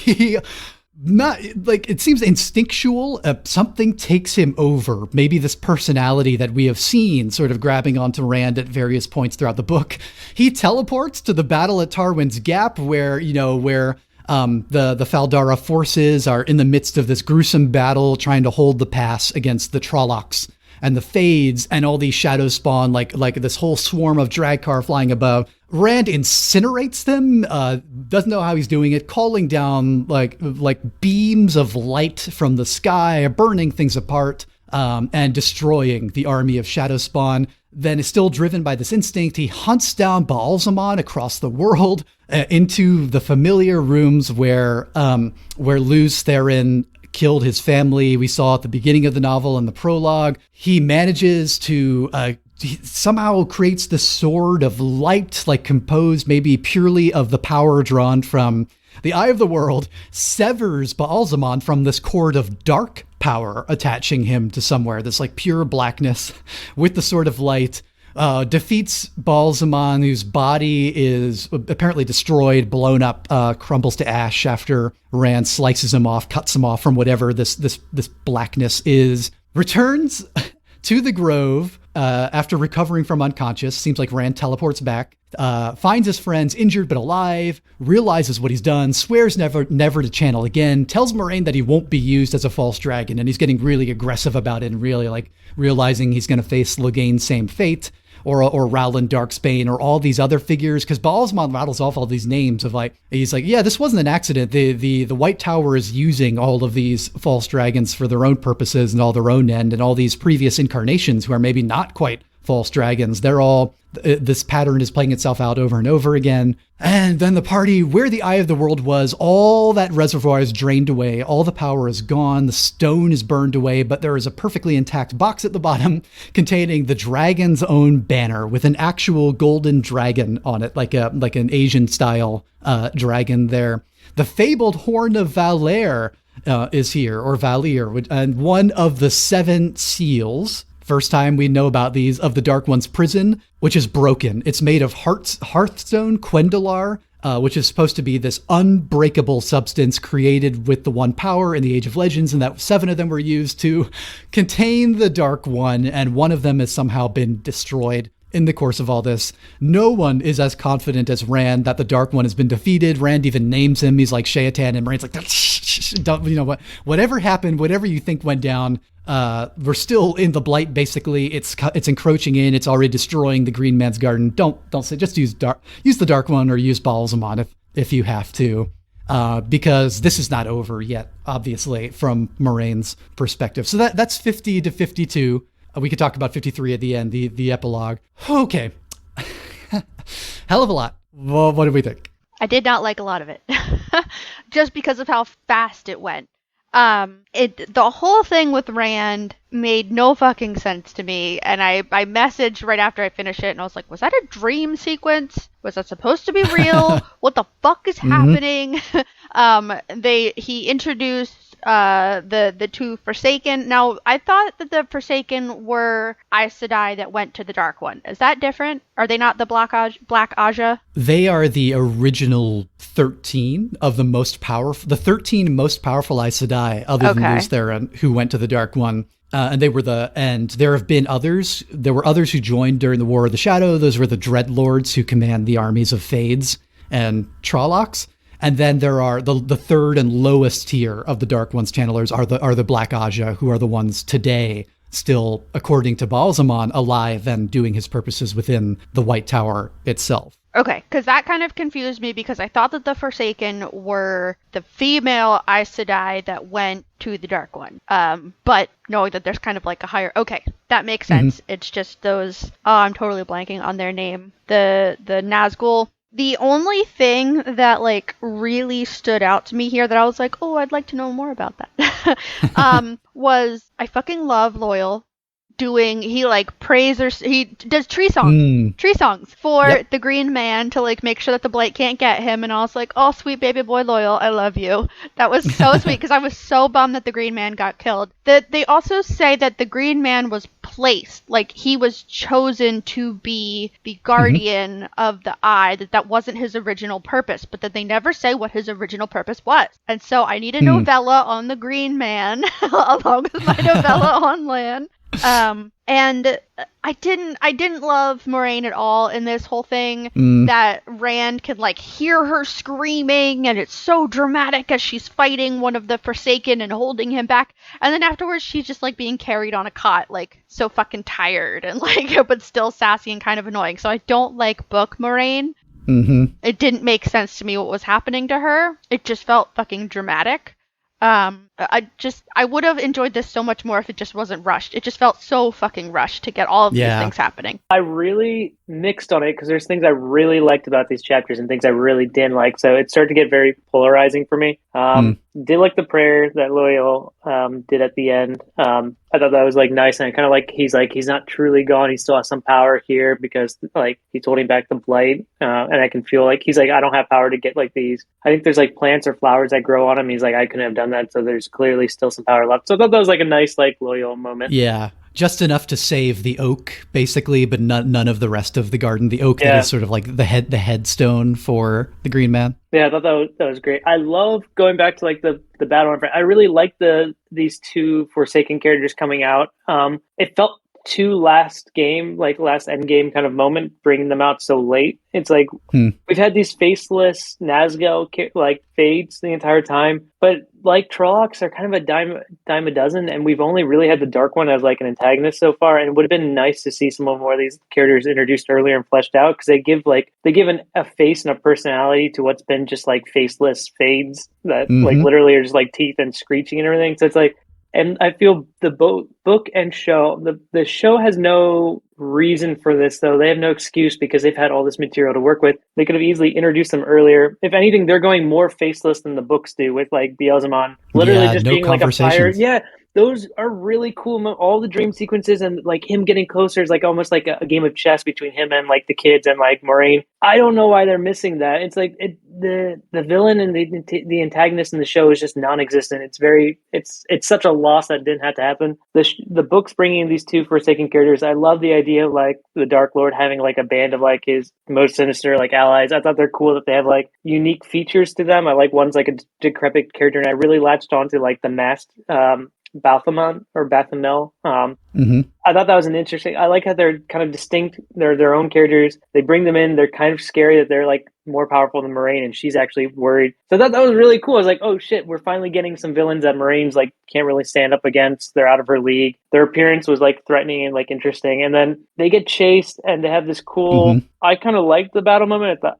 It seems instinctual. Something takes him over. Maybe this personality that we have seen sort of grabbing onto Rand at various points throughout the book. He teleports to the battle at Tarwin's Gap, where the Faldara forces are in the midst of this gruesome battle, trying to hold the pass against the Trollocs and the Fades, and all these shadows spawn, like this whole swarm of Dragcar flying above. Rand incinerates them, doesn't know how he's doing it, calling down like beams of light from the sky, burning things apart, and destroying the army of shadow spawn. Then is still driven by this instinct. He hunts down Baalzamon across the world into the familiar rooms where Luz Therin killed his family. We saw at the beginning of the novel in the prologue. He manages to he somehow creates the sword of light, like composed maybe purely of the power drawn from the Eye of the World, severs Baalzamon from this cord of dark power, attaching him to somewhere, this like pure blackness with the sword of light. Defeats Baalzamon, whose body is apparently destroyed, blown up, crumbles to ash after Rand slices him off, cuts him off from whatever this blackness is. Returns to the Grove after recovering from unconscious. Seems like Rand teleports back. Finds his friends injured but alive, realizes what he's done, swears never to channel again, tells Moraine that he won't be used as a false dragon, and he's getting really aggressive about it and really like realizing he's going to face Loghain's same fate. Or Rowland Darksbane, or all these other figures, because Baalzamon rattles off all these names of he's like, yeah, this wasn't an accident. The White Tower is using all of these false dragons for their own purposes and all their own end, and all these previous incarnations who are maybe not quite false dragons. They're all, this pattern is playing itself out over and over again. And then the party where the Eye of the World was, all that reservoir is drained away. All the power is gone. The stone is burned away, but there is a perfectly intact box at the bottom containing the dragon's own banner with an actual golden dragon on it, like an Asian style dragon there. The fabled Horn of Valir is here, or Valir, and one of the 7 seals. First time we know about these, of the Dark One's prison, which is broken. It's made of Hearthstone, Quendalar, which is supposed to be this unbreakable substance created with the One Power in the Age of Legends, and that 7 of them were used to contain the Dark One, and one of them has somehow been destroyed in the course of all this. No one is as confident as Rand that the Dark One has been defeated. Rand even names him. He's like Shayatan, and Rand's like, don't, you know what? Whatever happened, whatever you think went down, we're still in the Blight. Basically, it's encroaching in. It's already destroying the Green Man's garden. Don't say. Just use the Dark One, or use Baalzamon if you have to, because this is not over yet. Obviously, from Moraine's perspective. So that's 50 to 52. We could talk about 53 at the end, the epilogue. Okay. Hell of a lot. Well, what did we think? I did not like a lot of it. Just because of how fast it went. The whole thing with Rand made no fucking sense to me, and I messaged right after I finished it, and I was like, was that a dream sequence? Was that supposed to be real? What the fuck is happening? He introduced the two Forsaken. Now, I thought that the Forsaken were Aes Sedai that went to the Dark One. Is that different? Are they not the Black Aja? They are the original 13 of the most powerful, the 13 most powerful Aes Sedai, other than Lews Therin, who went to the Dark One. And there have been others. There were others who joined during the War of the Shadow. Those were the Dreadlords, who command the armies of Fades and Trollocs. And then there are the third and lowest tier of the Dark One's channelers are the Black Aja, who are the ones today still, according to Baalzamon, alive and doing his purposes within the White Tower itself. Okay, because that kind of confused me, because I thought that the Forsaken were the female Aes Sedai that went to the Dark One. But knowing that there's kind of like a higher... Okay, that makes sense. It's just those... Oh, I'm totally blanking on their name. The Nazgul. The only thing that like really stood out to me here that I was like, oh, I'd like to know more about that, was I fucking love Loyal he like prays, or he does tree songs for the Green Man to like make sure that the Blight can't get him, and I was like, oh, sweet baby boy Loyal, I love you. That was so sweet, because I was so bummed that the Green Man got killed. That they also say that the Green Man was placed, like he was chosen to be the guardian of the Eye, that wasn't his original purpose, but that they never say what his original purpose was. And so I need a novella on the Green Man along with my novella on Lan. And I didn't love Moraine at all in this whole thing. That Rand can like hear her screaming, and it's so dramatic as she's fighting one of the Forsaken and holding him back, and then afterwards she's just like being carried on a cot, like so fucking tired and like but still sassy and kind of annoying. So I don't like book Moraine. It didn't make sense to me what was happening to her. It just felt fucking dramatic. I would have enjoyed this so much more if it just wasn't rushed. It just felt so fucking rushed to get all of these things happening. I really mixed on it, because there's things I really liked about these chapters and things I really didn't like. So it started to get very polarizing for me. Did like the prayer that Loyal did at the end. I thought that was like nice, and I kind of like he's not truly gone. He still has some power here, because like he's holding back the Blight, and I can feel like he's like, I don't have power to get like these. I think there's like plants or flowers that grow on him. He's like, I couldn't have done that, so there's clearly still some power left. So I thought that was like a nice like Loyal moment. Yeah. Just enough to save the oak, basically, but none of the rest of the garden. The oak that is sort of like the headstone for the Green Man. Yeah, I thought that was great. I love going back to like the battle in front. I really like these two Forsaken characters coming out. It felt too last end game kind of moment, bringing them out so late. It's like we've had these faceless Nazgul like Fades the entire time, but like Trollocs are kind of a dime a dozen, and we've only really had the Dark One as like an antagonist so far. And it would have been nice to see some more of these characters introduced earlier and fleshed out, because they give a face and a personality to what's been just like faceless Fades that like literally are just like teeth and screeching and everything. So it's like, and I feel the book and show, the show has no reason for this, though. They have no excuse, because they've had all this material to work with. They could have easily introduced them earlier. If anything, they're going more faceless than the books do, with like Baalzamon literally just being like a fire. Yeah, those are really cool. All the dream sequences and like him getting closer is like almost like a game of chess between him and like the kids and like Moraine. I don't know why they're missing that. It's like the villain and the antagonist in the show is just non-existent. It's such a loss that didn't have to happen. The book's bringing these two Forsaken characters. I love the idea of like the Dark Lord having like a band of like his most sinister like allies. I thought they're cool that they have like unique features to them. I like one's like a decrepit character, and I really latched onto like the masked Balthamon or Bathamel. I thought that was an interesting. I like how they're kind of distinct. They're their own characters. They bring them in. They're kind of scary that they're like more powerful than Moraine, and she's actually worried. So I thought that was really cool. I was like, oh shit, we're finally getting some villains that Moraine's like can't really stand up against. They're out of her league. Their appearance was like threatening and like interesting. And then they get chased, and they have this cool. I kind of liked the battle moment. I thought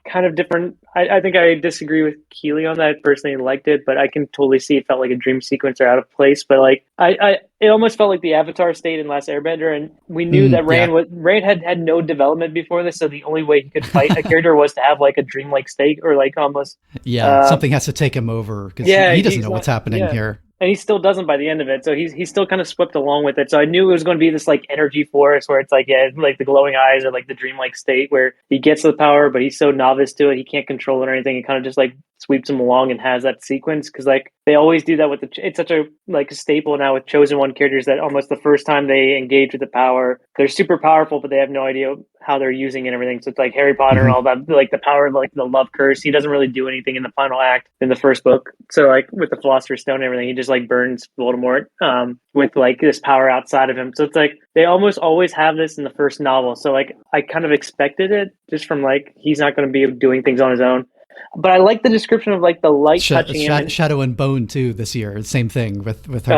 kind of different. I think I disagree with Keely on that. I personally liked it, but I can totally see it felt like a dream sequence or out of place. But like it almost felt like the Avatar state in Last Airbender, and we knew that Rand had no development before this, so the only way he could fight a character was to have like a dreamlike state or like almost something has to take him over because he doesn't know what's happening here. And he still doesn't by the end of it. So he's still kind of swept along with it. So I knew it was going to be this like energy force where it's like, like the glowing eyes or like the dreamlike state where he gets the power, but he's so novice to it. He can't control it or anything. It kind of just like sweeps him along and has that sequence. Cause like they always do that with it's such a like a staple now with Chosen One characters that almost the first time they engage with the power, they're super powerful, but they have no idea how they're using it and everything. So it's like Harry Potter and all that, like the power of like the love curse. He doesn't really do anything in the final act in the first book. So like with the Philosopher's Stone and everything, he just like burns Voldemort with like this power outside of him. So it's like they almost always have this in the first novel. So like I kind of expected it just from like he's not going to be doing things on his own. But I like the description of like the light touching him. Shadow and Bone too this year. Same thing with her.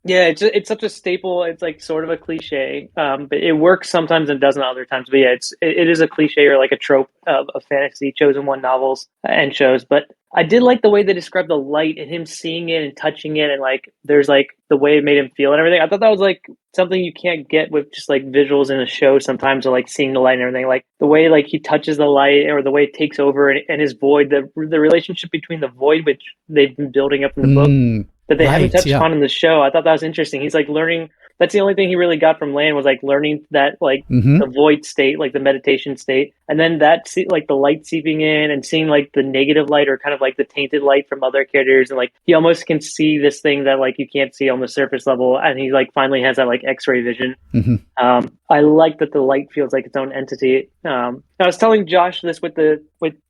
Yeah, it's such a staple. It's like sort of a cliche, but it works sometimes and doesn't other times. But yeah, it is a cliche or like a trope of fantasy Chosen One novels and shows. But I did like the way they described the light and him seeing it and touching it, and like there's like the way it made him feel and everything. I thought that was like something you can't get with just like visuals in a show sometimes, or like seeing the light and everything. Like the way like he touches the light or the way it takes over and his void, the relationship between the void, which they've been building up in the book that they haven't touched on in the show. I thought that was interesting. He's like learning. That's the only thing he really got from Lan was like learning that like the void state, like the meditation state, and then that like the light seeping in and seeing like the negative light or kind of like the tainted light from other characters, and like he almost can see this thing that like you can't see on the surface level, and he like finally has that like X-ray vision. I like that the light feels like its own entity. I was telling Josh this with the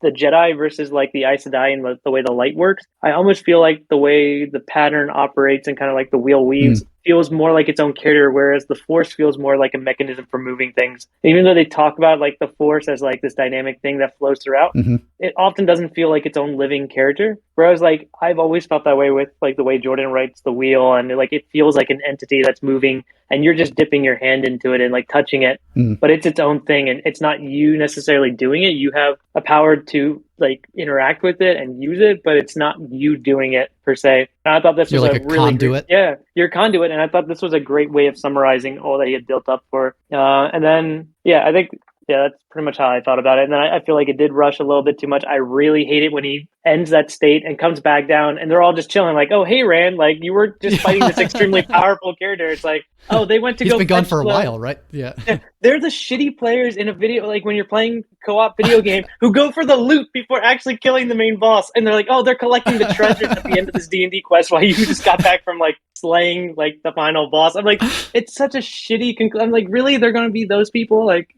Jedi versus like the Aes Sedai and the way the light works. I almost feel like the way the pattern operates and kind of like the wheel weaves feels more like its own character, whereas the Force feels more like a mechanism for moving things. Even though they talk about like the Force as like this dynamic thing that flows throughout, it often doesn't feel like its own living character. Whereas like I've always felt that way with like the way Jordan writes the wheel, and like it feels like an entity that's moving and you're just dipping your hand into it and like touching it, but it's its own thing and it's not you necessarily doing it. You have a power to like interact with it and use it, but it's not you doing it per se. And I thought this was like a really conduit. You're a conduit, and I thought this was a great way of summarizing all that he had built up for. And then I think that's pretty much how I thought about it. And then I feel like it did rush a little bit too much. I really hate it when he ends that state and comes back down and they're all just chilling like, oh, hey, Rand, like you were just fighting this extremely powerful character. It's like, oh, they went to He's been gone for a while, right? Yeah. They're the shitty players in a video, like when you're playing co-op video game, who go for the loot before actually killing the main boss. And they're like, oh, they're collecting the treasures at the end of this D&D quest while you just got back from like slaying like the final boss. I'm like, it's such a shitty I'm like, really? They're going to be those people? Like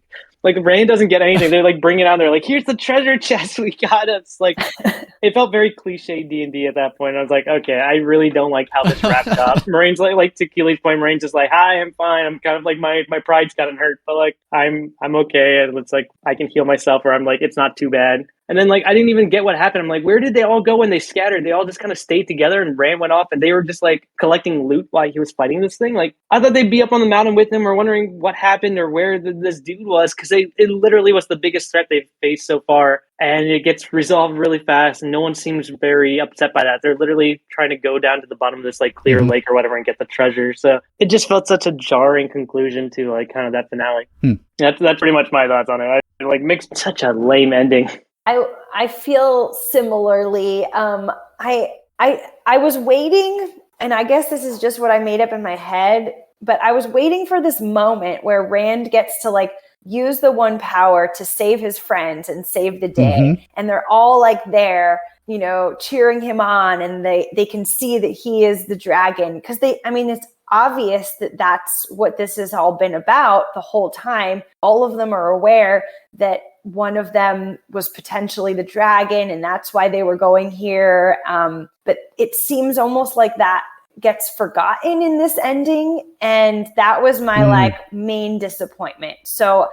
Rand doesn't get anything. They like bring it out. They're like, here's the treasure chest we got. It's like, it felt very cliche D&D at that point. I was like, okay, I really don't like how this wrapped up. Moraine's like to Keely's point, Moraine's just like, hi, I'm fine. I'm kind of like my pride's gotten hurt, but like I'm okay. And it's like I can heal myself, or I'm like, it's not too bad. And then like I didn't even get what happened. I'm like, where did they all go when they scattered? They all just kind of stayed together and Rand went off and they were just like collecting loot while he was fighting this thing. Like I thought they'd be up on the mountain with him or wondering what happened or where this dude was, because it literally was the biggest threat they've faced so far. And it gets resolved really fast and no one seems very upset by that. They're literally trying to go down to the bottom of this like clear lake or whatever and get the treasure. So it just felt such a jarring conclusion to like kind of that finale. That's pretty much my thoughts on it. I like mixed such a lame ending. I feel similarly. I was waiting and I guess this is just what I made up in my head, but I was waiting for this moment where Rand gets to like use the one power to save his friends and save the day. And they're all like there, you know, cheering him on, and they can see that he is the dragon. Cause it's obvious that that's what this has all been about the whole time. All of them are aware that one of them was potentially the dragon, and that's why they were going here. But it seems almost like that gets forgotten in this ending, and that was my like main disappointment. So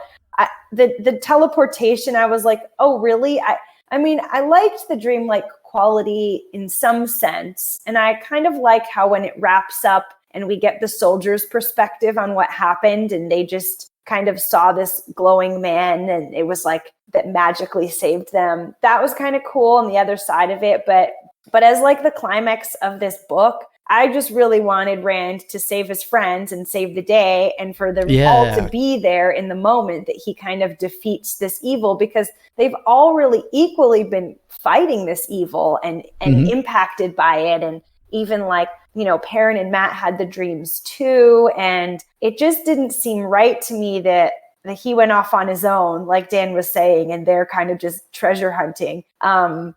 the teleportation, I was like, oh really? I mean, I liked the dreamlike quality in some sense, and I kind of like how when it wraps up and we get the soldiers' perspective on what happened, and they just kind of saw this glowing man, and it was like that magically saved them. That was kind of cool on the other side of it. But as like the climax of this book, I just really wanted Rand to save his friends and save the day, and for them all to be there in the moment that he kind of defeats this evil, because they've all really equally been fighting this evil and impacted by it. And even like, you know, Perrin and Matt had the dreams too. And it just didn't seem right to me that he went off on his own, like Dan was saying, and they're kind of just treasure hunting. And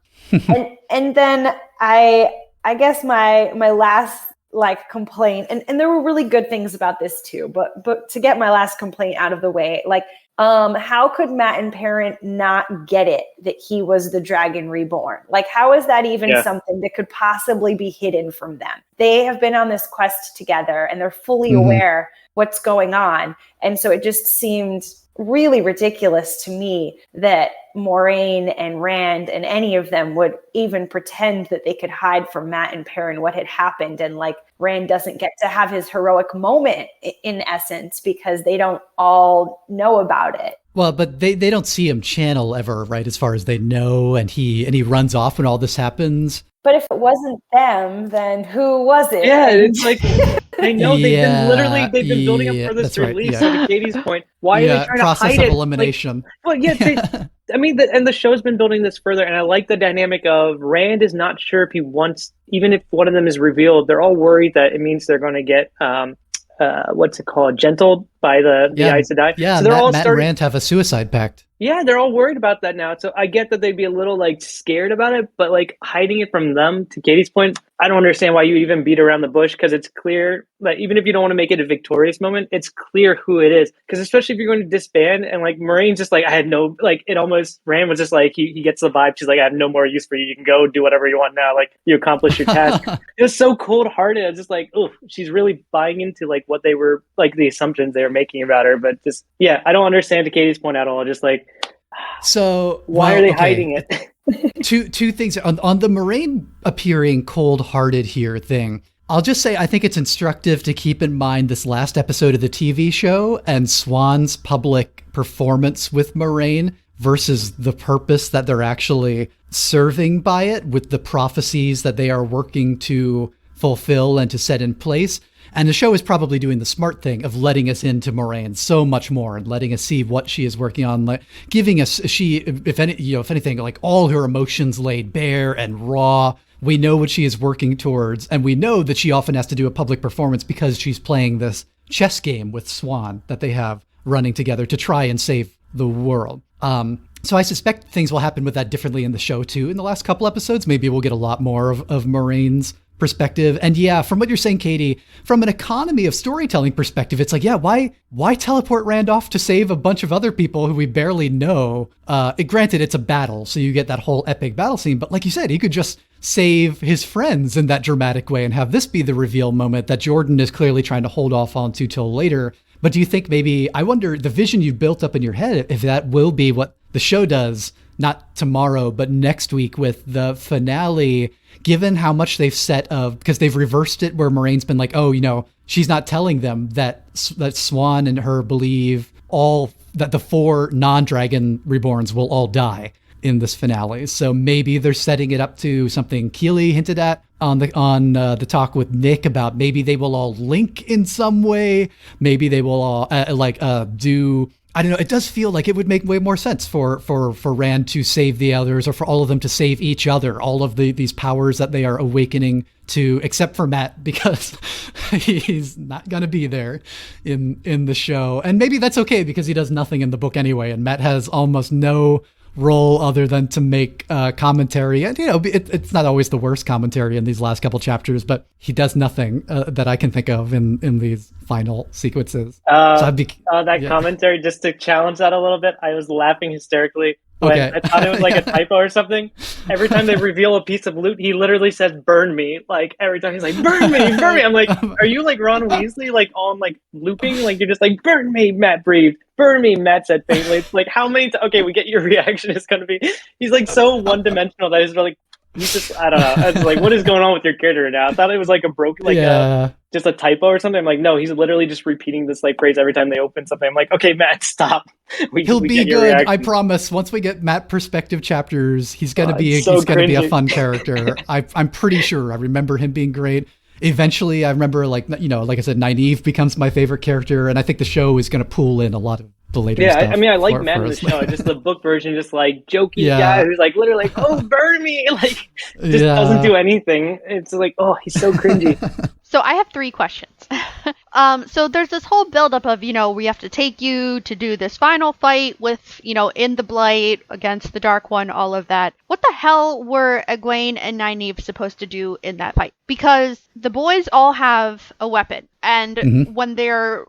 then I guess my last like complaint, and there were really good things about this too, but to get my last complaint out of the way, like, how could Matt and Perrin not get it that he was the Dragon Reborn? Like, how is that even something that could possibly be hidden from them? They have been on this quest together, and they're fully aware what's going on. And so it just seemed really ridiculous to me that Moiraine and Rand and any of them would even pretend that they could hide from Matt and Perrin what had happened. And like, Rand doesn't get to have his heroic moment in essence because they don't all know about it. Well, but they don't see him channel ever, right? As far as they know, and he runs off when all this happens. But if it wasn't them, then who was it? Yeah, it's like they know they've been building up for this release. Right, So to Katie's point, why are they trying to hide it? Process of elimination. Like, and the show's been building this further, and I like the dynamic of Rand is not sure if he wants, even if one of them is revealed, they're all worried that it means they're going to get gentled by the Aes Sedai. Yeah, so Matt and Rand have a suicide pact. Yeah, they're all worried about that now. So I get that they'd be a little like scared about it, but like hiding it from them, to Katie's point, I don't understand why you even beat around the bush, because it's clear that even if you don't want to make it a victorious moment, it's clear who it is. Because especially if you're going to disband, and like Moiraine's just like, I had no, like, it almost, Rand was just like, he gets the vibe. She's like, I have no more use for you. You can go do whatever you want now. Like, you accomplished your task. It was so cold hearted. I was just like, oh, she's really buying into like what they were, like the assumptions they were making about her. But just, yeah, I don't understand, to Katie's point at all. Just like, so why are they hiding it? Two things on the Moiraine appearing cold-hearted here thing. I'll just say I think it's instructive to keep in mind this last episode of the TV show and Swan's public performance with Moiraine versus the purpose that they're actually serving by it, with the prophecies that they are working to fulfill and to set in place. And the show is probably doing the smart thing of letting us into Moiraine so much more and letting us see what she is working on, like giving us if anything, like all her emotions laid bare and raw. We know what she is working towards, and we know that she often has to do a public performance because she's playing this chess game with Swan that they have running together to try and save the world. So I suspect things will happen with that differently in the show too. In the last couple episodes, maybe we'll get a lot more of Moiraine's perspective. And yeah, from what you're saying, Katie, from an economy of storytelling perspective, it's like, yeah, why teleport Rand off to save a bunch of other people who we barely know? Granted, it's a battle, so you get that whole epic battle scene, but like you said, he could just save his friends in that dramatic way and have this be the reveal moment that Jordan is clearly trying to hold off on to till later. But do you think I wonder, the vision you've built up in your head, if that will be what the show does, not tomorrow, but next week with the finale, given how much they've set of, because they've reversed it where Moraine's been like, oh, she's not telling them that Swan and her believe that the 4 non-Dragon Reborns will all die. in this finale. So maybe they're setting it up to something Keely hinted at on the talk with Nick about maybe they will all link in some way. Maybe they will all do. I don't know. It does feel like it would make way more sense for Rand to save the others, or for all of them to save each other. All of these powers that they are awakening to, except for Matt, because he's not going to be there in the show. And maybe that's okay, because he does nothing in the book anyway. And Matt has almost no role other than to make commentary. And, it's not always the worst commentary in these last couple chapters, but he does nothing that I can think of in these final sequences. Commentary, just to challenge that a little bit, I was laughing hysterically when I thought it was like a typo or something. Every time they reveal a piece of loot, he literally says, "Burn me." Like, every time he's like, "Burn me, burn me." I'm like, are you like Ron Weasley, like on like looping? Like, you're just like, "Burn me," Matt breathed. "Burn me," Matt said faintly. It's like, how many okay, we get your reaction is going to be, he's like so one-dimensional that he's really, he's just, I don't know. I was like, what is going on with your character right now? I thought it was like a broken, just a typo or something. I'm like, no, he's literally just repeating this like phrase every time they open something. I'm like, okay, Matt, stop. He'll be good. I promise. Once we get Matt perspective chapters, he's gonna be a fun character. I'm pretty sure. I remember him being great. Eventually, I remember, like I said, Nynaeve becomes my favorite character, and I think the show is going to pull in a lot of the later stuff. I mean, I like Matt in the show. Just the book version, just like jokey guy who's like literally like, "Oh, burn me!" Like just doesn't do anything. It's like, oh, he's so cringy. So I have 3 questions. So there's this whole buildup of, we have to take you to do this final fight with, in the Blight against the Dark One, all of that. What the hell were Egwene and Nynaeve supposed to do in that fight? Because the boys all have a weapon. And when they're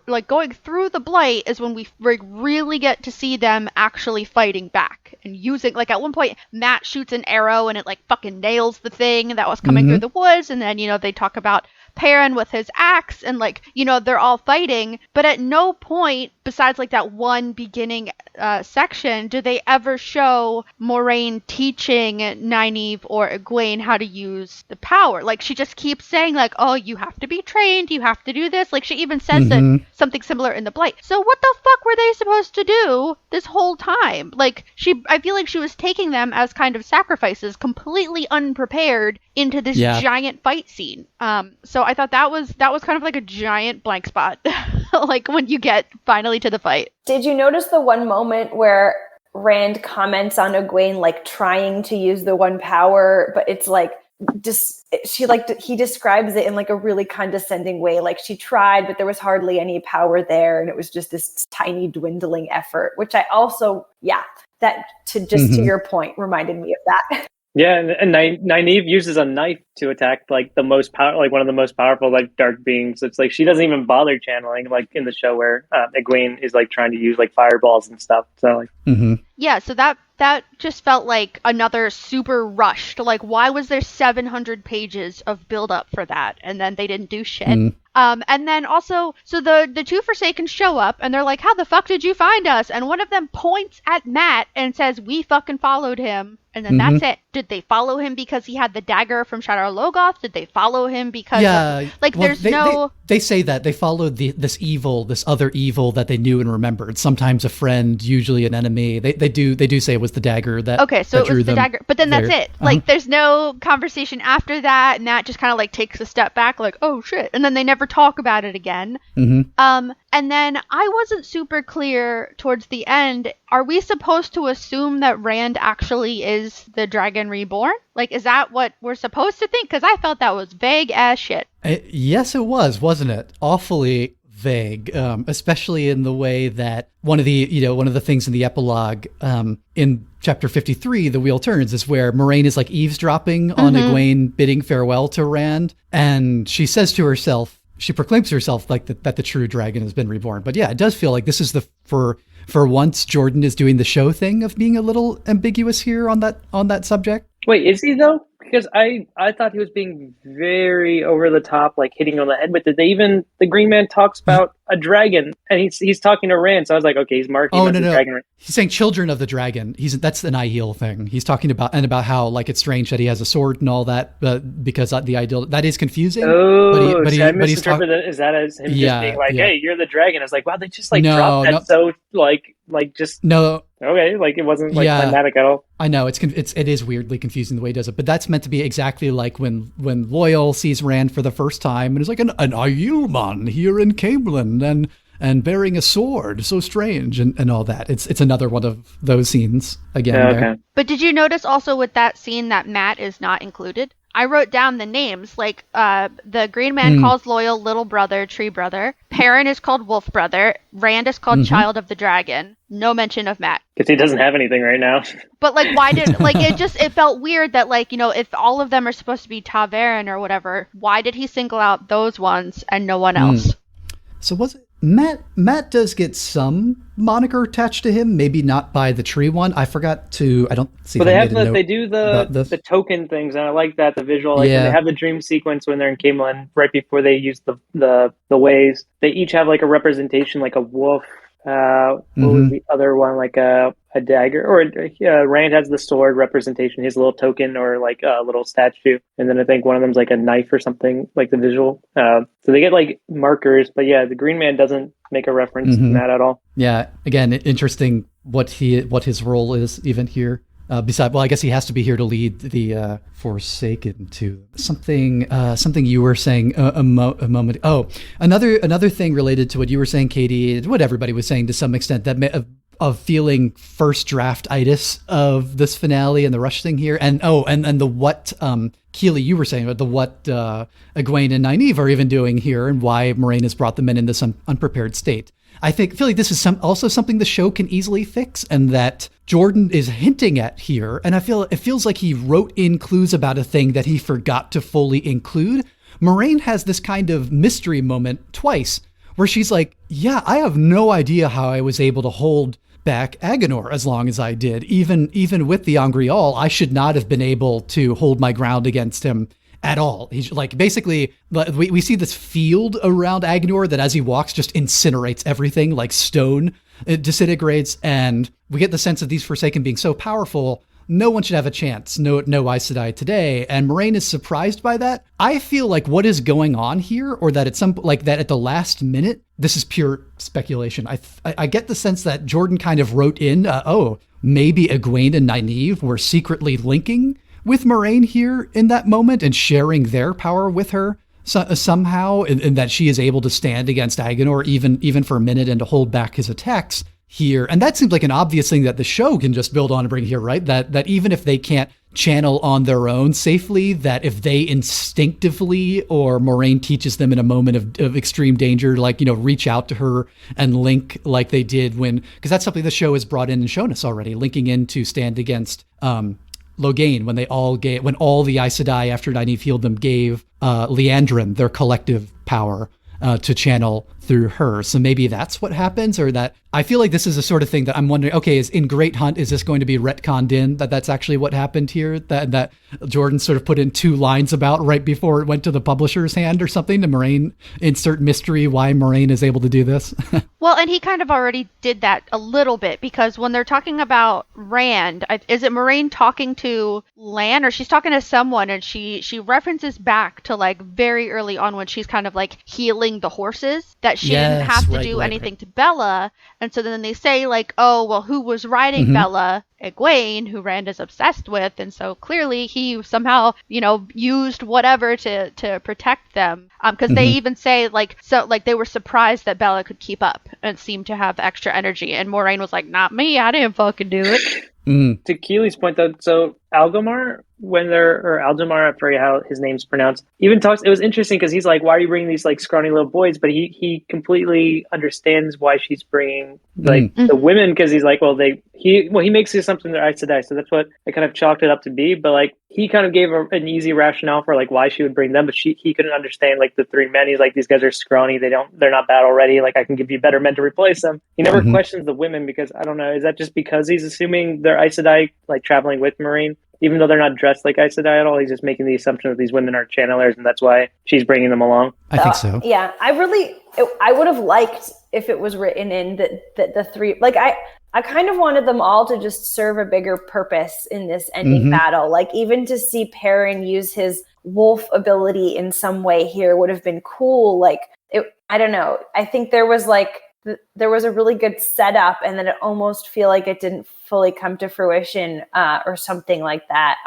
like going through the Blight is when we really get to see them actually fighting back and using, like at one point Matt shoots an arrow and it like fucking nails the thing that was coming through the woods. And then, they talk about Perrin with his axe and like, they're all fighting. But at no point besides like that one beginning section do they ever show Moraine teaching Nynaeve or Egwene how to use the power. Like she just keeps saying like, oh, you have to be trained, you have to do this. Like she even says it, something similar in the Blight. So what the fuck were they supposed to do this whole time? Like I feel like she was taking them as kind of sacrifices, completely unprepared into this giant fight scene. So I thought that was kind of like a giant blank spot. Like when you get finally to the fight. Did you notice the one moment where Rand comments on Egwene like trying to use the one power, but it's like he describes it in like a really condescending way. Like she tried, but there was hardly any power there, and it was just this tiny dwindling effort. Which I also, to your point, reminded me of that. Yeah, and Nynaeve uses a knife to attack like one of the most powerful like dark beings. It's like she doesn't even bother channeling like in the show where Egwene is like trying to use like fireballs and stuff. So like, yeah, so that just felt like another super rushed. Like, why was there 700 pages of build up for that, and then they didn't do shit? And then also, so the 2 Forsakens show up, and they're like, how the fuck did you find us? And one of them points at Matt and says, we fucking followed him. And then that's it. Did they follow him because he had the dagger from Shadar Logoth? Did they follow him because they say that they followed this other evil that they knew and remembered. Sometimes a friend, usually an enemy. They do say it was the dagger that so it was the dagger, but then that's it. Like there's no conversation after that, and Matt just kind of like takes a step back, like, oh shit, and then they never talk about it again. And then I wasn't super clear towards the end. Are we supposed to assume that Rand actually is the Dragon Reborn? Like, is that what we're supposed to think? Because I felt that was vague as shit. Yes, it was, wasn't it? Awfully vague, especially in the way that one of the things in the epilogue in chapter 53, The Wheel Turns, is where Moraine is like eavesdropping on Egwene bidding farewell to Rand, and she says to herself, she proclaims herself like that the true dragon has been reborn. But yeah, it does feel like this is for once Jordan is doing the show thing of being a little ambiguous here on that subject. Wait, is he though? Because I thought he was being very over the top, like hitting on the head with it. The Green Man talks about a dragon, and he's talking to Rand, so I was like, okay, he's marking the dragon. He's saying children of the dragon. That's an Nihil thing. He's talking about how like it's strange that he has a sword and all that, because the ideal that is confusing. Oh, I misinterpreted it as that as him just being like, hey, you're the dragon. I was like, wow, they just like dropped that so like like just No. okay, like it wasn't like Yeah. climatic at all. I know it is weirdly confusing the way he does it, but that's meant to be exactly like when Loyal sees Rand for the first time and is like an Aielman here in Camelin and bearing a sword, so strange and all that. It's another one of those scenes again. Yeah, there. okay. But did you notice also with that scene that Matt is not included? I wrote down the names, like the Green Man calls Loyal Little Brother, Tree Brother. Perrin is called Wolf Brother. Rand is called Child of the Dragon. No mention of Matt. Because he doesn't have anything right now. But like, why did like it felt weird that like, you know, if all of them are supposed to be Ta'veren or whatever, why did he single out those ones and no one else? So was it Matt does get some moniker attached to him, maybe not by the tree one. I forgot to. I don't see. But they do the token things, and I like that the visual. Like when they have the dream sequence when they're in Camelin, right before they use the ways, they each have like a representation, like a wolf. What was the other one? Like a dagger, or Rand has the sword representation, his little token, or like a little statue, and then I think one of them's like a knife or something, like the visual. So they get like markers, but yeah, the Green Man doesn't make a reference to that at all. Yeah, again, interesting what his role is even here. Besides, well, I guess he has to be here to lead the Forsaken to something you were saying a moment. Oh, another thing related to what you were saying, Katie, what everybody was saying to some extent, that of feeling first draft-itis of this finale and the rush thing here, and the what Keely, you were saying about the what Egwene and Nynaeve are even doing here, and why Moraine has brought them in this unprepared state. I feel like this is also something the show can easily fix, and that Jordan is hinting at here. And it feels like he wrote in clues about a thing that he forgot to fully include. Moraine has this kind of mystery moment twice, where she's like, "Yeah, I have no idea how I was able to hold back Agenor as long as I did. Even with the Angreal, I should not have been able to hold my ground against him at all." He's like, basically, we see this field around Agenor that as he walks just incinerates everything like stone. It disintegrates, and we get the sense of these Forsaken being so powerful, no one should have a chance. No Aes Sedai today. And Moraine is surprised by that. I feel like what is going on here, or that at the last minute, this is pure speculation. I get the sense that Jordan kind of wrote in, maybe Egwene and Nynaeve were secretly linking with Moraine here in that moment and sharing their power with her somehow, and that she is able to stand against Agenor even for a minute and to hold back his attacks here. And that seems like an obvious thing that the show can just build on and bring here, right? That even if they can't channel on their own safely, that if they instinctively, or Moraine teaches them in a moment of extreme danger, like, reach out to her and link like they did because that's something the show has brought in and shown us already, linking in to stand against Logain, when all the Aes Sedai after Nynaeve healed them gave Liandrin their collective power to channel through her. So maybe that's what happens, or that I feel like this is the sort of thing that I'm wondering, okay, is in Great Hunt, is this going to be retconned in that's actually what happened here, that Jordan sort of put in 2 lines about right before it went to the publisher's hand or something, to Moraine insert mystery why Moraine is able to do this? Well, and he kind of already did that a little bit, because when they're talking about Rand, is it Moraine talking to Lan, or she's talking to someone, and she references back to like very early on when she's kind of like healing the horses, that she didn't have to do anything to Bella. And so then they say like, oh, well, who was riding Bella? Egwene, who Rand is obsessed with. And so clearly he somehow, used whatever to protect them. Because they even say they were surprised that Bella could keep up and seemed to have extra energy. And Moraine was like, not me, I didn't fucking do it. To Keely's point though, so Algamar, Aldemar, I forget how his name's pronounced, even talks, it was interesting because he's like, why are you bringing these like scrawny little boys? But he completely understands why she's bringing like the women, because he's like, he makes the assumption they're Aes Sedai, so that's what I kind of chalked it up to be. But like, he kind of gave an easy rationale for like why she would bring them, but he couldn't understand like the 3 men. He's like, these guys are scrawny, they're not bad already, like I can give you better men to replace them. He never questions the women, because I don't know, is that just because he's assuming they're Aes Sedai like traveling with Moraine? Even though they're not dressed like Aes Sedai at all, he's just making the assumption that these women are channelers, and that's why she's bringing them along. I think so. Yeah, I would have liked if it was written in that the 3, like I kind of wanted them all to just serve a bigger purpose in this ending battle. Like even to see Perrin use his wolf ability in some way here would have been cool. Like I don't know. I think there was like there was a really good setup, and then it almost feel like it didn't fully come to fruition, or something like that.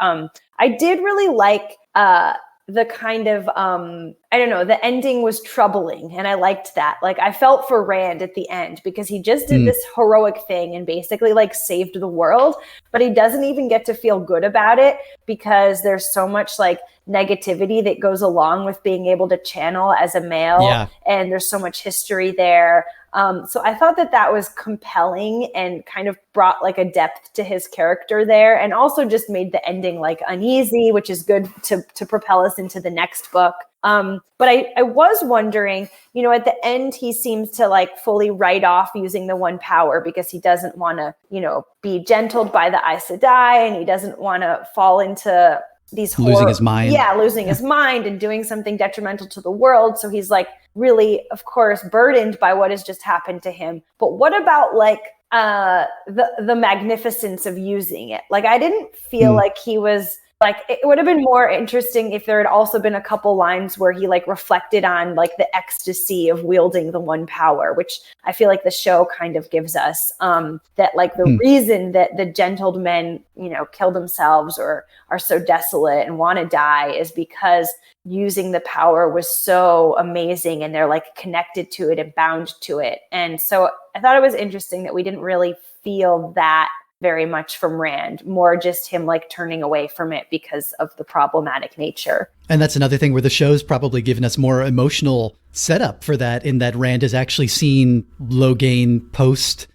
I did really like the kind of, I don't know, the ending was troubling, and I liked that. Like, I felt for Rand at the end, because he just did this heroic thing and basically like saved the world, but he doesn't even get to feel good about it, because there's so much like negativity that goes along with being able to channel as a male, and there's so much history there. So I thought that was compelling and kind of brought like a depth to his character there, and also just made the ending like uneasy, which is good to propel us into the next book. But I was wondering, you know, at the end, he seems to like fully write off using the one power, because he doesn't want to, you know, be gentled by the Aes Sedai, and he doesn't want to fall into these losing his mind. Yeah, losing his mind and doing something detrimental to the world. So he's like really, of course, burdened by what has just happened to him. But what about like the magnificence of using it? Like, I didn't feel like he was like, it would have been more interesting if there had also been a couple lines where he like reflected on like the ecstasy of wielding the one power, which I feel like the show kind of gives us, that like the reason that the gentled men, you know, kill themselves or are so desolate and want to die is because using the power was so amazing, and they're like connected to it and bound to it. And so I thought it was interesting that we didn't really feel that very much from Rand, more just him like turning away from it because of the problematic nature. And that's another thing where the show's probably given us more emotional setup for that, in that Rand has actually seen Logain post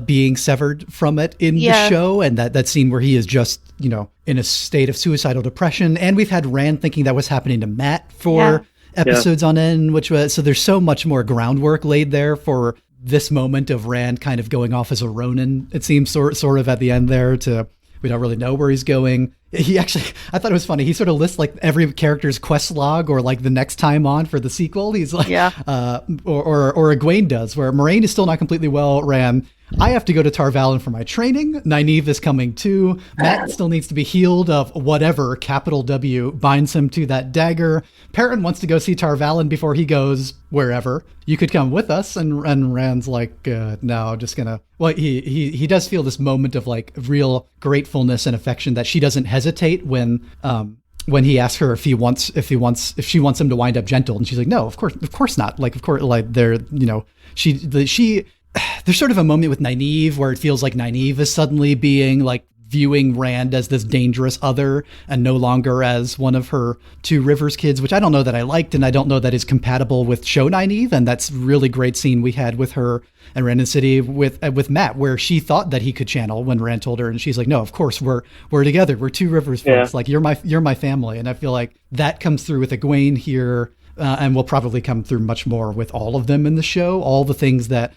being severed from it in the show, and that scene where he is just, you know, in a state of suicidal depression. And we've had Rand thinking that was happening to Matt for episodes on end, which was, so there's so much more groundwork laid there for this moment of Rand kind of going off as a Ronin, it seems, sort of at the end there, to, we don't really know where he's going. He actually, I thought it was funny, he sort of lists like every character's quest log or like the next time on for the sequel. He's like, or Egwene does, where Moraine is still not completely well, Ran. I have to go to Tar Valon for my training. Nynaeve is coming too. Matt still needs to be healed of whatever, capital W, binds him to that dagger. Perrin wants to go see Tar Valon before he goes wherever. You could come with us. And Rand's like, no, just gonna... Well, he does feel this moment of like real gratefulness and affection that she doesn't hesitate when he asks her if she wants him to wind up gentle. And she's like, no, of course not. Like, of course, like they're, you know, there's sort of a moment with Nynaeve where it feels like Nynaeve is suddenly viewing Rand as this dangerous other and no longer as one of her Two Rivers kids, which I don't know that I liked, and I don't know that is compatible with show Nynaeve. And that's a really great scene we had with her and Rand and City with Matt, where she thought that he could channel when Rand told her, and she's like, no, of course we're together. We're Two Rivers folks. Like, you're my family. And I feel like that comes through with Egwene here, and will probably come through much more with all of them in the show. All the things that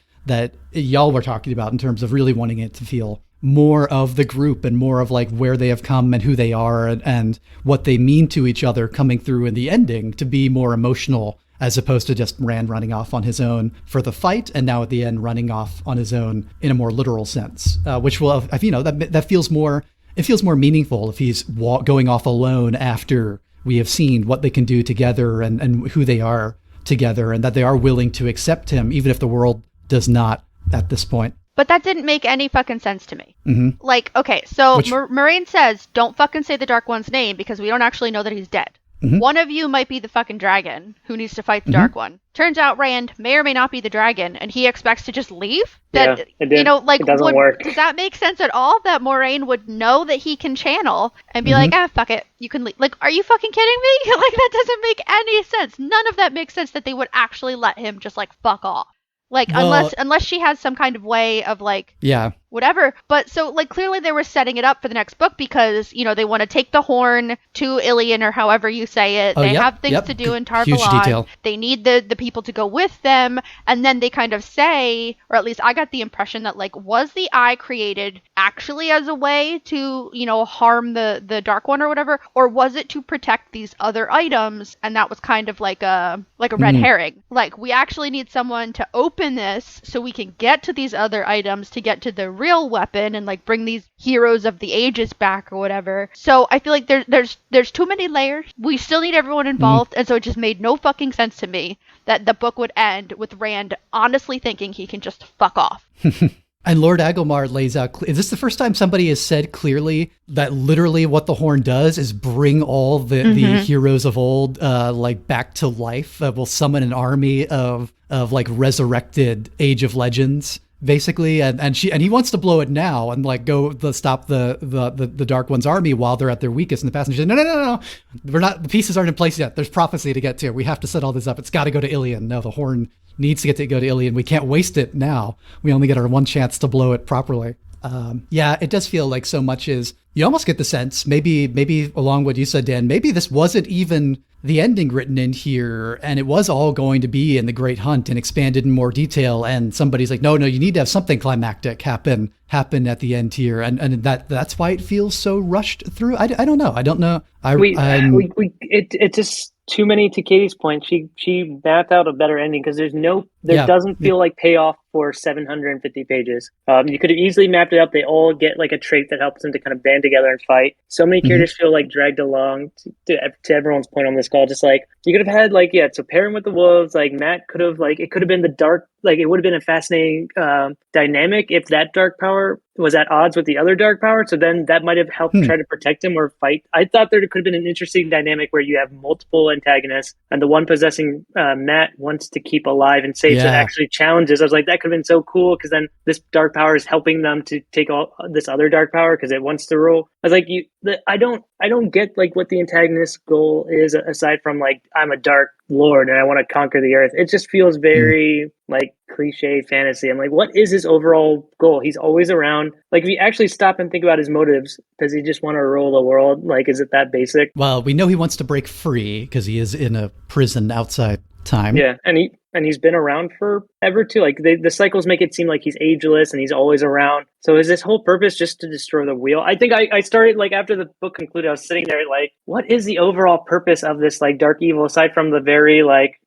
y'all were talking about in terms of really wanting it to feel more of the group and more of like where they have come and who they are and what they mean to each other coming through in the ending, to be more emotional, as opposed to just Rand running off on his own for the fight, and now at the end running off on his own in a more literal sense, which will, you know, that feels more, it feels more meaningful if he's going off alone after we have seen what they can do together and who they are together, and that they are willing to accept him, even if the world does not at this point. But that didn't make any fucking sense to me. Mm-hmm. Like, okay, so Moraine says, don't fucking say the Dark One's name because we don't actually know that he's dead. Mm-hmm. One of you might be the fucking dragon who needs to fight the Dark One. Turns out Rand may or may not be the dragon, and he expects to just leave? That, you know, like, it doesn't work. Does that make sense at all? That Moraine would know that he can channel and be like, fuck it, you can leave. Like, are you fucking kidding me? Like, that doesn't make any sense. None of that makes sense that they would actually let him just, like, fuck off. Like, unless she has some kind of way of, like, whatever. But so, like, clearly they were setting it up for the next book because, you know, they want to take the horn to Ilion, or however you say it. They have things to do in Tar Valon. They need the people to go with them. And then they kind of say, or at least I got the impression that, like, was the Eye created actually as a way to, you know, harm the Dark One or whatever? Or was it to protect these other items? And that was kind of like a red herring. Like, we actually need someone to open this so we can get to these other items to get to the real weapon and like bring these heroes of the ages back or whatever. So I feel like there's too many layers. We still need everyone involved, and so it just made no fucking sense to me that the book would end with Rand honestly thinking he can just fuck off. And Lord Agelmar lays out, is this the first time somebody has said clearly that literally what the horn does is bring all the heroes of old like back to life? Will summon an army of like resurrected Age of Legends, basically, and he wants to blow it now and like stop the Dark One's army while they're at their weakest in the past. And she's like, no, we're not. The pieces aren't in place yet. There's prophecy to get to. We have to set all this up. It's got to go to Ilion. No, the horn needs to go to Ilion. We can't waste it now. We only get our one chance to blow it properly. Yeah, it does feel like so much is, you almost get the sense, maybe along what you said, Dan, maybe this wasn't even the ending written in here, and it was all going to be in the Great Hunt and expanded in more detail, and somebody's like, no, you need to have something climactic happen at the end here, and that's why it feels so rushed through. I don't know. It's just too many. To Katie's point, she mapped out a better ending, because there doesn't feel like payoff for 750 pages. You could have easily mapped it up. They all get like a trait that helps them to kind of band together and fight. So many characters feel like dragged along. To everyone's point on this call, just like you could have had so pairing with the wolves, like Matt could have it could have been the dark, like it would have been a fascinating dynamic if that dark power was at odds with the other dark power. So then that might have helped try to protect him or fight. I thought there could have been an interesting dynamic where you have multiple antagonists, and the one possessing Matt wants to keep alive and save. So it actually challenges. I was like, that could have been so cool, because then this dark power is helping them to take all this other dark power because it wants to rule. I was like, I don't get like what the antagonist goal is, aside from like, I'm a dark lord and I want to conquer the earth. It just feels very like cliche fantasy. I'm like, what is his overall goal? He's always around. Like, if you actually stop and think about his motives, does he just want to rule the world? Like, is it that basic? Well, we know he wants to break free because he is in a prison outside time. Yeah, and he's been around forever too. Like the cycles make it seem like he's ageless and he's always around. So is this whole purpose just to destroy the wheel? I think I started, like, after the book concluded, I was sitting there like, what is the overall purpose of this like dark evil, aside from the very like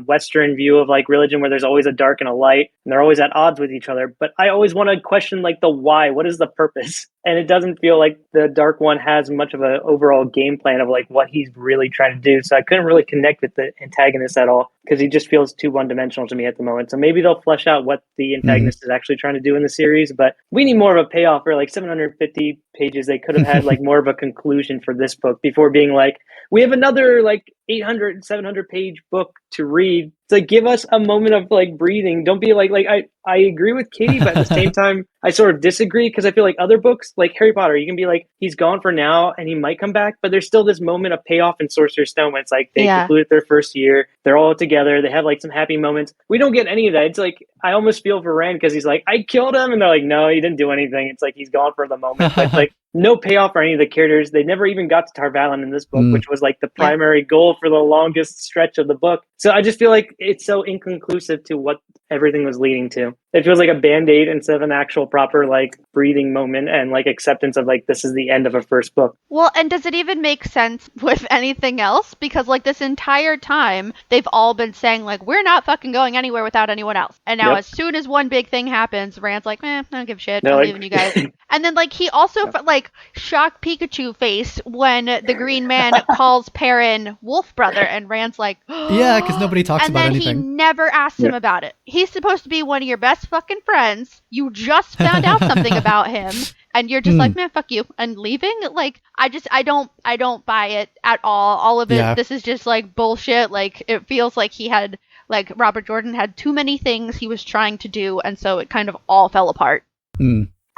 Western view of like religion, where there's always a dark and a light and they're always at odds with each other. But I always want to question like the why. What is the purpose? And it doesn't feel like the Dark One has much of an overall game plan of like what he's really trying to do. So I couldn't really connect with the antagonist at all, because he just feels too one-dimensional to me at the moment. So maybe they'll flesh out what the antagonist is actually trying to do in the series. But we need more of a payoff. For like 750 pages, they could have had like more of a conclusion for this book before being like, we have another like 800, 700 page book to read. It's like, give us a moment of like breathing. Don't be like I agree with Katie, but at the same time, I sort of disagree, because I feel like other books, like Harry Potter, you can be like, he's gone for now and he might come back, but there's still this moment of payoff in Sorcerer's Stone when it's like they concluded their first year, they're all together, they have like some happy moments. We don't get any of that. It's like, I almost feel for Rand, because he's like, I killed him, and they're like, no, he didn't do anything. It's like he's gone for the moment. But like, no payoff for any of the characters. They never even got to Tarvalin in this book, which was like the primary goal for the longest stretch of the book. So I just feel like it's so inconclusive to what everything was leading to. It feels like a band-aid instead of an actual proper like breathing moment and like acceptance of like, this is the end of a first book. Well, and does it even make sense with anything else? Because like this entire time, they've all been saying like, we're not fucking going anywhere without anyone else. And now as soon as one big thing happens, Rand's like, I don't give a shit. I'm leaving you guys. And then like he also like shocked Pikachu face when the Green Man calls Perrin Wolf Brother, and Rand's like, yeah, because nobody talks about anything. And then he never asked him about it. He's supposed to be one of your best fucking friends. You just found out something about him, and you're just like, man, fuck you, and leaving. Like, I don't buy it at all. All of it. This is just like bullshit. Like, it feels like he had, like, Robert Jordan had too many things he was trying to do, and so it kind of all fell apart.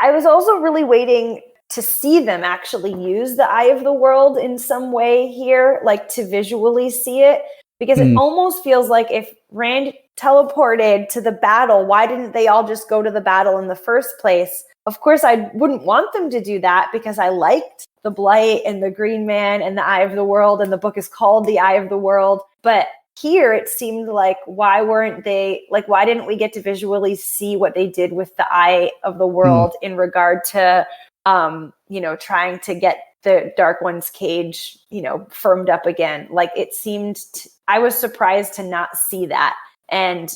I was also really waiting to see them actually use the Eye of the World in some way here, like to visually see it, because it almost feels like if Rand teleported to the battle, why didn't they all just go to the battle in the first place? Of course, I wouldn't want them to do that, because I liked the Blight and the Green Man and the Eye of the World, and the book is called The Eye of the World. But here it seemed like, why didn't we get to visually see what they did with the Eye of the World in regard to, trying to get the Dark One's cage, firmed up again? Like, it seemed, I was surprised to not see that. And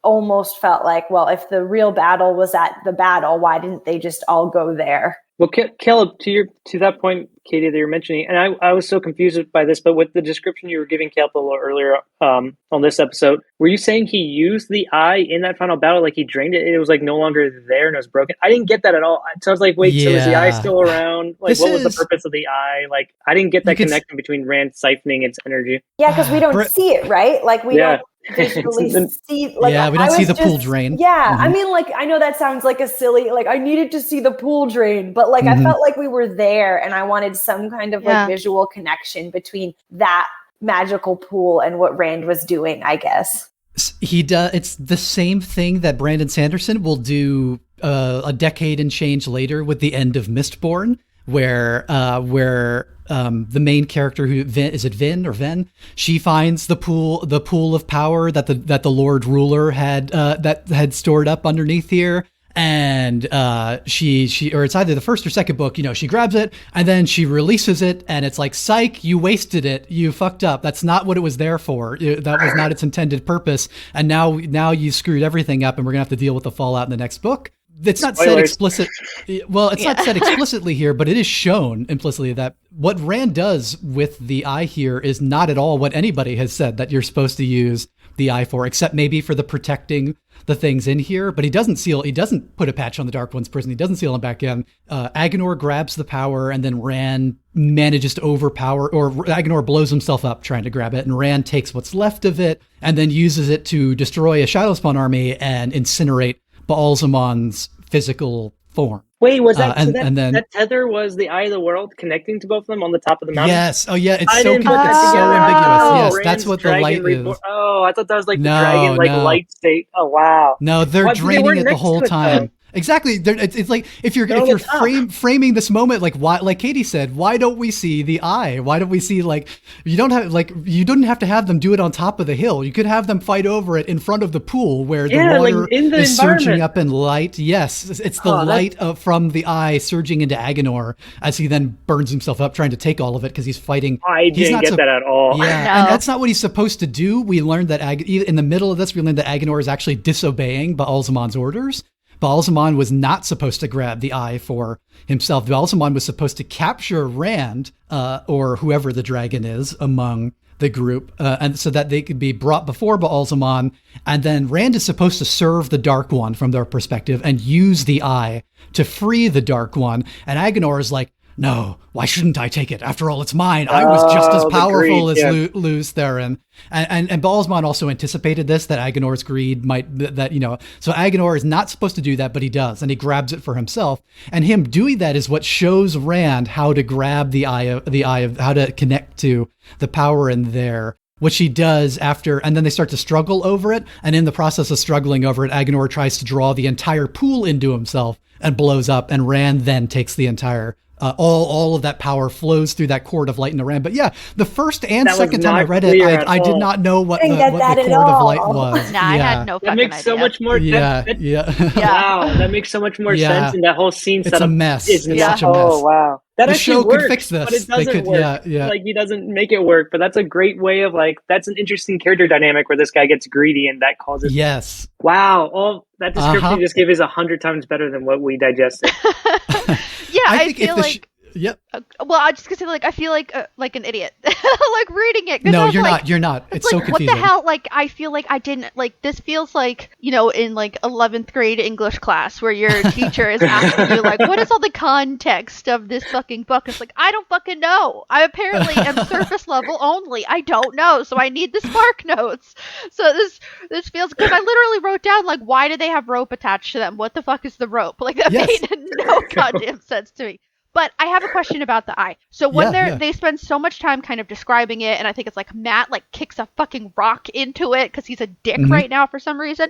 almost felt like, well, if the real battle was at the battle, why didn't they just all go there? Well, Caleb, to that point, Katie, that you're mentioning, and I was so confused by this, but with the description you were giving Caleb a little earlier on this episode, were you saying he used the eye in that final battle, like he drained it? It was like no longer there and it was broken. I didn't get that at all. So I was like, wait, so is the eye still around? Like, what was the purpose of the eye? Like, I didn't get that connection between Rand siphoning its energy. Yeah, because we don't see it, right? Like we don't visually see. Like, we don't see the pool drain. Yeah, I mean, like, I know that sounds like a silly, like I needed to see the pool drain, but like I felt like we were there, and I wanted some kind of like visual connection between that magical pool and what Rand was doing, I guess. He does. It's the same thing that Brandon Sanderson will do a decade and change later with the end of Mistborn, where the main character, who is it Vin or Ven? She finds the pool of power that the Lord Ruler had stored up underneath here. And she or it's either the first or second book, she grabs it and then she releases it, and it's like, psych, you wasted it, you fucked up. That's not what it was there for. That was not its intended purpose. And now you screwed everything up, and we're gonna have to deal with the fallout in the next book. It's not said explicit. Well, it's not said explicitly here, but it is shown implicitly that what Rand does with the eye here is not at all what anybody has said that you're supposed to use the eye for, except maybe for the protecting the things in here. But he doesn't put a patch on the Dark One's prison. He doesn't seal him back in. Agenor grabs the power, and then Rand manages to overpower, or Agenor blows himself up trying to grab it, and Rand takes what's left of it and then uses it to destroy a Shadowspawn army and incinerate Baalzamon's physical form. Wait, was that that tether was the eye of the world connecting to both of them on the top of the mountain? Yes. Oh, yeah. It's so ambiguous. Yes, that's what the light is. Oh, I thought that was like the dragon, light state. Oh, wow. No, they're draining it the whole time. Exactly. It's like if you're framing this moment, like why, like Katie said, why don't we see the eye? Why don't we see, like, you didn't have to have them do it on top of the hill. You could have them fight over it in front of the pool where the water is surging up in light. Yes, it's the light from the eye surging into Agenor as he then burns himself up trying to take all of it because he's fighting. I didn't get that at all. Yeah, and that's not what he's supposed to do. We learned that in the middle of this, we learned that Agenor is actually disobeying Baalzamon's orders. Baalzamon was not supposed to grab the eye for himself. Baalzamon was supposed to capture Rand, or whoever the dragon is among the group, and so that they could be brought before Baalzamon. And then Rand is supposed to serve the Dark One from their perspective and use the eye to free the Dark One. And Agenor is like, no, why shouldn't I take it? After all, it's mine. I was just as powerful as Lews Therin. And Baalzamon also anticipated this, that Agenor's greed might, so Agenor is not supposed to do that, but he does, and he grabs it for himself. And him doing that is what shows Rand how to grab the eye of how to connect to the power in there, which he does after, and then they start to struggle over it. And in the process of struggling over it, Agenor tries to draw the entire pool into himself and blows up, and Rand then takes the entire all of that power flows through that cord of light into Rand. But yeah, the first and second time I read it, I did not know what the cord of light was. No, I had no fucking idea. That makes so much more sense. Wow, that makes so much more sense. And that whole scene setup. It's a mess. It's such a mess. Oh, wow. That the actually show works, could fix this. But it doesn't work. Like, he doesn't make it work. But that's a great way of, like, that's an interesting character dynamic where this guy gets greedy and that causes. Yes. Wow. Oh, that description you just gave is 100 times better than what we digested. I feel like. Yep. Well, I just gonna say, like, I feel like an idiot, like reading it. No, you're not. You're not. It's so confusing. What the hell? Like, I feel like I didn't like. This feels like, in like 11th grade English class where your teacher is asking you, like, what is all the context of this fucking book? It's like, I don't fucking know. I apparently am surface level only. I don't know, so I need the Spark Notes. So this feels, because I literally wrote down, like, why do they have rope attached to them? What the fuck is the rope? Like, that made no goddamn sense to me. But I have a question about the eye. So when they spend so much time kind of describing it, and I think it's like Matt like kicks a fucking rock into it because he's a dick right now for some reason.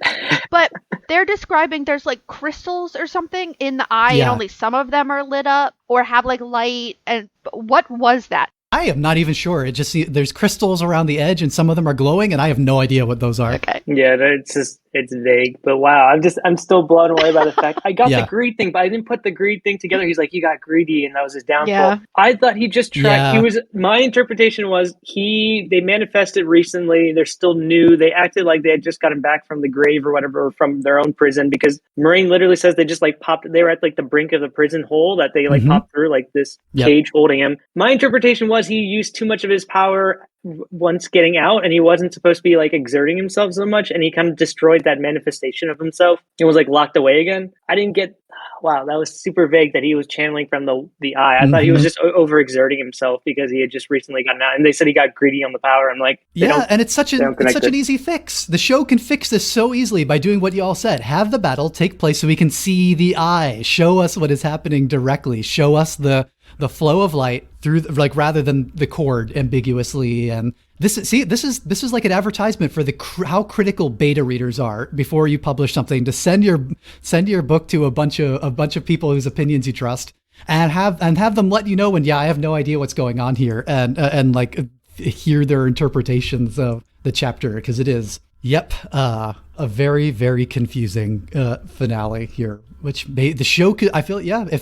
But they're describing there's like crystals or something in the eye, and only some of them are lit up or have like light. And what was that? I am not even sure. It just there's crystals around the edge, and some of them are glowing, and I have no idea what those are. Okay. Yeah, it's it's vague. But wow, I'm still blown away by the fact I got Yeah. the greed thing, but I didn't put the greed thing together. He's like, he got greedy, and that was his downfall. Yeah. I thought he just tracked. Yeah. My interpretation was they manifested recently. They're still new. They acted like they had just gotten back from the grave or whatever, from their own prison, because Moraine literally says they just like popped. They were at like the brink of the prison hole that they like popped through, like this cage holding him. My interpretation was he used too much of his power once getting out, and he wasn't supposed to be like exerting himself so much, and he kind of destroyed that manifestation of himself and was like locked away again. I didn't get. Wow, that was super vague that he was channeling from the eye. I thought he was just overexerting himself because he had just recently gotten out, and they said he got greedy on the power. I'm like, and it's such an easy fix. The show can fix this so easily by doing what you all said. Have the battle take place so we can see the eye. Show us what is happening directly. Show us the flow of light through, like, rather than the cord ambiguously. And this is like an advertisement for how critical beta readers are before you publish something, to send your book to a bunch of people whose opinions you trust, and have them let you know when, I have no idea what's going on here, and like hear their interpretations of the chapter, because it is a very, very confusing finale here, which the show could, I feel,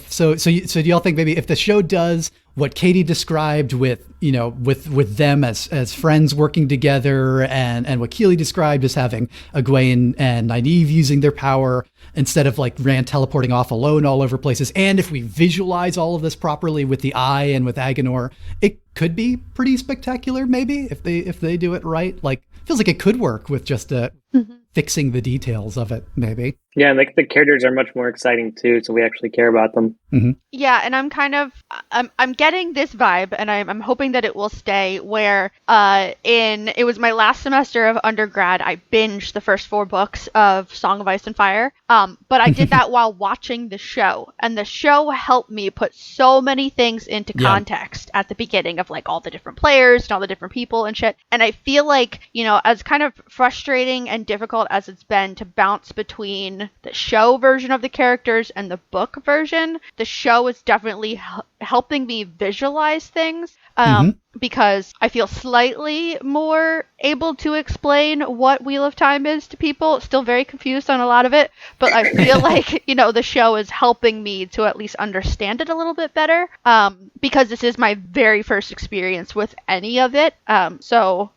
so do y'all think maybe if the show does what Katie described with them as friends working together, and what Keeley described as having Egwene and Nynaeve using their power instead of like Rand teleporting off alone all over places, and if we visualize all of this properly with the eye and with Agenor, it could be pretty spectacular, maybe, if they do it right. Like, feels like it could work with just fixing the details of it, maybe. Yeah, and like the characters are much more exciting too, so we actually care about them. Yeah, and I'm getting this vibe, and I'm hoping that it will stay, where it was my last semester of undergrad, I binged the first 4 books of Song of Ice and Fire, but I did that while watching the show, and the show helped me put so many things into context at the beginning of like all the different players and all the different people and shit, and I feel like, as kind of frustrating and difficult as it's been to bounce between the show version of the characters and the book version, the show is definitely helping me visualize things, because I feel slightly more able to explain what Wheel of Time is to people. Still very confused on a lot of it, but I feel like, the show is helping me to at least understand it a little bit better, because this is my very first experience with any of it. So,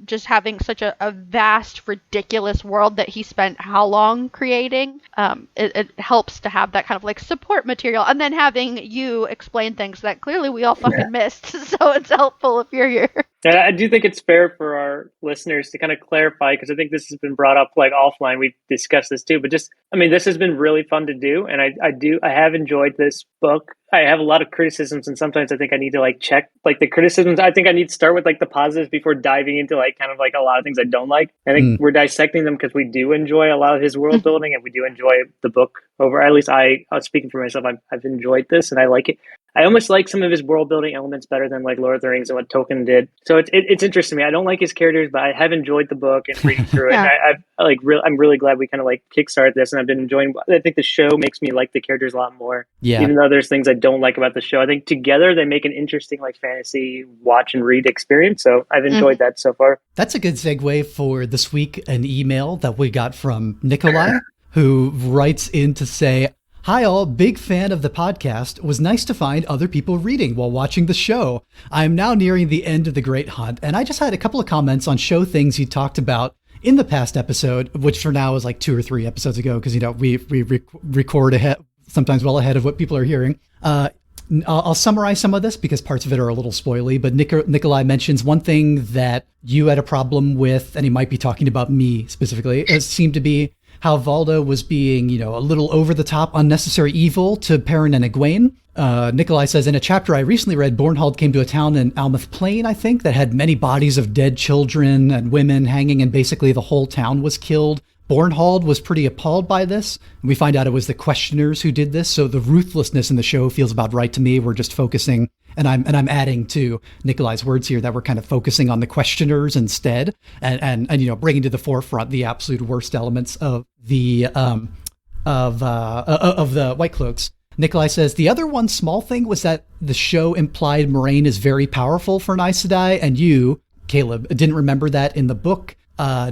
just having such a vast, ridiculous world that he spent how long creating, it helps to have that kind of like support material, and then having you explain things that clearly we all fucking missed. So it's helpful if you're here. And I do think it's fair for our listeners to kind of clarify, because I think this has been brought up like offline. We've discussed this too, but this has been really fun to do. And I have enjoyed this book. I have a lot of criticisms, and sometimes I think I need to like check like the criticisms. I think I need to start with like the positives before diving into like kind of like a lot of things I don't like. I think we're dissecting them because we do enjoy a lot of his world building, and we do enjoy the book over. At least I was speaking for myself. I've enjoyed this, and I like it. I almost like some of his world building elements better than like Lord of the Rings and what Tolkien did. So it's interesting to me. I don't like his characters, but I have enjoyed the book and reading through it. And I'm really glad we kind of like kickstarted this, and I've been enjoying. I think the show makes me like the characters a lot more. Yeah. Even though there's things I don't like about the show, I think together they make an interesting like fantasy watch and read experience. So I've enjoyed that so far. That's a good segue for this week. An email that we got from Nikolai, who writes in to say, "Hi all, big fan of the podcast. Was nice to find other people reading while watching the show. I am now nearing the end of The Great Hunt, and I just had a couple of comments on show things you talked about in the past episode, which for now is like 2 or 3 episodes ago, because we record ahead, sometimes well ahead of what people are hearing. I'll summarize some of this because parts of it are a little spoily, but Nikolai mentions one thing that you had a problem with, and he might be talking about me specifically. It seemed to be how Valda was being, a little over the top, unnecessary evil to Perrin and Egwene. Nikolai says, in a chapter I recently read, Bornhald came to a town in Almouth Plain, I think, that had many bodies of dead children and women hanging, and basically the whole town was killed. Bornhald was pretty appalled by this. We find out it was the Questioners who did this, so the ruthlessness in the show feels about right to me. We're just focusing, and I'm adding to Nikolai's words here that we're kind of focusing on the Questioners instead, and bringing to the forefront the absolute worst elements of the White Cloaks. Nikolai says, the other one small thing was that the show implied Moraine is very powerful for an Aes Sedai, and you, Caleb, didn't remember that in the book.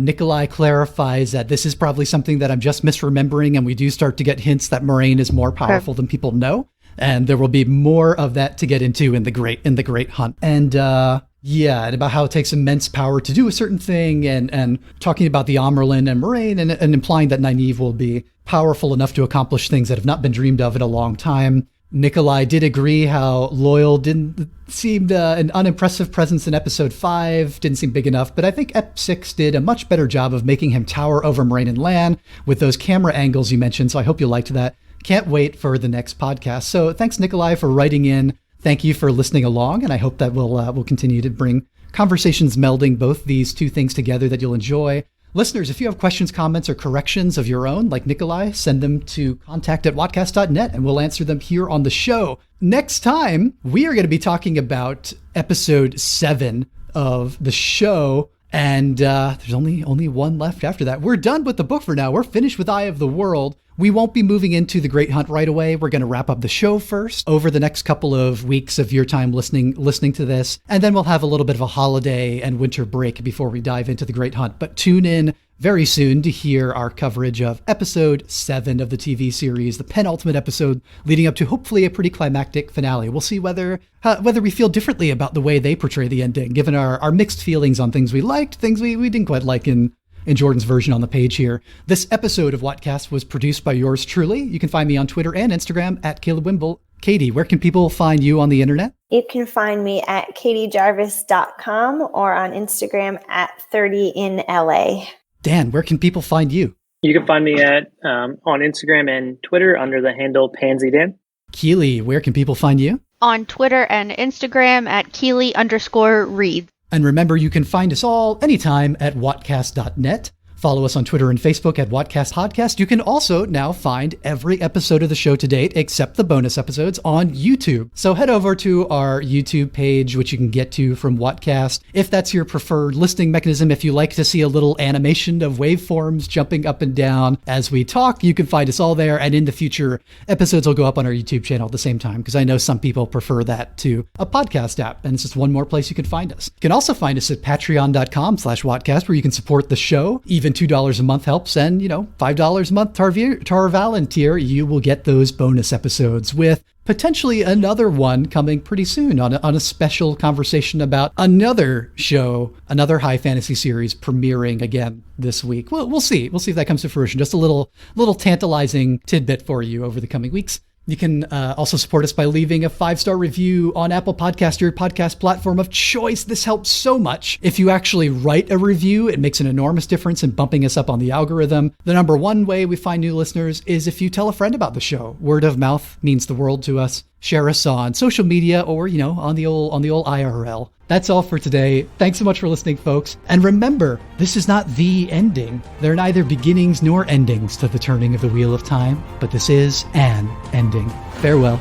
Nikolai clarifies that this is probably something that I'm just misremembering, and we do start to get hints that Moraine is more powerful than people know. And there will be more of that to get into in the Great Hunt. And and about how it takes immense power to do a certain thing, and talking about the Amerlin and Moraine, and implying that Nynaeve will be powerful enough to accomplish things that have not been dreamed of in a long time. Nikolai did agree how Loyal didn't seem an unimpressive presence in episode 5, didn't seem big enough, but I think Ep 6 did a much better job of making him tower over Moraine and Lan with those camera angles you mentioned, so I hope you liked that. Can't wait for the next podcast. So thanks, Nikolai, for writing in. Thank you for listening along, and I hope that we'll continue to bring conversations melding both these two things together that you'll enjoy. Listeners, if you have questions, comments, or corrections of your own, like Nikolai, send them to contact@wotcast.net, and we'll answer them here on the show. Next time, we are going to be talking about episode 7 of the show, and there's only one left after that. We're done with the book for now. We're finished with Eye of the World. We won't be moving into the Great Hunt right away. We're going to wrap up the show first over the next couple of weeks of your time listening to this. And then we'll have a little bit of a holiday and winter break before we dive into the Great Hunt. But tune in very soon to hear our coverage of episode 7 of the TV series, the penultimate episode leading up to hopefully a pretty climactic finale. We'll see whether we feel differently about the way they portray the ending, given our mixed feelings on things we liked, things we didn't quite like in Jordan's version on the page here. This episode of WOTCast was produced by yours truly. You can find me on Twitter and Instagram at Caleb Wimble. Katie, where can people find you on the internet? You can find me at katiejarvis.com or on Instagram at 30inLA. Dan, where can people find you? You can find me on Instagram and Twitter under the handle PansyDan. Keely, where can people find you? On Twitter and Instagram at Keely_Reed. And remember, you can find us all anytime at wotcast.net. Follow us on Twitter and Facebook at WOTCast Podcast. You can also now find every episode of the show to date, except the bonus episodes, on YouTube. So head over to our YouTube page, which you can get to from WOTCast. If that's your preferred listening mechanism, if you like to see a little animation of waveforms jumping up and down as we talk, you can find us all there. And in the future, episodes will go up on our YouTube channel at the same time, because I know some people prefer that to a podcast app. And it's just one more place you can find us. You can also find us at patreon.com/WOTCast, where you can support the show. Even $2 a month helps, and $5 a month to our volunteer, you will get those bonus episodes with potentially another one coming pretty soon on a special conversation about another show, another high fantasy series premiering again this week. We'll see if that comes to fruition. Just a little tantalizing tidbit for you over the coming weeks. You can also support us by leaving a 5-star review on Apple Podcast, your podcast platform of choice. This helps so much. If you actually write a review, it makes an enormous difference in bumping us up on the algorithm. The number one way we find new listeners is if you tell a friend about the show. Word of mouth means the world to us. Share us on social media or, on the old IRL. That's all for today. Thanks so much for listening, folks. And remember, this is not the ending. There are neither beginnings nor endings to the turning of the wheel of time, but this is an ending. Farewell.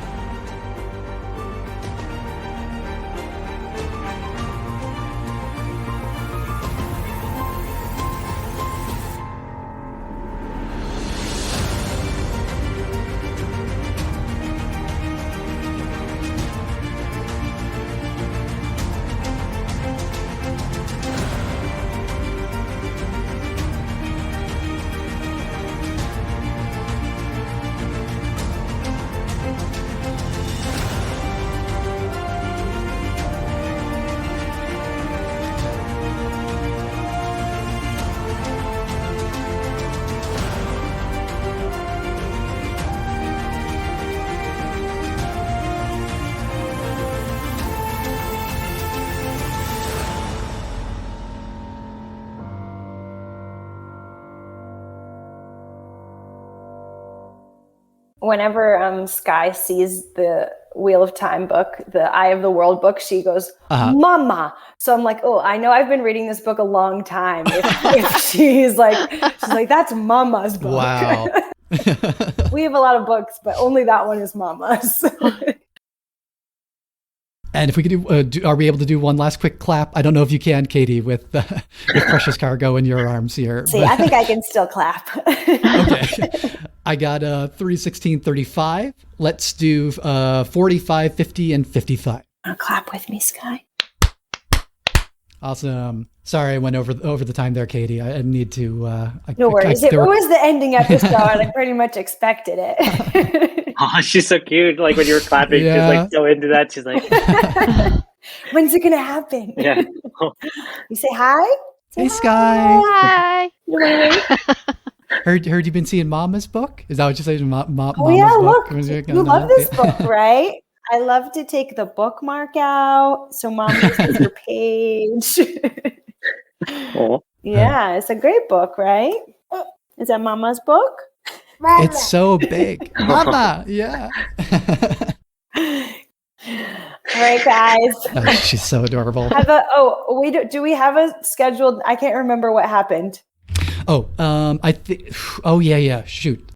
Whenever Sky sees the Wheel of Time book, the Eye of the World book, she goes, Mama. So I'm like, oh, I know I've been reading this book a long time. If she's like, that's Mama's book. Wow. We have a lot of books, but only that one is Mama's. And if we could are we able to do one last quick clap? I don't know if you can, Katie, with Precious Cargo in your arms here. See, I think I can still clap. Okay. I got 3, 35. Let's do 45, 50, and 55. Clap with me, Sky. Awesome. Sorry, I went over the time there, Katie. I need to. No worries. It was the ending episode. I pretty much expected it. Oh, she's so cute. Like when you were clapping, she's like so into that. She's like, when's it gonna happen? Yeah. You say hi. Hey, Sky. Hi. Heard you've been seeing Mama's book. Is that what you say? Mama's book. Look, you love this book, right? I love to take the bookmark out so Mom uses your page. Yeah, it's a great book, right? Is that Mama's book? Mama. It's so big. Mama, yeah. All right, guys. Oh, she's so adorable. Do we have a scheduled? I can't remember what happened. Oh, I think. Oh, yeah. Shoot.